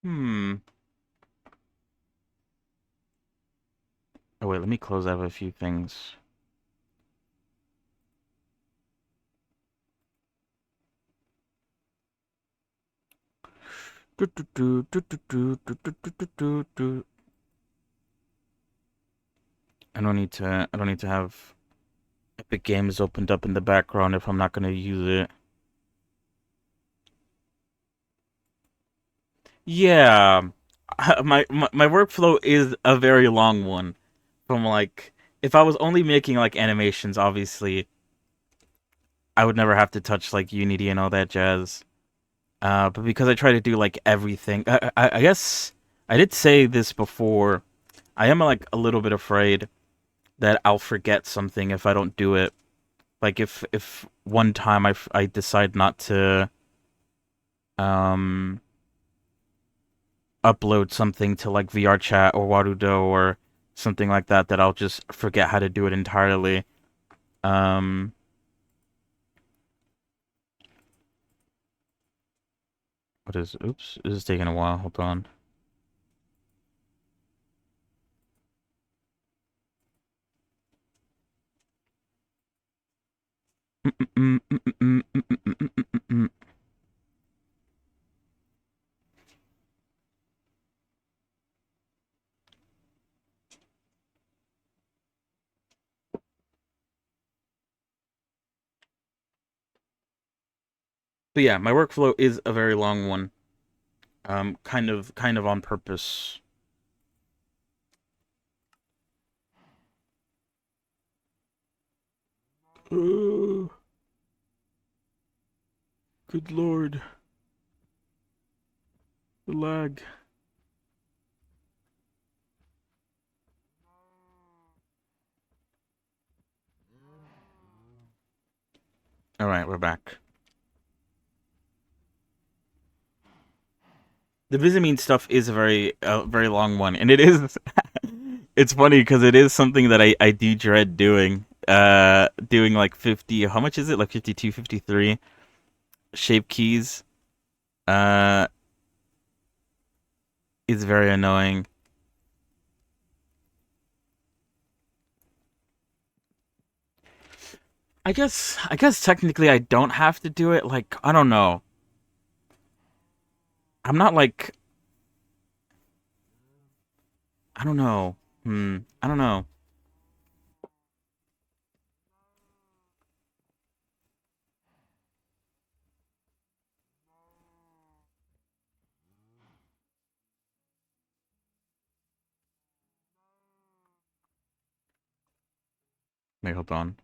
Hmm. Oh wait, let me close out a few things. I don't need to have Epic Games opened up in the background if I'm not gonna use it. Yeah, my workflow is a very long one. From like, if I was only making like animations, obviously, I would never have to touch like Unity and all that jazz. But because I try to do like everything, I guess I did say this before. I am like a little bit afraid that I'll forget something if I don't do it. Like if one time I decide not to um upload something to like VR chat or Warudo or something like that, that I'll just forget how to do it entirely. Um What is... Oops, this is taking a while. Hold on. So yeah, my workflow is a very long one. Kind of on purpose. Good lord. The lag. Alright, we're back. The Vizamine stuff is a very long one, and it is. It's funny because it is something that I do dread doing. Doing like 50. How much is it? Like 52, 53 shape keys. Uh, is very annoying. I guess technically I don't have to do it. Like I don't know. I'm not like I don't know. I don't know. Wait, hold on.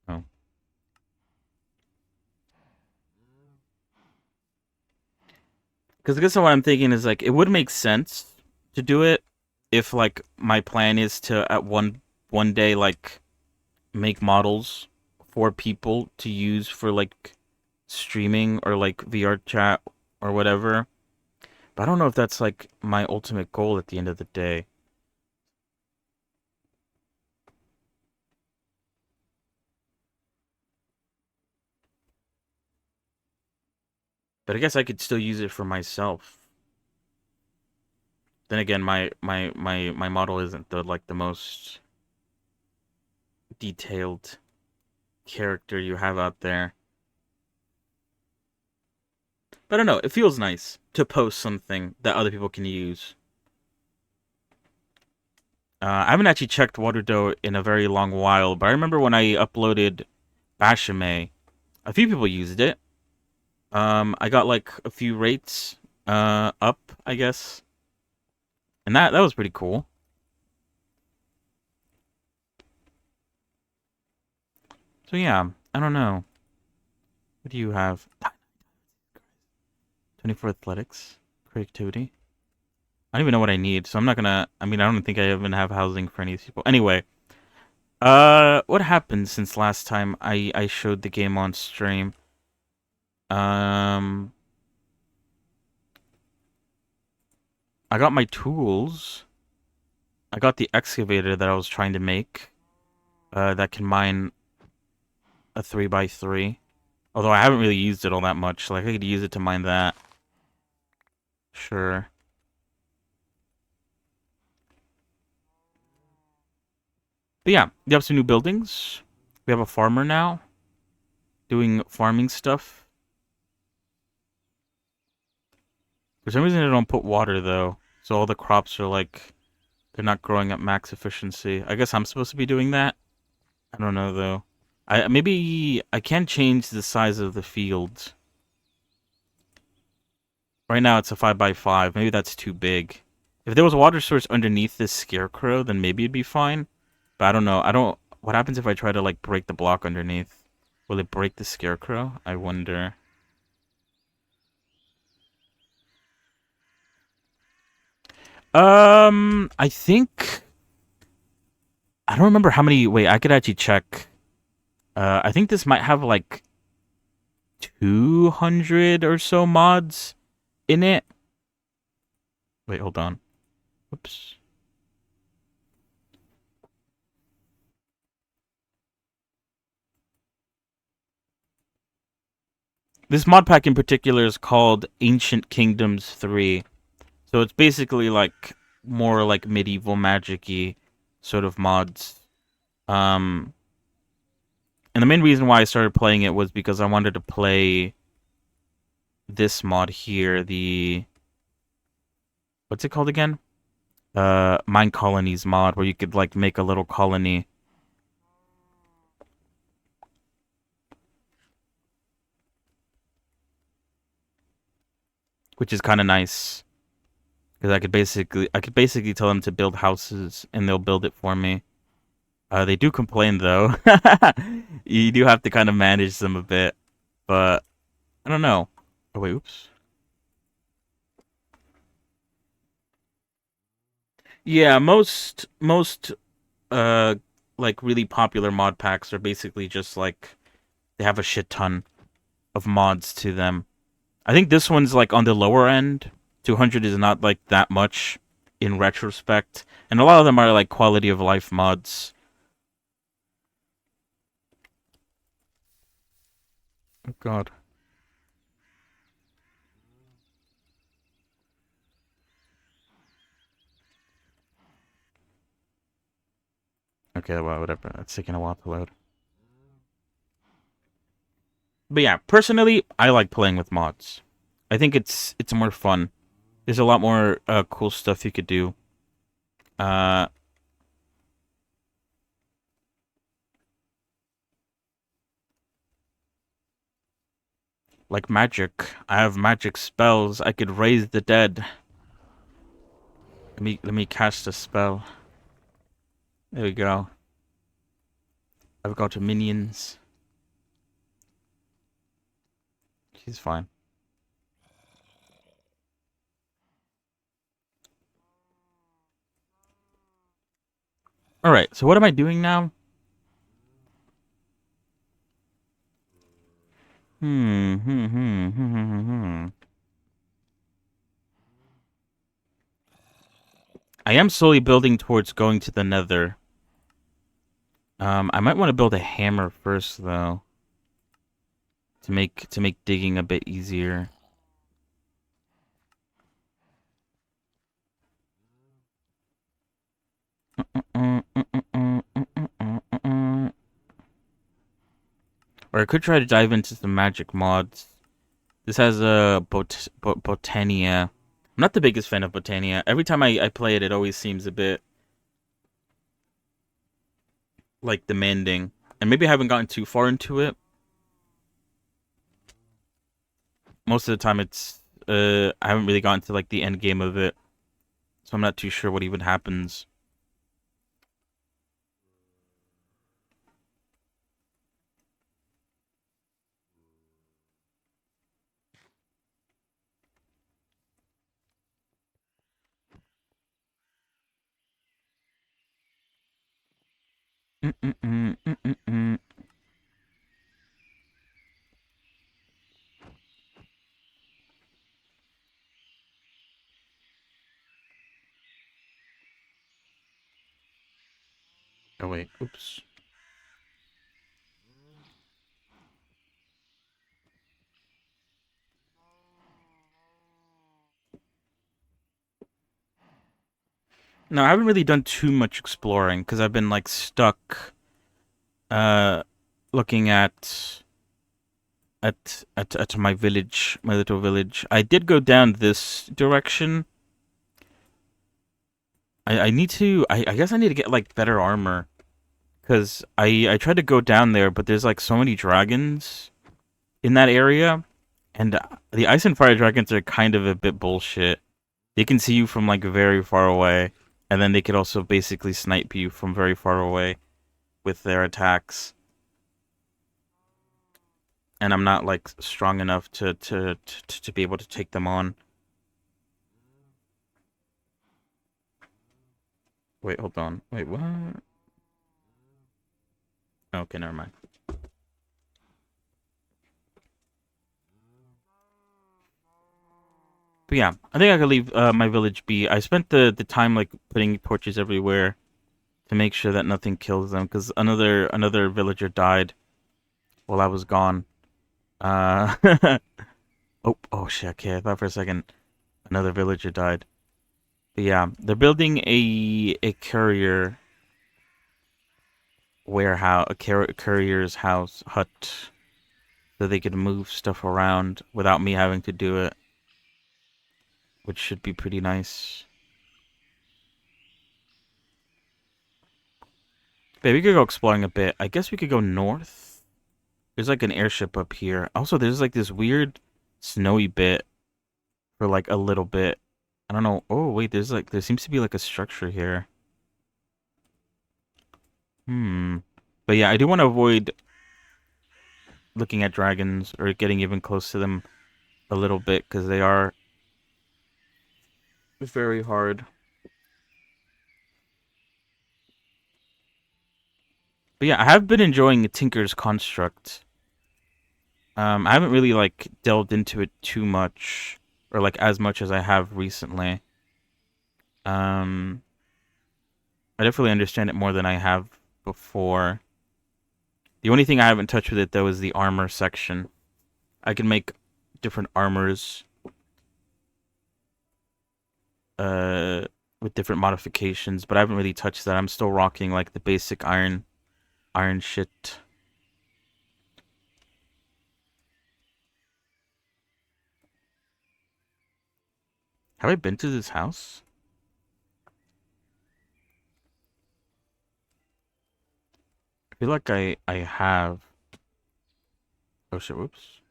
Oh. Because I guess what I'm thinking is like it would make sense to do it if like my plan is to at one day like make models for people to use for like streaming or like VR chat or whatever. But I don't know if that's like my ultimate goal at the end of the day. But I guess I could still use it for myself. Then again, my model isn't the most detailed character you have out there. But I don't know, it feels nice to post something that other people can use. I haven't actually checked Waterdo in a very long while, but I remember when I uploaded Bashime, a few people used it. I got like a few rates up, I guess. And that was pretty cool. So yeah, I don't know. What do you have? 24 athletics, creativity. I don't even know what I need, so I'm not gonna. I mean, I don't think I even have housing for any of these people. Anyway, what happened since last time I showed the game on stream? Um, I got my tools. I got the excavator that I was trying to make. That can mine a 3x3. Although I haven't really used it all that much. Like I could use it to mine that. Sure. But yeah, we have some new buildings. We have a farmer now doing farming stuff. For some reason, I don't put water though, so all the crops are like they're not growing at max efficiency. I guess I'm supposed to be doing that. I don't know though. I maybe I can change the size of the field. Right now it's a 5x5. Maybe that's too big. If there was a water source underneath this scarecrow, then maybe it'd be fine. But I don't know. I don't. What happens if I try to like break the block underneath? Will it break the scarecrow? I wonder. I think I don't remember how many. Wait, I could actually check. I think this might have like 200 or so mods in it. Wait, hold on. Whoops. This mod pack in particular is called Ancient Kingdoms 3. So it's basically like more like medieval magic-y sort of mods. And the main reason why I started playing it was because I wanted to play this mod here, the... What's it called again? Mine Colonies mod, where you could like make a little colony. Which is kind of nice. Because I could basically tell them to build houses and they'll build it for me. They do complain though. You do have to kind of manage them a bit. But I don't know. Oh wait, oops. Yeah, most like really popular mod packs are basically just like they have a shit ton of mods to them. I think this one's like on the lower end. 200 is not like that much in retrospect, and a lot of them are like quality of life mods. Oh god. Okay, well, whatever. It's taking a while to load. But yeah, personally, I like playing with mods. I think it's more fun. There's a lot more cool stuff you could do. Uh, like magic. I have magic spells. I could raise the dead. Let me cast a spell. There we go. I've got minions. She's fine. Alright, so what am I doing now? I am slowly building towards going to the Nether. I might want to build a hammer first, though, to make digging a bit easier. Or I could try to dive into some magic mods. This has a Botania. I'm not the biggest fan of Botania. Every time I play it, it always seems a bit like demanding. And maybe I haven't gotten too far into it. Most of the time it's I haven't really gotten to like the end game of it. So I'm not too sure what even happens. Oh wait, oops. No, I haven't really done too much exploring because I've been like stuck looking at my village, my little village. I did go down this direction. I need to I guess I need to get like better armor. Cause I tried to go down there, but there's like so many dragons in that area. And the ice and fire dragons are kind of a bit bullshit. They can see you from like very far away. And then they could also basically snipe you from very far away with their attacks. And I'm not like strong enough to be able to take them on. Wait, hold on. Wait, what? Okay, never mind. But yeah, I think I could leave my village be. I spent the time like putting torches everywhere to make sure that nothing kills them, because another villager died while I was gone. Uh, oh shit, okay, I thought for a second another villager died. But yeah, they're building a courier warehouse, courier's house hut, so they could move stuff around without me having to do it, which should be pretty nice. Babe, we could go exploring a bit. I guess we could go north. There's like an airship up here. Also, there's like this weird snowy bit for like a little bit. I don't know. Oh, wait, there seems to be like a structure here. Hmm. But yeah, I do want to avoid looking at dragons or getting even close to them a little bit because they are very hard. But yeah, I have been enjoying Tinker's Construct. I haven't really like delved into it too much or like as much as I have recently. Um, I definitely understand it more than I have before. The only thing I haven't touched with it though is the armor section. I can make different armors uh with different modifications, but I haven't really touched that. I'm still rocking like the basic iron shit. Have I been to this house? I feel like I have. Oh shit, whoops.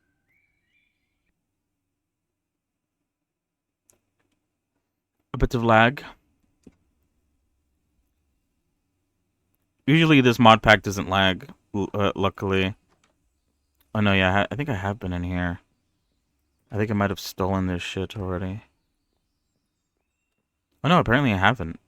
A bit of lag. Usually this mod pack doesn't lag, luckily. Oh no, yeah, I think I have been in here. I think I might have stolen this shit already. Oh no, apparently I haven't.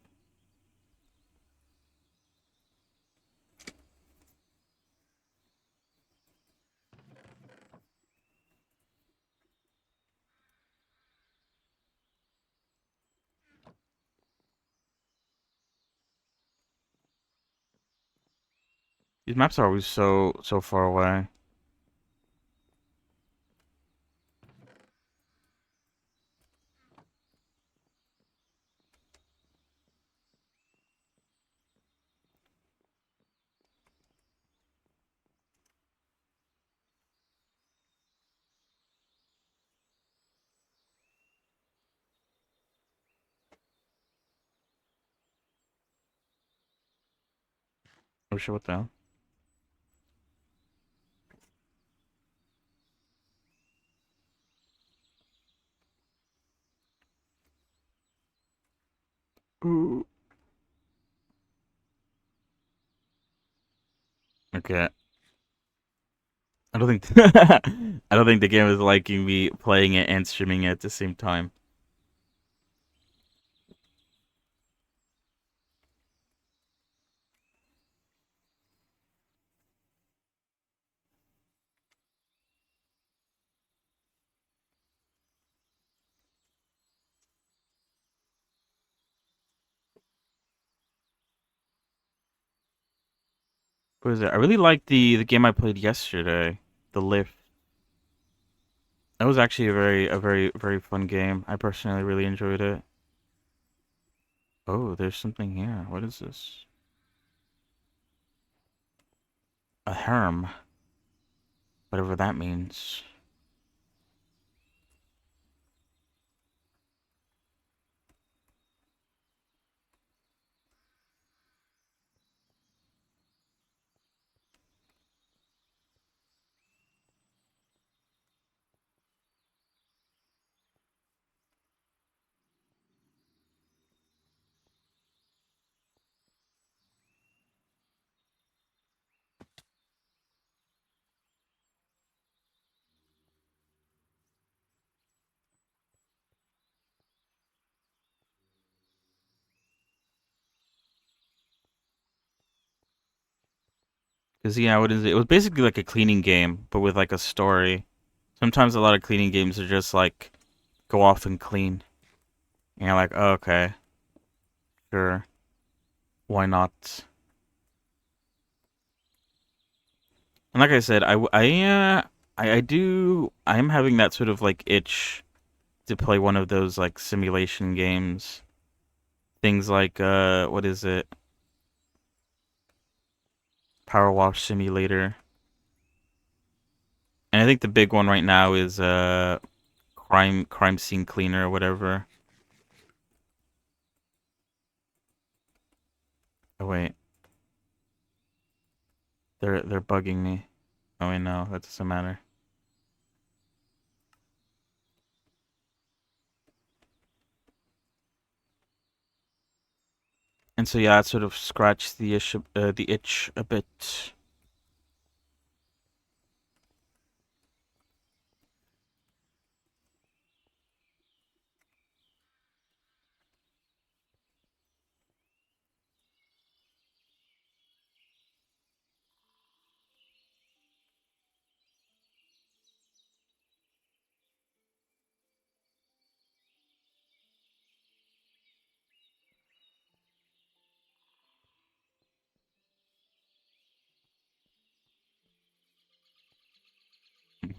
These maps are always so far away. Oh shit, what the hell? Ooh. Okay. I don't think I don't think the game is liking me playing it and streaming it at the same time. What is it? I really liked the game I played yesterday, The Lift. That was actually a very fun game. I personally really enjoyed it. Oh, there's something here. What is this? A herm. Whatever that means. Because, yeah, what is it? It was basically like a cleaning game, but with like a story. Sometimes a lot of cleaning games are just like, go off and clean. And you're like, oh, okay, sure. Why not? And like I said, I'm having that sort of like itch to play one of those like simulation games. Things like what is it? Power Wash Simulator. And I think the big one right now is crime scene cleaner or whatever. Oh wait. They're bugging me. Oh wait, no, that doesn't matter. And so yeah, it sort of scratched the itch a bit.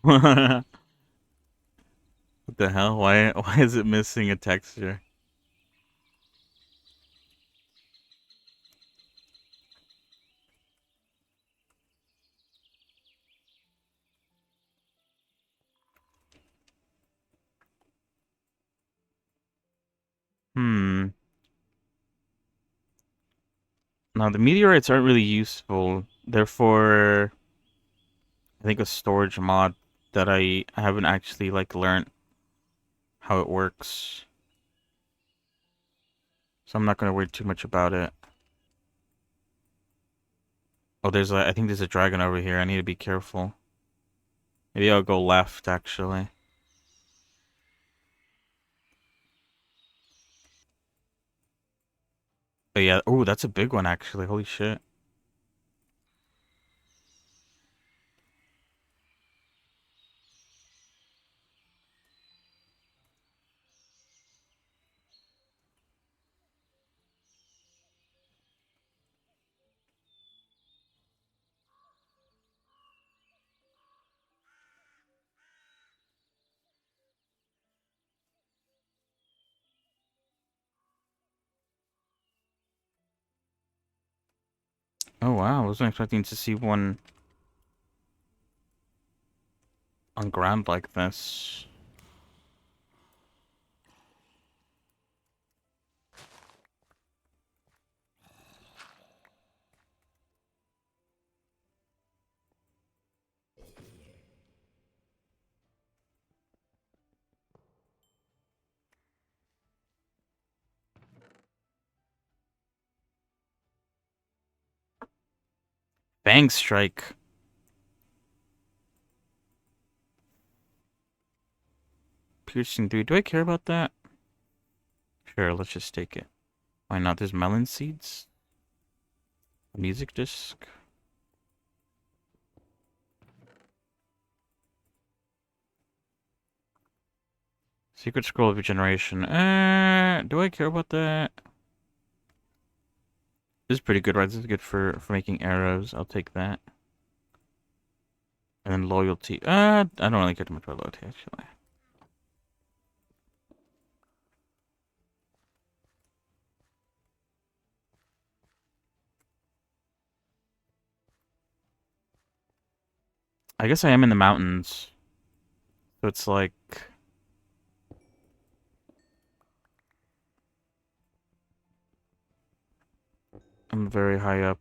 What the hell? Why is it missing a texture? Hmm. Now the meteorites aren't really useful. Therefore, I think a storage mod that I haven't actually like learned how it works. So I'm not gonna worry too much about it. Oh, I think there's a dragon over here. I need to be careful. Maybe I'll go left, actually. But yeah, oh, that's a big one, actually. Holy shit. Oh, wow. I wasn't expecting to see one on ground like this. Bang strike. Piercing 3. Do I care about that? Sure, let's just take it. Why not? There's melon seeds. A music disc. Secret scroll of regeneration. Do I care about that? This is pretty good, right? This is good for making arrows. I'll take that. And then loyalty. I don't really care too much about loyalty, actually. I guess I am in the mountains. So it's like... I'm very high up.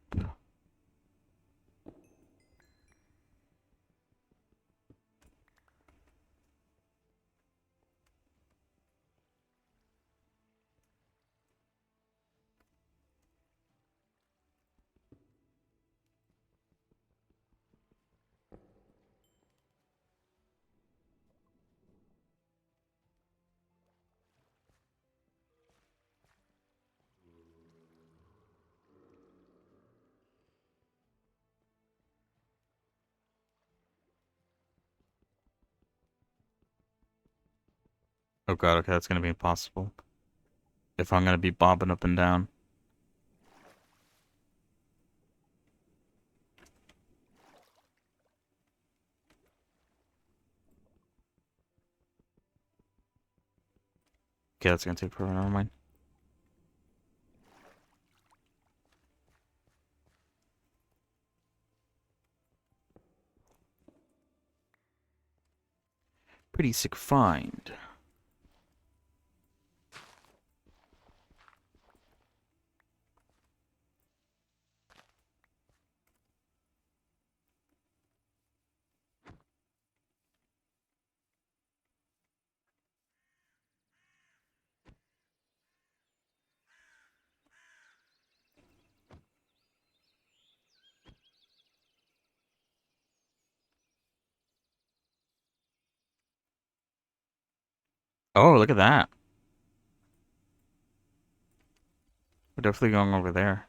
Oh god, okay, that's gonna be impossible. If I'm gonna be bobbing up and down. Okay, that's gonna take forever. Never mind. Pretty sick find. Oh, look at that. We're definitely going over there.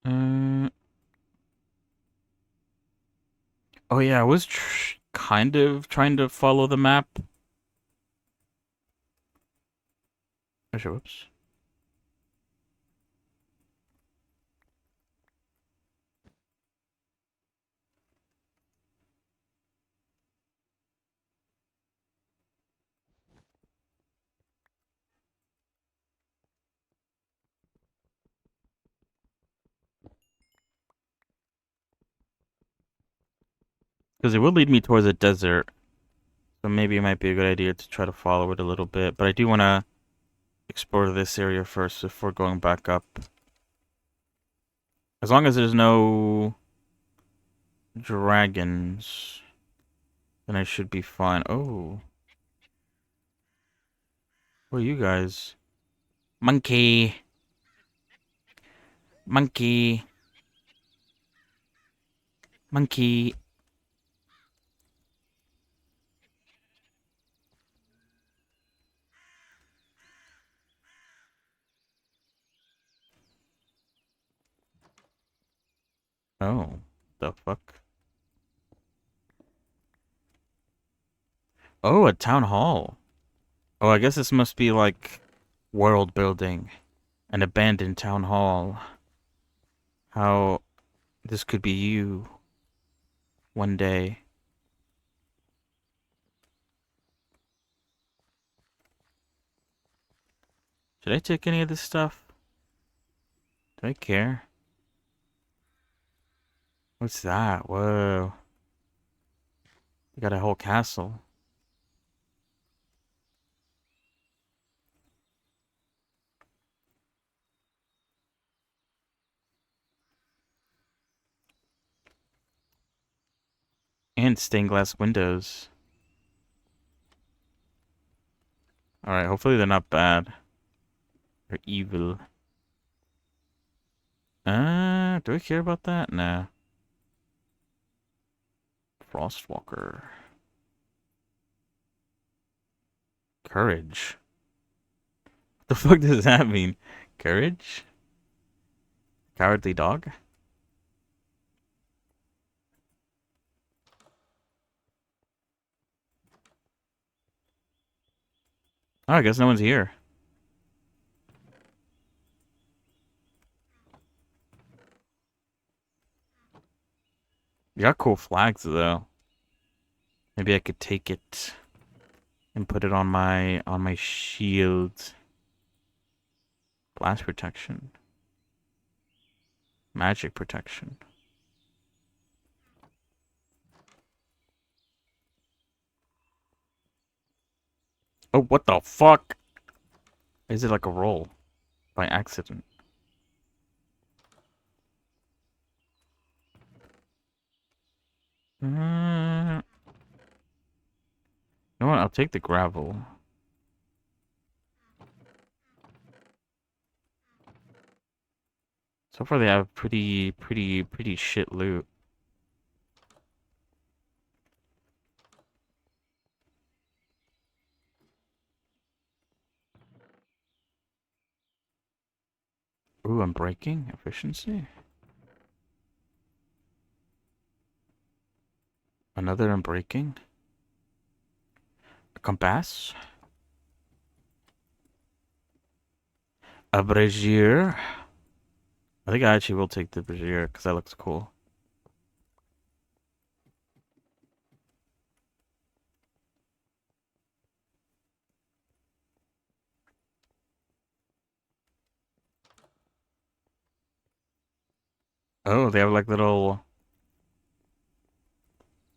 Uh, oh yeah, I was kind of trying to follow the map. Oh, shit, whoops. Because it would lead me towards a desert. So maybe it might be a good idea to try to follow it a little bit. But I do want to explore this area first before going back up. As long as there's no dragons, then I should be fine. Oh. Who are you guys? Monkey. Monkey. Monkey. Oh. The fuck? Oh, a town hall. Oh, I guess this must be like world building. An abandoned town hall. How this could be you one day. Should I take any of this stuff? Do I care? What's that? Whoa. You got a whole castle. And stained glass windows. Alright, hopefully they're not bad. They're evil. Do I care about that? Nah. Frostwalker. Courage. What the fuck does that mean? Courage? Cowardly dog? Oh, I guess no one's here. You got cool flags though. Maybe I could take it and put it on my shield. Blast protection. Magic protection. Oh, what the fuck? Is it like a roll? By accident. You know what? I'll take the gravel. So far they have pretty shit loot. Ooh, I'm breaking efficiency. Another unbreaking. Compass. A brazier. I think I actually will take the brazier because that looks cool. Oh, they have like little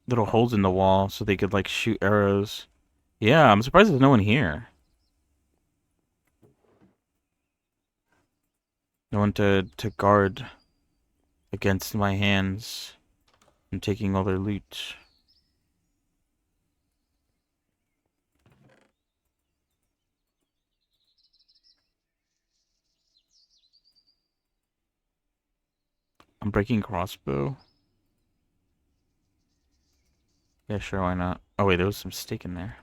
holes in the wall so they could like shoot arrows. Yeah, I'm surprised there's no one here. No one to guard against my hands and taking all their loot. I'm breaking crossbow. Yeah, sure, why not? Oh wait, there was some steak in there.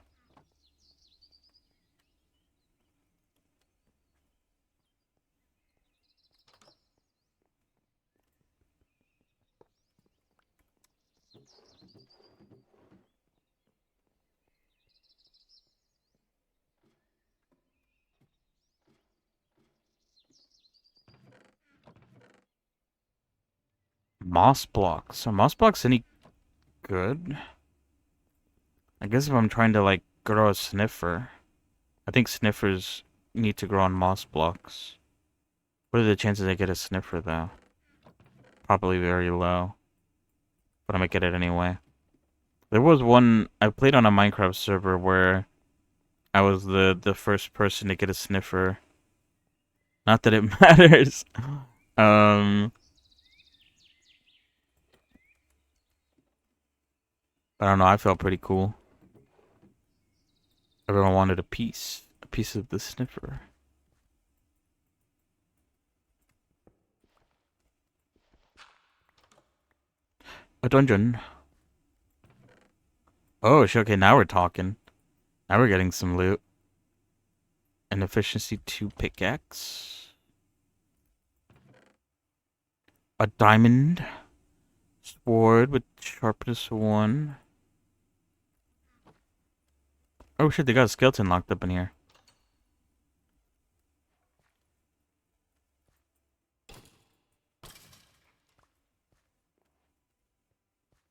Moss blocks. Are moss blocks any good? I guess if I'm trying to like grow a sniffer. I think sniffers need to grow on moss blocks. What are the chances I get a sniffer though? Probably very low. But I might get it anyway. There was one I played on a Minecraft server where I was the first person to get a sniffer. Not that it matters. Um I don't know, I felt pretty cool. Everyone wanted a piece of the sniffer. A dungeon. Oh, shit, okay, now we're talking. Now we're getting some loot. An efficiency 2 pickaxe. A diamond sword with sharpness 1. Oh shit, they got a skeleton locked up in here.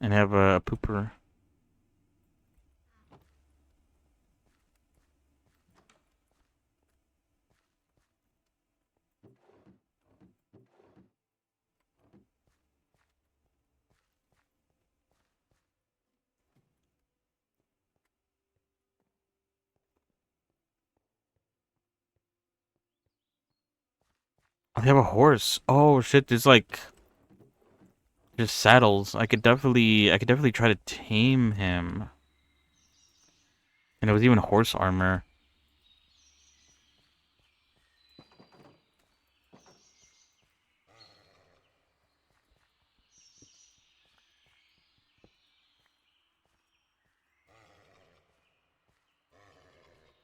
And have a pooper. Oh, they have a horse. Oh shit, there's like just saddles. I could definitely try to tame him. And it was even horse armor.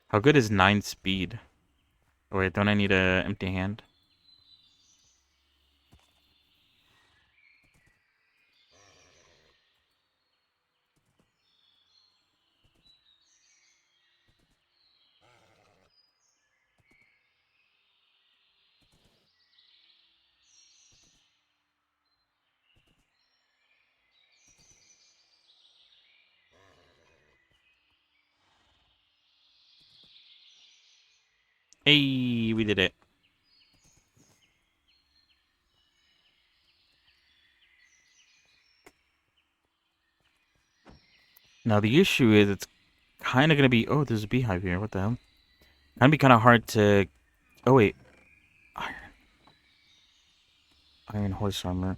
How good is 9 speed? Oh, wait, don't I need a empty hand? Hey, we did it. Now the issue is it's kind of gonna be. Oh, there's a beehive here. What the hell? Gonna be kind of hard to. Oh wait, iron, iron horse armor.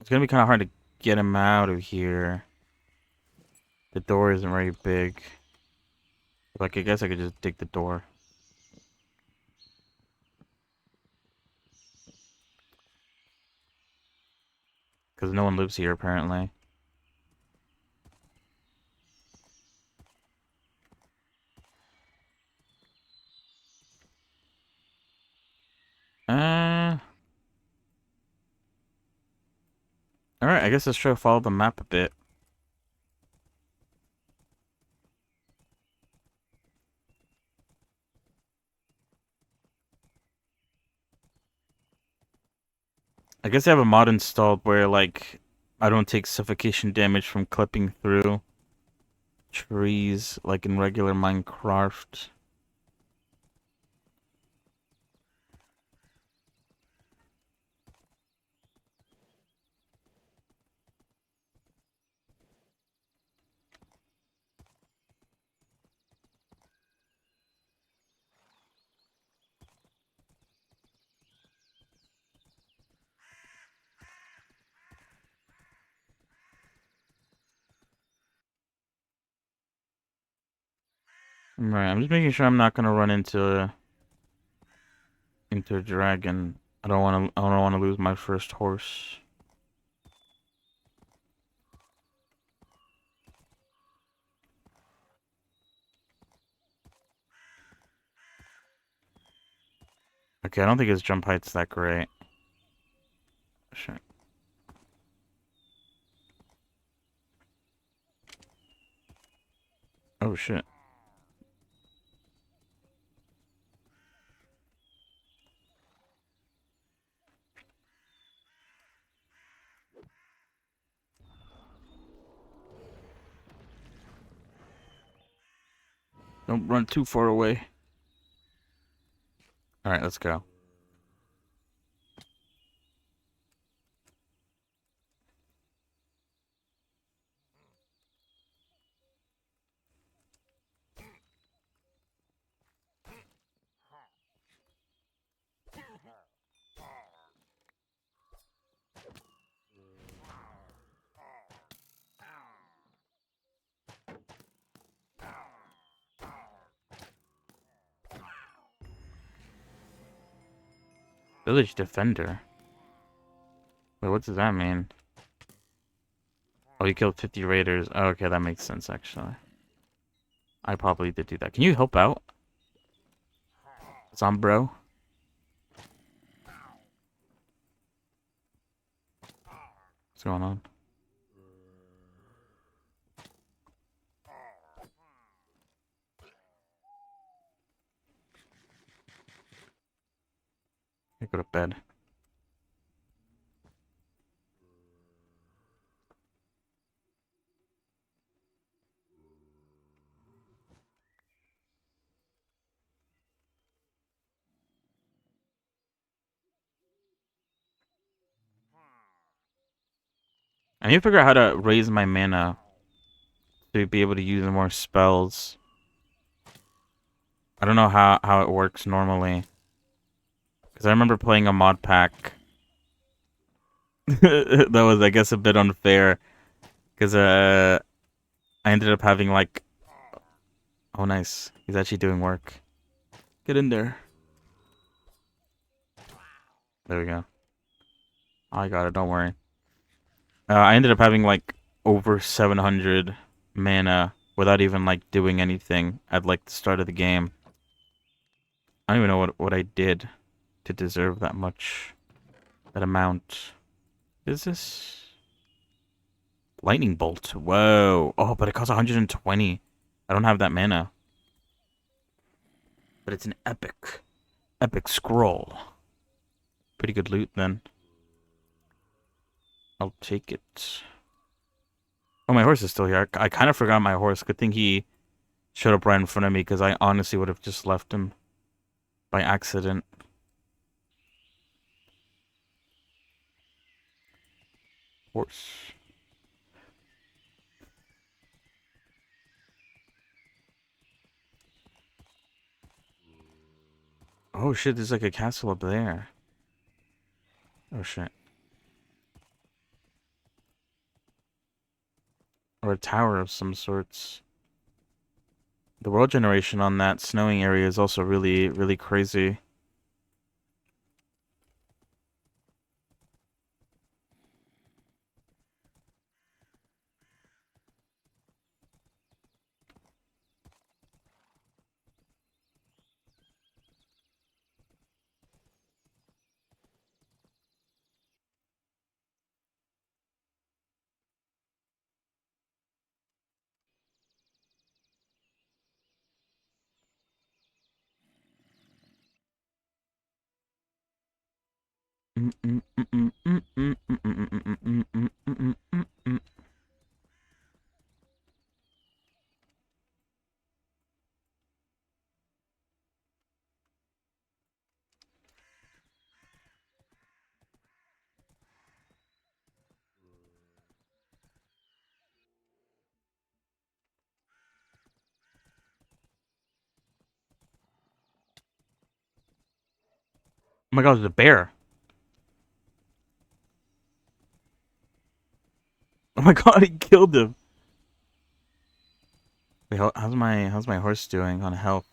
It's gonna be kind of hard to get him out of here. The door isn't very big. Like I guess I could just dig the door. Because no one lives here apparently. Uh. Alright, I guess let's try to follow the map a bit. I guess I have a mod installed where, like, I don't take suffocation damage from clipping through trees like in regular Minecraft. Right, I'm just making sure I'm not gonna run into a dragon. I don't wanna lose my first horse. Okay, I don't think his jump height's that great. Shit. Oh shit. Don't run too far away. Alright, let's go. Village Defender. Wait, what does that mean? Oh, you killed 50 raiders. Oh, okay, that makes sense, actually. I probably did do that. Can you help out? Zombro? What's going on? I go to bed. I need to figure out how to raise my mana to be able to use more spells. I don't know how it works normally. Because I remember playing a mod pack. That was, I guess, a bit unfair. Because I ended up having, like... Oh, nice. He's actually doing work. Get in there. There we go. I got it, don't worry. I ended up having, like, over 700 mana without even, like, doing anything at, like, the start of the game. I don't even know what I did to deserve that much. That amount. Is this... Lightning Bolt. Whoa. Oh, but it costs 120. I don't have that mana. But it's an epic. Epic scroll. Pretty good loot, then. I'll take it. Oh, my horse is still here. I kind of forgot my horse. Good thing he showed up right in front of me, because I honestly would have just left him by accident. Horse. Oh shit, there's like a castle up there. Oh shit. Or a tower of some sorts. The world generation on that snowing area is also really, really crazy. Oh my god, there's a bear. Oh my god, he killed him. Wait, how's my horse doing on health?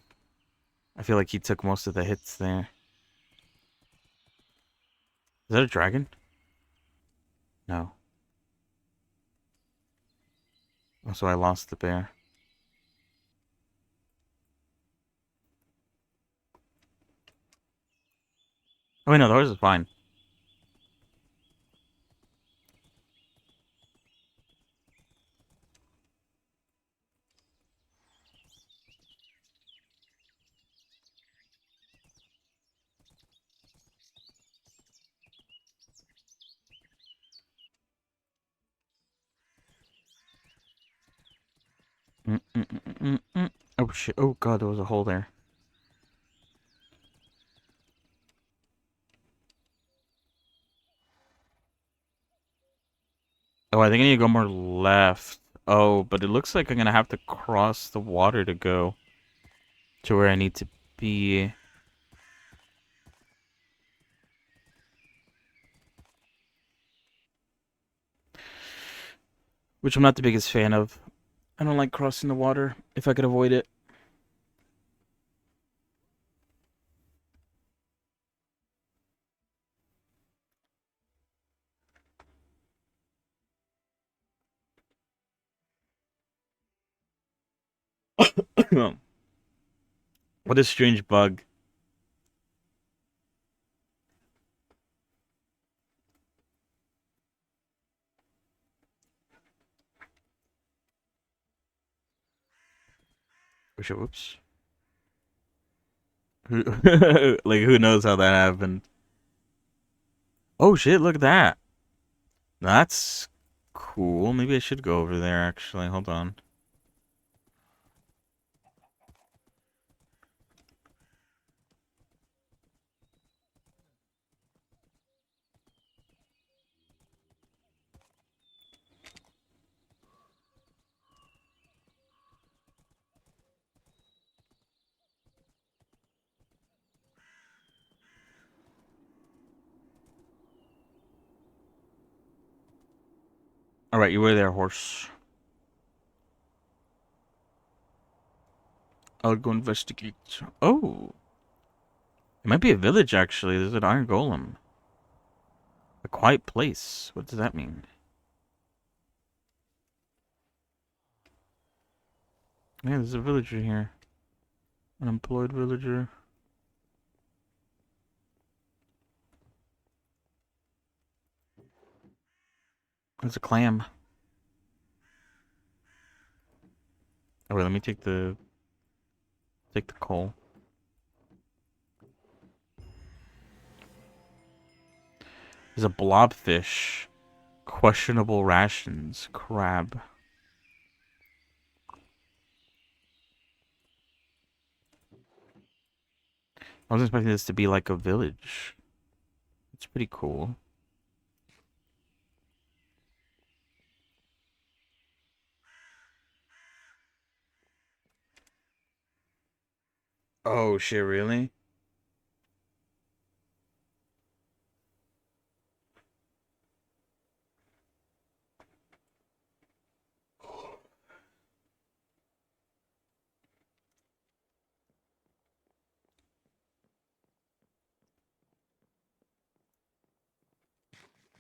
I feel like he took most of the hits there. Is that a dragon? No. Oh, so I lost the bear. Oh wait, no, the horse is fine. Oh shit! Oh god, there was a hole there. Oh, I think I need to go more left. Oh, but it looks like I'm gonna have to cross the water to go to where I need to be. Which I'm not the biggest fan of. I don't like crossing the water if I could avoid it. What a strange bug. Whoops. Like, who knows how that happened? Oh shit, look at that. That's cool. Maybe I should go over there, actually. Hold on. Alright, you were there, horse. I'll go investigate. Oh, it might be a village, actually. There's an iron golem. A quiet place. What does that mean? Yeah, there's a villager here. An employed villager. There's a clam. Oh wait, let me take the coal. There's a blobfish. Questionable rations. Crab. I was expecting this to be like a village. It's pretty cool. Oh shit, really?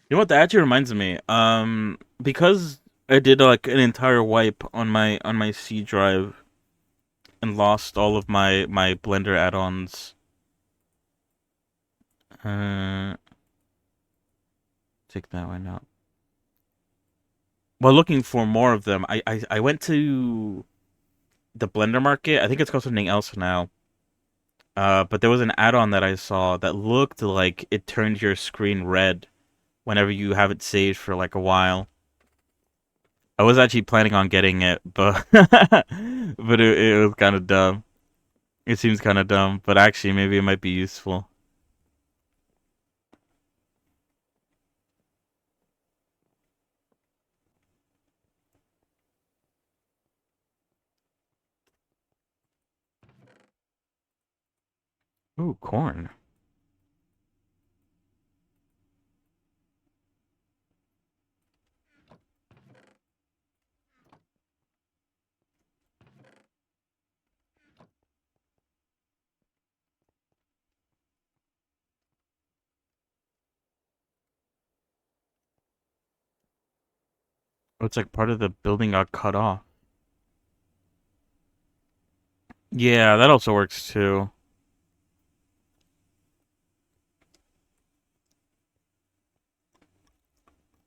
You know what? That actually reminds me. Because I did like an entire wipe on my C drive and lost all of my Blender add-ons. Uh, Take that one out. While looking for more of them, I went to the Blender market. I think it's called something else now. But there was an add-on that I saw that looked like it turned your screen red whenever you have it saved for like a while. I was actually planning on getting it, but but it was kind of dumb. It seems kind of dumb, but actually maybe it might be useful. Ooh, corn. Oh, it's like part of the building got cut off. Yeah, that also works too.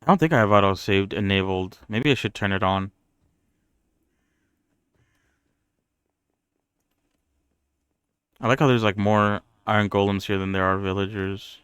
I don't think I have auto saved enabled. Maybe I should turn it on. I like how there's like more iron golems here than there are villagers.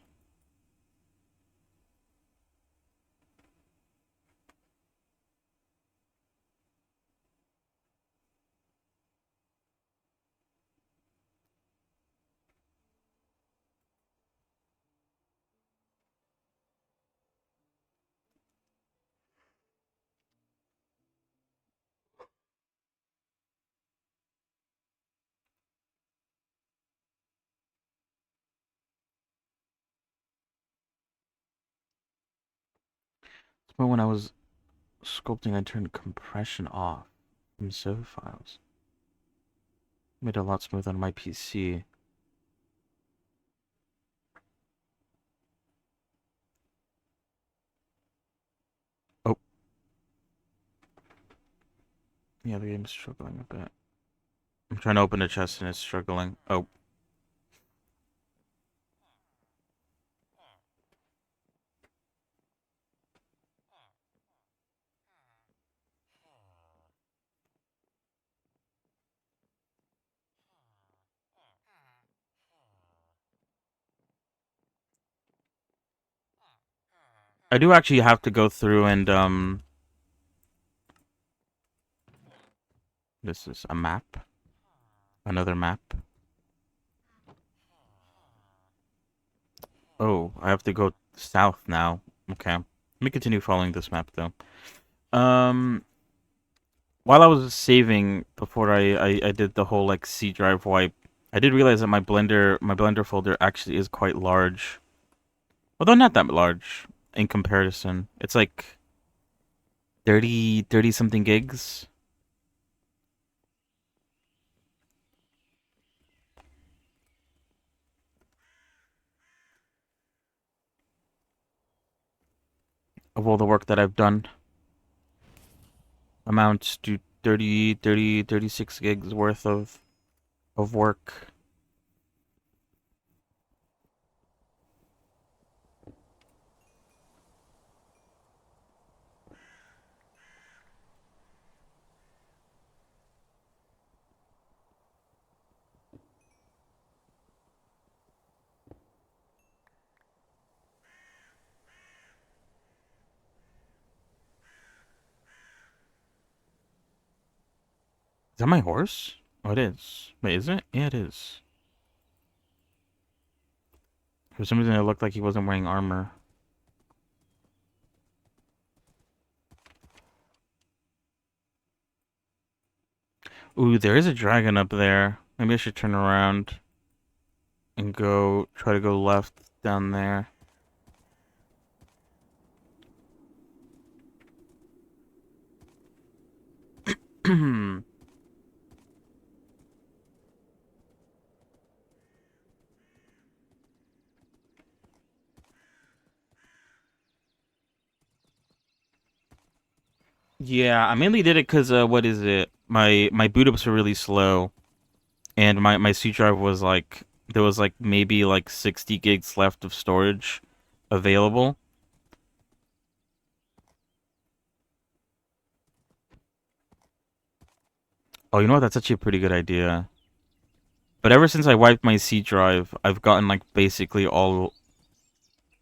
But when I was sculpting, I turned compression off from save files. Made it a lot smoother on my PC. Oh, yeah, the game's struggling a bit. I'm trying to open a chest and it's struggling. Oh. I do actually have to go through and, this is a map. Another map. Oh, I have to go south now. Okay. Let me continue following this map, though. Um, while I was saving before I did the whole like C drive wipe, I did realize that my blender folder actually is quite large. Although not that large in comparison. It's like 30 something gigs. Of all the work that I've done. Amounts to 36 gigs worth of work. Is that my horse? Oh, it is. Wait, is it? Yeah, it is. For some reason, it looked like he wasn't wearing armor. Ooh, there is a dragon up there. Maybe I should turn around and try to go left down there. Yeah, I mainly did it because what is it? My boot ups were really slow, and my C drive was like there was like maybe like 60 gigs left of storage available. Oh, you know what? That's actually a pretty good idea. But ever since I wiped my C drive, I've gotten like basically all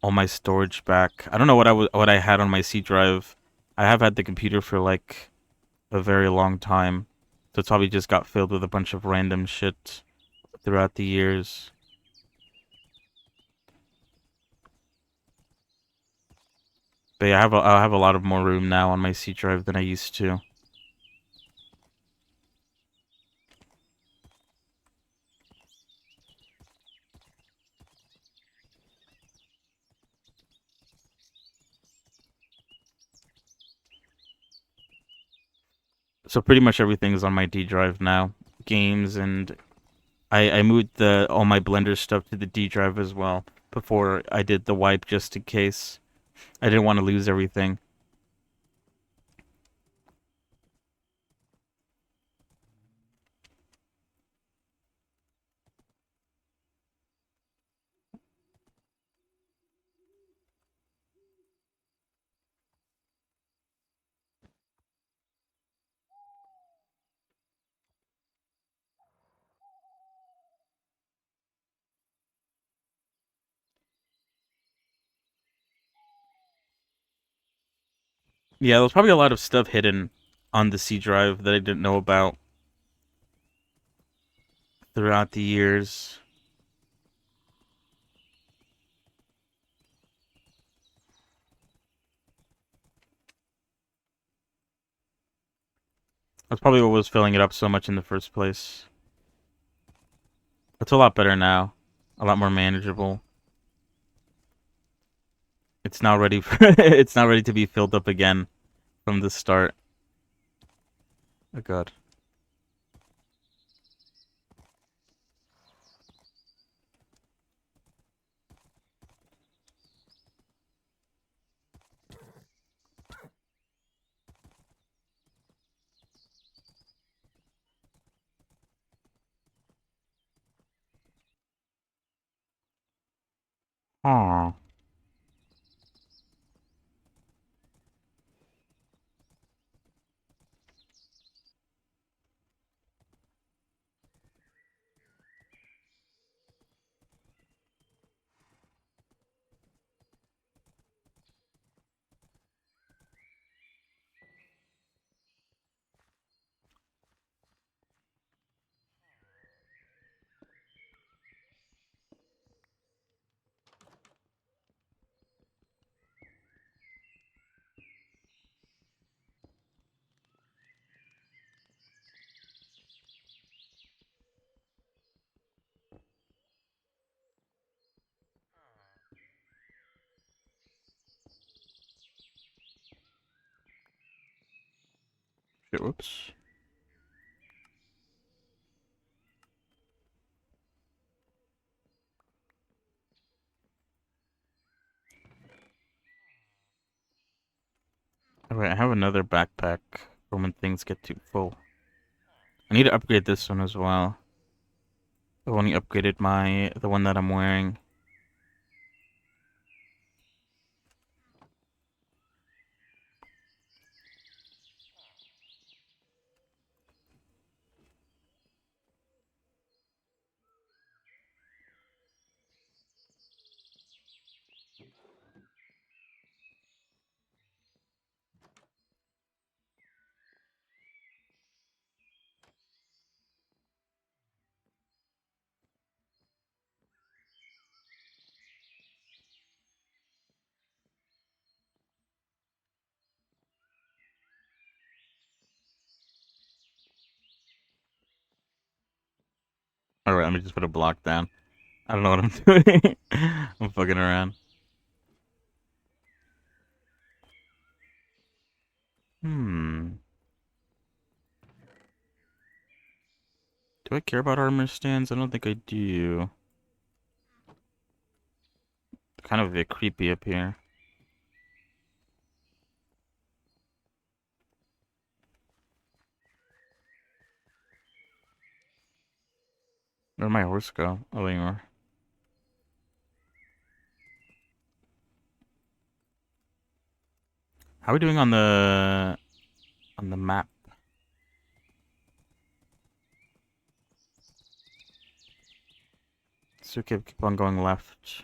my storage back. I don't know what I had on my C drive. I have had the computer for like a very long time, so it's probably just got filled with a bunch of random shit throughout the years. But yeah, I have a lot of more room now on my C drive than I used to. So pretty much everything's on my D drive now. Games and I moved the all my Blender stuff to the D drive as well before I did the wipe just in case. I didn't want to lose everything. Yeah, there's probably a lot of stuff hidden on the C drive that I didn't know about throughout the years. That's probably what was filling it up so much in the first place. It's a lot better now. A lot more manageable. It's now ready for it's now ready to be filled up again from the start. Oh god. Aw. Shit, whoops. Alright, I have another backpack for when things get too full. I need to upgrade this one as well. I've only upgraded the one that I'm wearing. Alright, let me just put a block down. I don't know what I'm doing. I'm fucking around. Hmm. Do I care about armor stands? I don't think I do. Kind of a bit creepy up here. Where'd my horse go? Oh, there you are. How are we doing on the map? So keep on going left.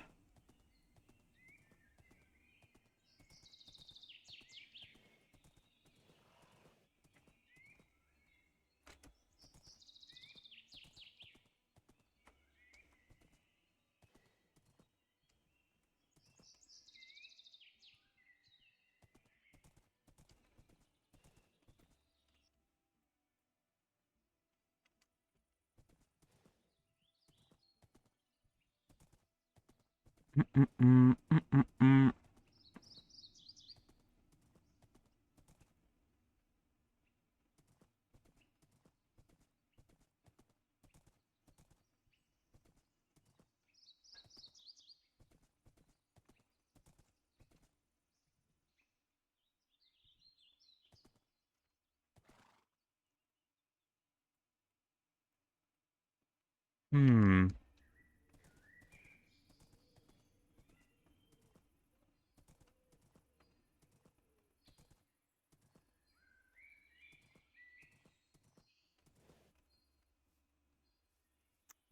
Mm-mm-mm-mm-mm-mm. Hmm.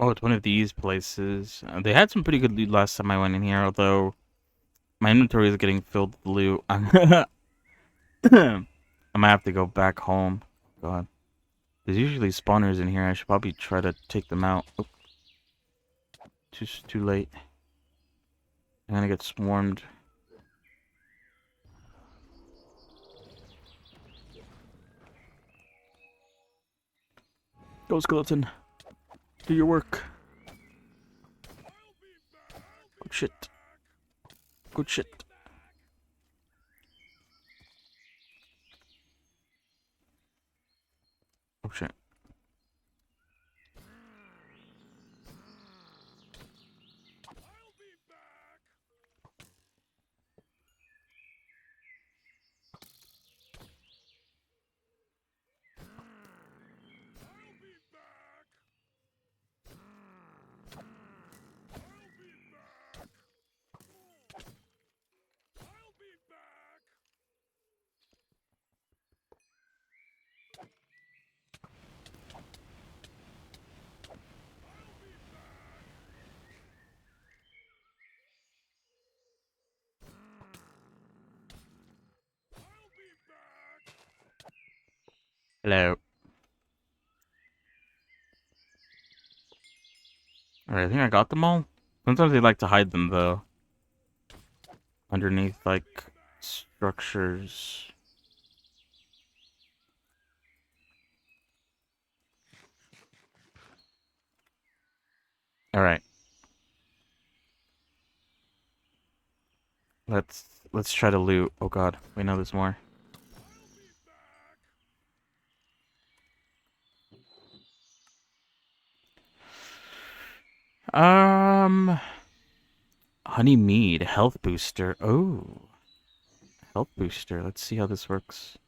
Oh, it's one of these places. They had some pretty good loot last time I went in here, although my inventory is getting filled with loot. I'm gonna have to go back home. God. There's usually spawners in here. I should probably try to take them out. Oh, too late. I'm gonna get swarmed. Go, skeleton. Do your work. Good shit. Good shit. Oh shit. Hello. Alright, I think I got them all. Sometimes they like to hide them, though. Underneath, like, structures. Alright. Let's try to loot. Oh god, we know there's more. Um, honey mead, health booster. Oh, health booster. Let's see how this works.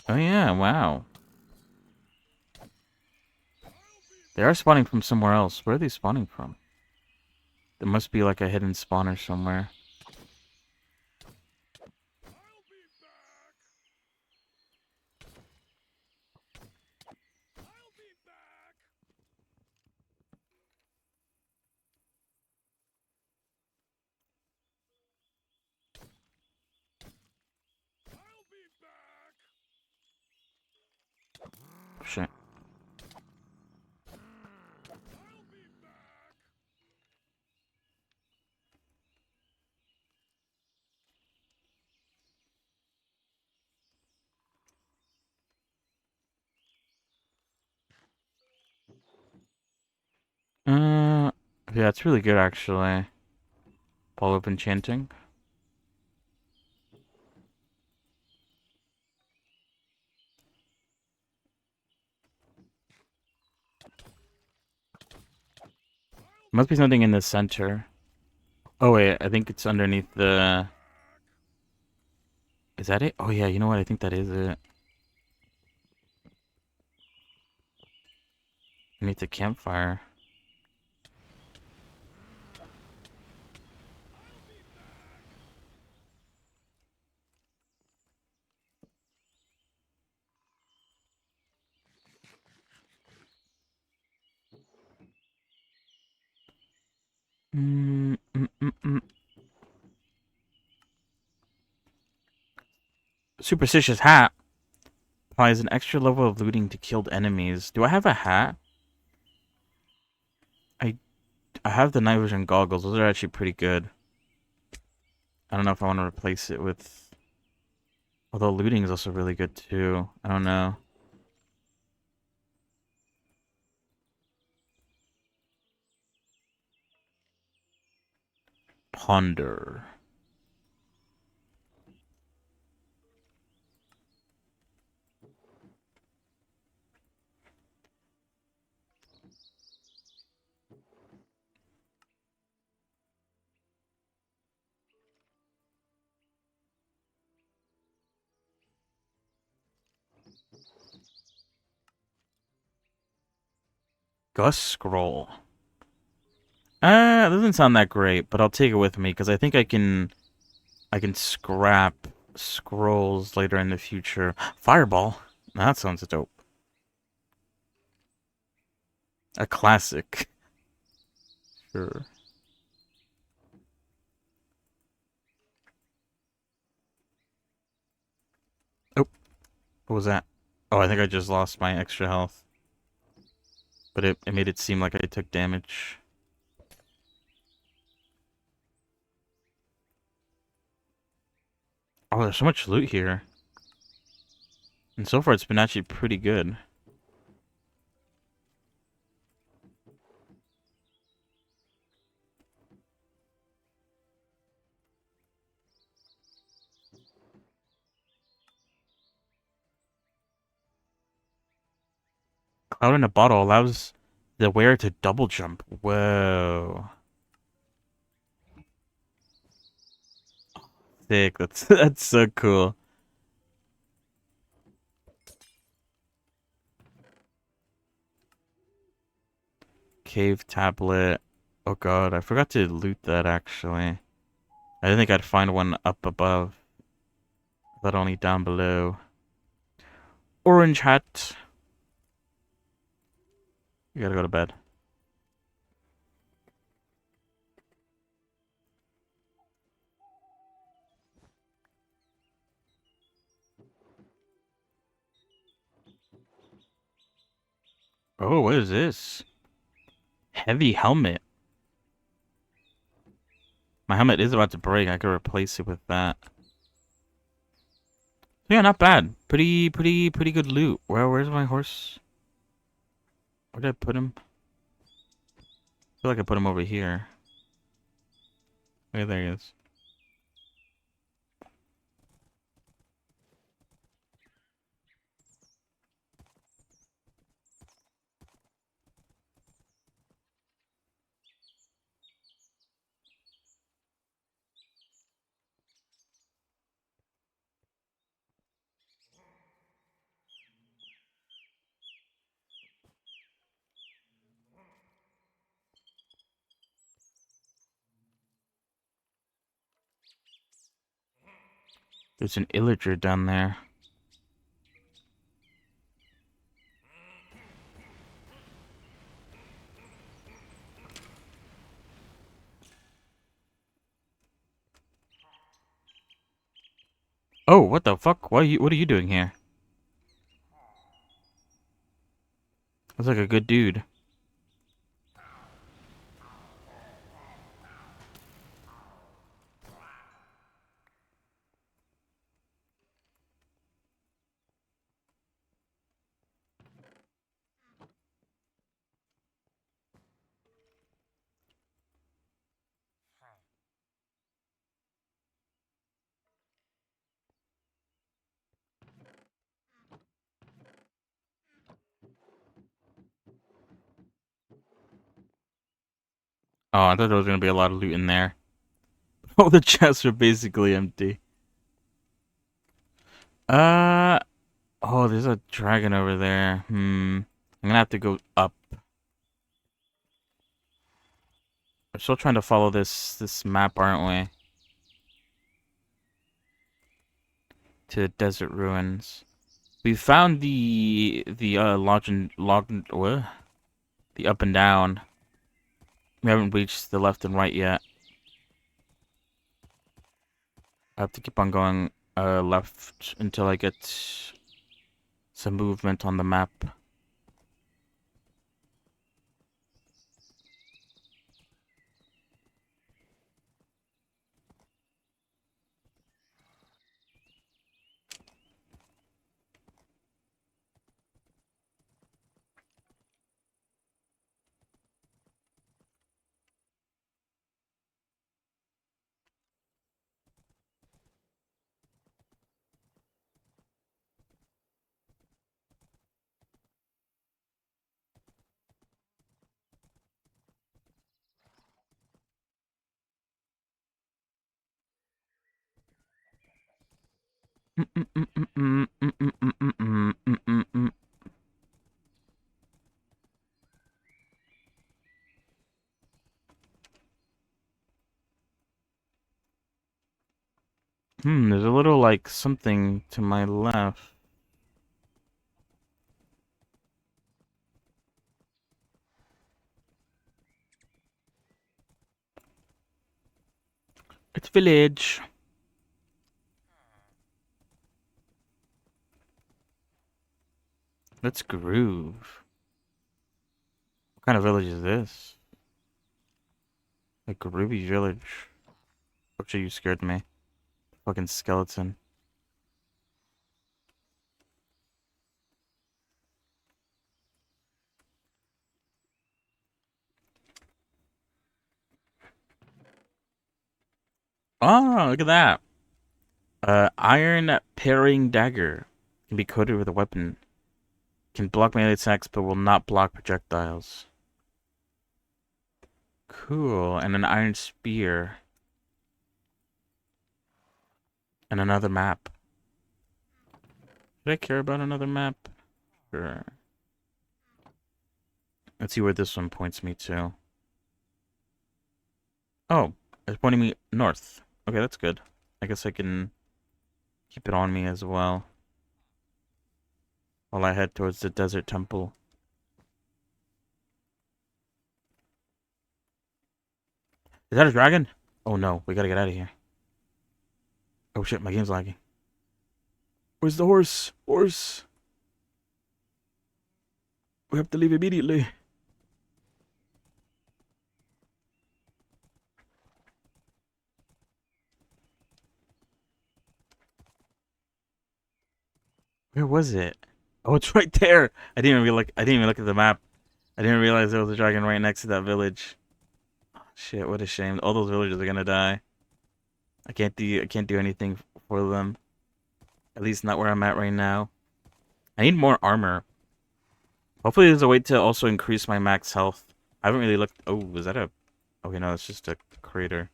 Oh yeah, wow. They are spawning from somewhere else. Where are they spawning from? There must be like a hidden spawner somewhere. Shit. Uh, yeah, it's really good actually. Ball of enchanting. Must be something in the center. Oh wait, I think it's underneath the... Is that it? Oh yeah, you know what? I think that is it. Underneath the campfire. Superstitious hat. Applies an extra level of looting to killed enemies. Do I have a hat? I have the night vision goggles. Those are actually pretty good. I don't know if I want to replace it with... Although looting is also really good too. I don't know. Ponder. Gus Scroll. That doesn't sound that great, but I'll take it with me because I think I can scrap scrolls later in the future. Fireball. That sounds dope. A classic. Sure. Oh, what was that? Oh, I think I just lost my extra health. But it made it seem like I took damage. Oh, there's so much loot here. And so far, it's been actually pretty good. Cloud in a bottle allows the wearer to double jump. Whoa. Sick. That's so cool. Cave tablet. Oh god, I forgot to loot that actually. I didn't think I'd find one up above. But only down below. Orange hat. You gotta go to bed. Oh, what is this? Heavy helmet. My helmet is about to break. I could replace it with that. Yeah, not bad. Pretty good loot. Where's my horse? Where did I put him? I feel like I put him over here. Okay, there he is. There's an illager down there. Oh, what the fuck? What are you doing here? Looks like a good dude. Oh, I thought there was gonna be a lot of loot in there. All the chests are basically empty. Uh oh, there's a dragon over there. I'm gonna have to go up. We're still trying to follow this map, aren't we? To desert ruins. We found the what? The up and down. We haven't reached the left and right yet. I have to keep on going left until I get some movement on the map. There's a little, like, something to my left. It's village. Let's groove. What kind of village is this? A groovy village. Actually, you scared me. Fucking skeleton. Oh, look at that. Iron parrying dagger. Can be coated with a weapon. Can block melee attacks, but will not block projectiles. Cool. And an iron spear. And another map. Did I care about another map? Sure. Let's see where this one points me to. Oh, it's pointing me north. Okay, that's good. I guess I can keep it on me as well. While I head towards the desert temple. Is that a dragon? Oh no, we gotta get out of here. Oh shit, my game's lagging. Where's the horse? Horse! We have to leave immediately. Where was it? Oh, it's right there. I didn't even look. I didn't even look at the map. I didn't realize there was a dragon right next to that village. Oh, shit, what a shame. All those villagers are gonna die. I can't do anything for them. At least not where I'm at right now. I need more armor. Hopefully there's a way to also increase my max health. I haven't really looked. Oh, is that a? Okay, no, it's just a crater.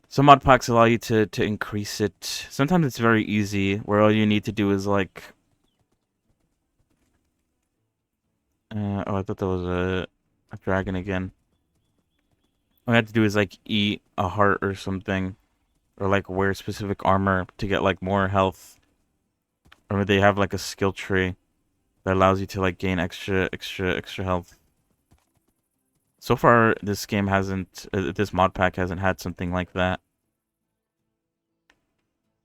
Some mod packs allow you to increase it. Sometimes it's very easy, where all you need to do is like... oh, I thought that was a dragon again. All you have to do is like eat a heart or something. Or like wear specific armor to get like more health. Or they have like a skill tree that allows you to like gain extra health. So far, this game hasn't... this mod pack hasn't had something like that.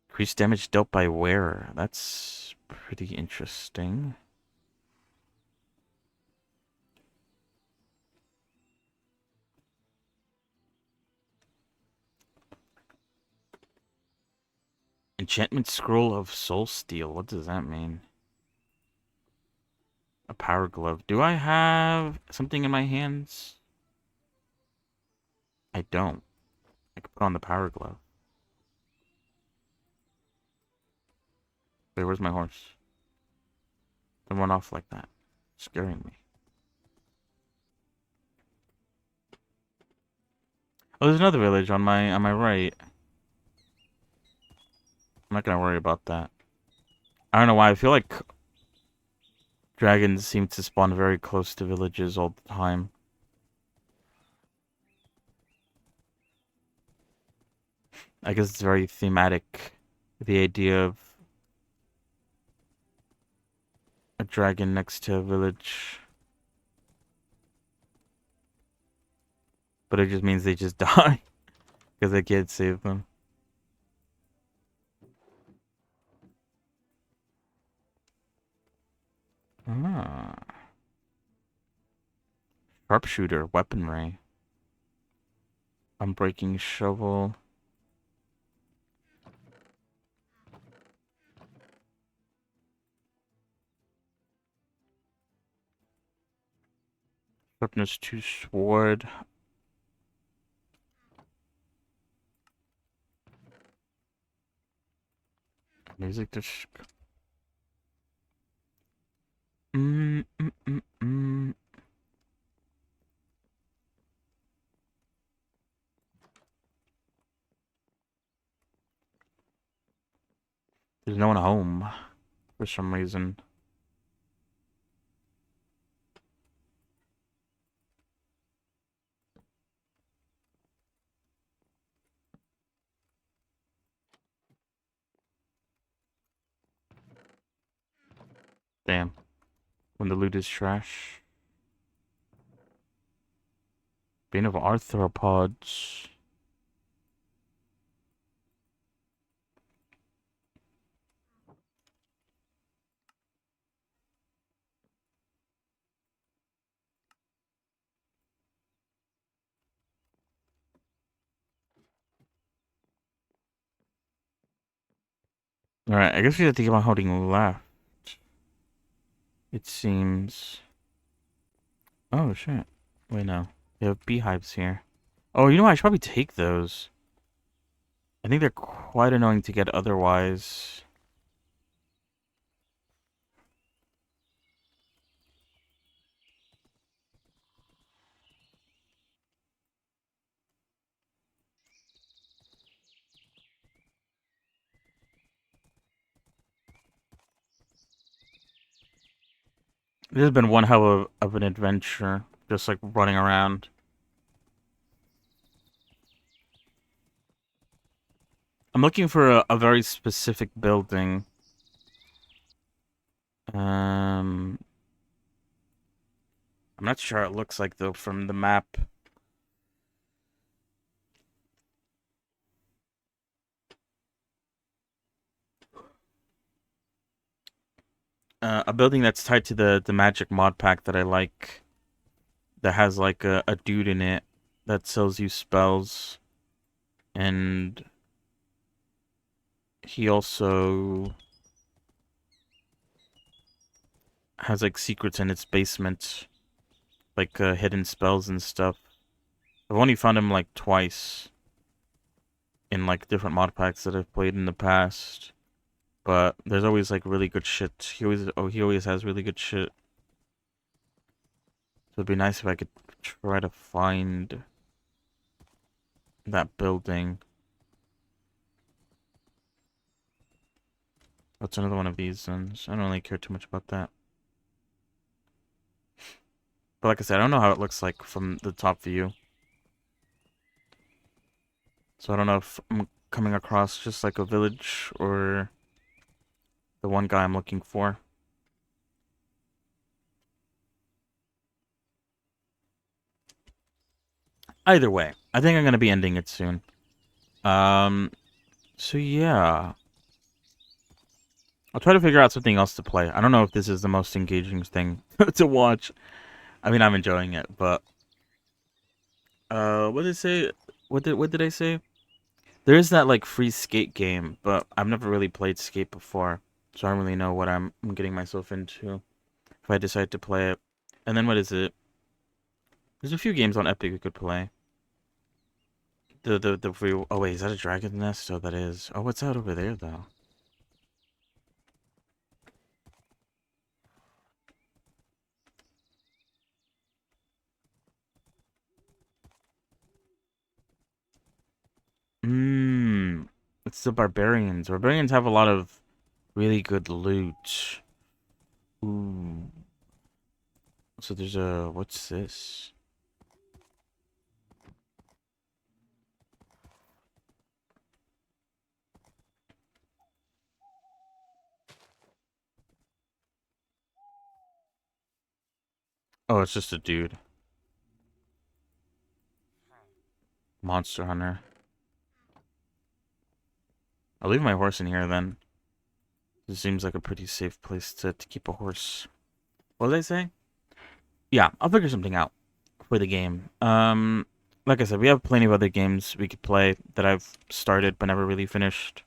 Increased damage dealt by wearer. That's pretty interesting. Enchantment Scroll of Soul Steel. What does that mean? A power glove. Do I have something in my hands? I don't. I could put on the power glove. Wait, where's my horse? Don't run off like that. Scaring me. Oh, there's another village on my right. I'm not gonna worry about that. I don't know why. I feel like dragons seem to spawn very close to villages all the time. I guess it's very thematic. The idea of a dragon next to a village. But it just means they just die. Because I can't save them. Ah. Sharpshooter, weaponry. Unbreaking shovel. Sharpness 2 sword. Music disc. Mm, mm, mm, mm. There's no one home for some reason. Damn. When the loot is trash. Bane of arthropods. Alright, I guess we have to keep on holding left. It seems. Oh, shit. Wait, no. They have beehives here. Oh, you know what? I should probably take those. I think they're quite annoying to get otherwise. This has been one hell of an adventure. Just like running around. I'm looking for a very specific building. I'm not sure it looks like though from the map. A building that's tied to the magic mod pack that I like. That has like a dude in it that sells you spells. And he also has like secrets in its basement. Like hidden spells and stuff. I've only found him like twice. In like different mod packs that I've played in the past. But there's always like really good shit. He always has really good shit. So it'd be nice if I could try to find that building. What's another one of these ones? I don't really care too much about that. But like I said, I don't know how it looks like from the top view. So I don't know if I'm coming across just like a village or the one guy I'm looking for. Either way, I think I'm going to be ending it soon. So yeah. I'll try to figure out something else to play. I don't know if this is the most engaging thing to watch. I mean, I'm enjoying it, but what did it say? What did I say? There is that like free skate game, but I've never really played skate before, so I don't really know what I'm getting myself into if I decide to play it. And then what is it? There's a few games on Epic you could play. The free. Oh wait, is that a dragon nest? Oh, that is. Oh, what's out over there though? Mmm. It's the barbarians. Barbarians have a lot of really good loot. Ooh. So there's a. What's this? Oh, it's just a dude. Monster Hunter. I'll leave my horse in here then. This seems like a pretty safe place to keep a horse. What did I say? Yeah, I'll figure something out for the game. Like I said, we have plenty of other games we could play that I've started but never really finished.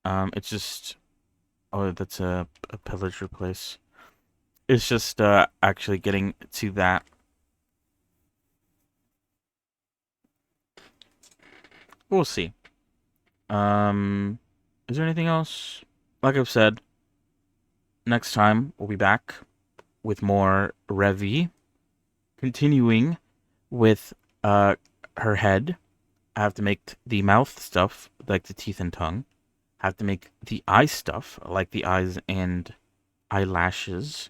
It's just, oh, that's a pillager place. It's just actually getting to that. We'll see. Is there anything else? Like I've said, next time we'll be back with more Revy, continuing with her head. I have to make the mouth stuff, like the teeth and tongue. I have to make the eye stuff, like the eyes and eyelashes.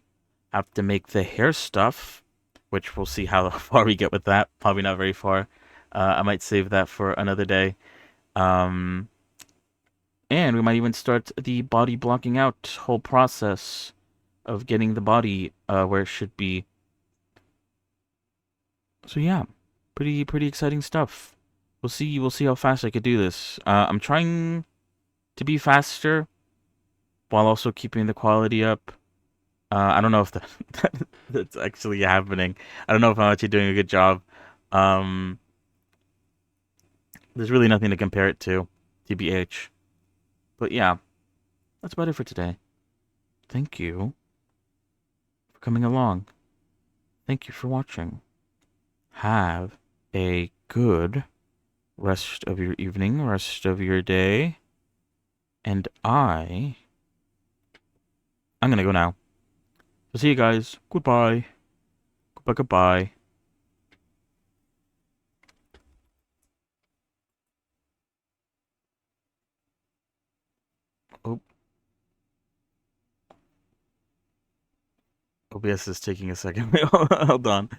I have to make the hair stuff, which we'll see how far we get with that. Probably not very far. I might save that for another day. Um, and we might even start the body blocking out whole process of getting the body where it should be. So yeah, pretty exciting stuff. We'll see how fast I could do this. I'm trying to be faster while also keeping the quality up. I don't know if that's actually happening. I don't know if I'm actually doing a good job. Um, there's really nothing to compare it to, TBH. But yeah, that's about it for today. Thank you for coming along. Thank you for watching. Have a good rest of your evening, rest of your day. And I'm gonna go now. So see you guys. Goodbye. Goodbye, goodbye. Oh, OBS is taking a second. Hold on.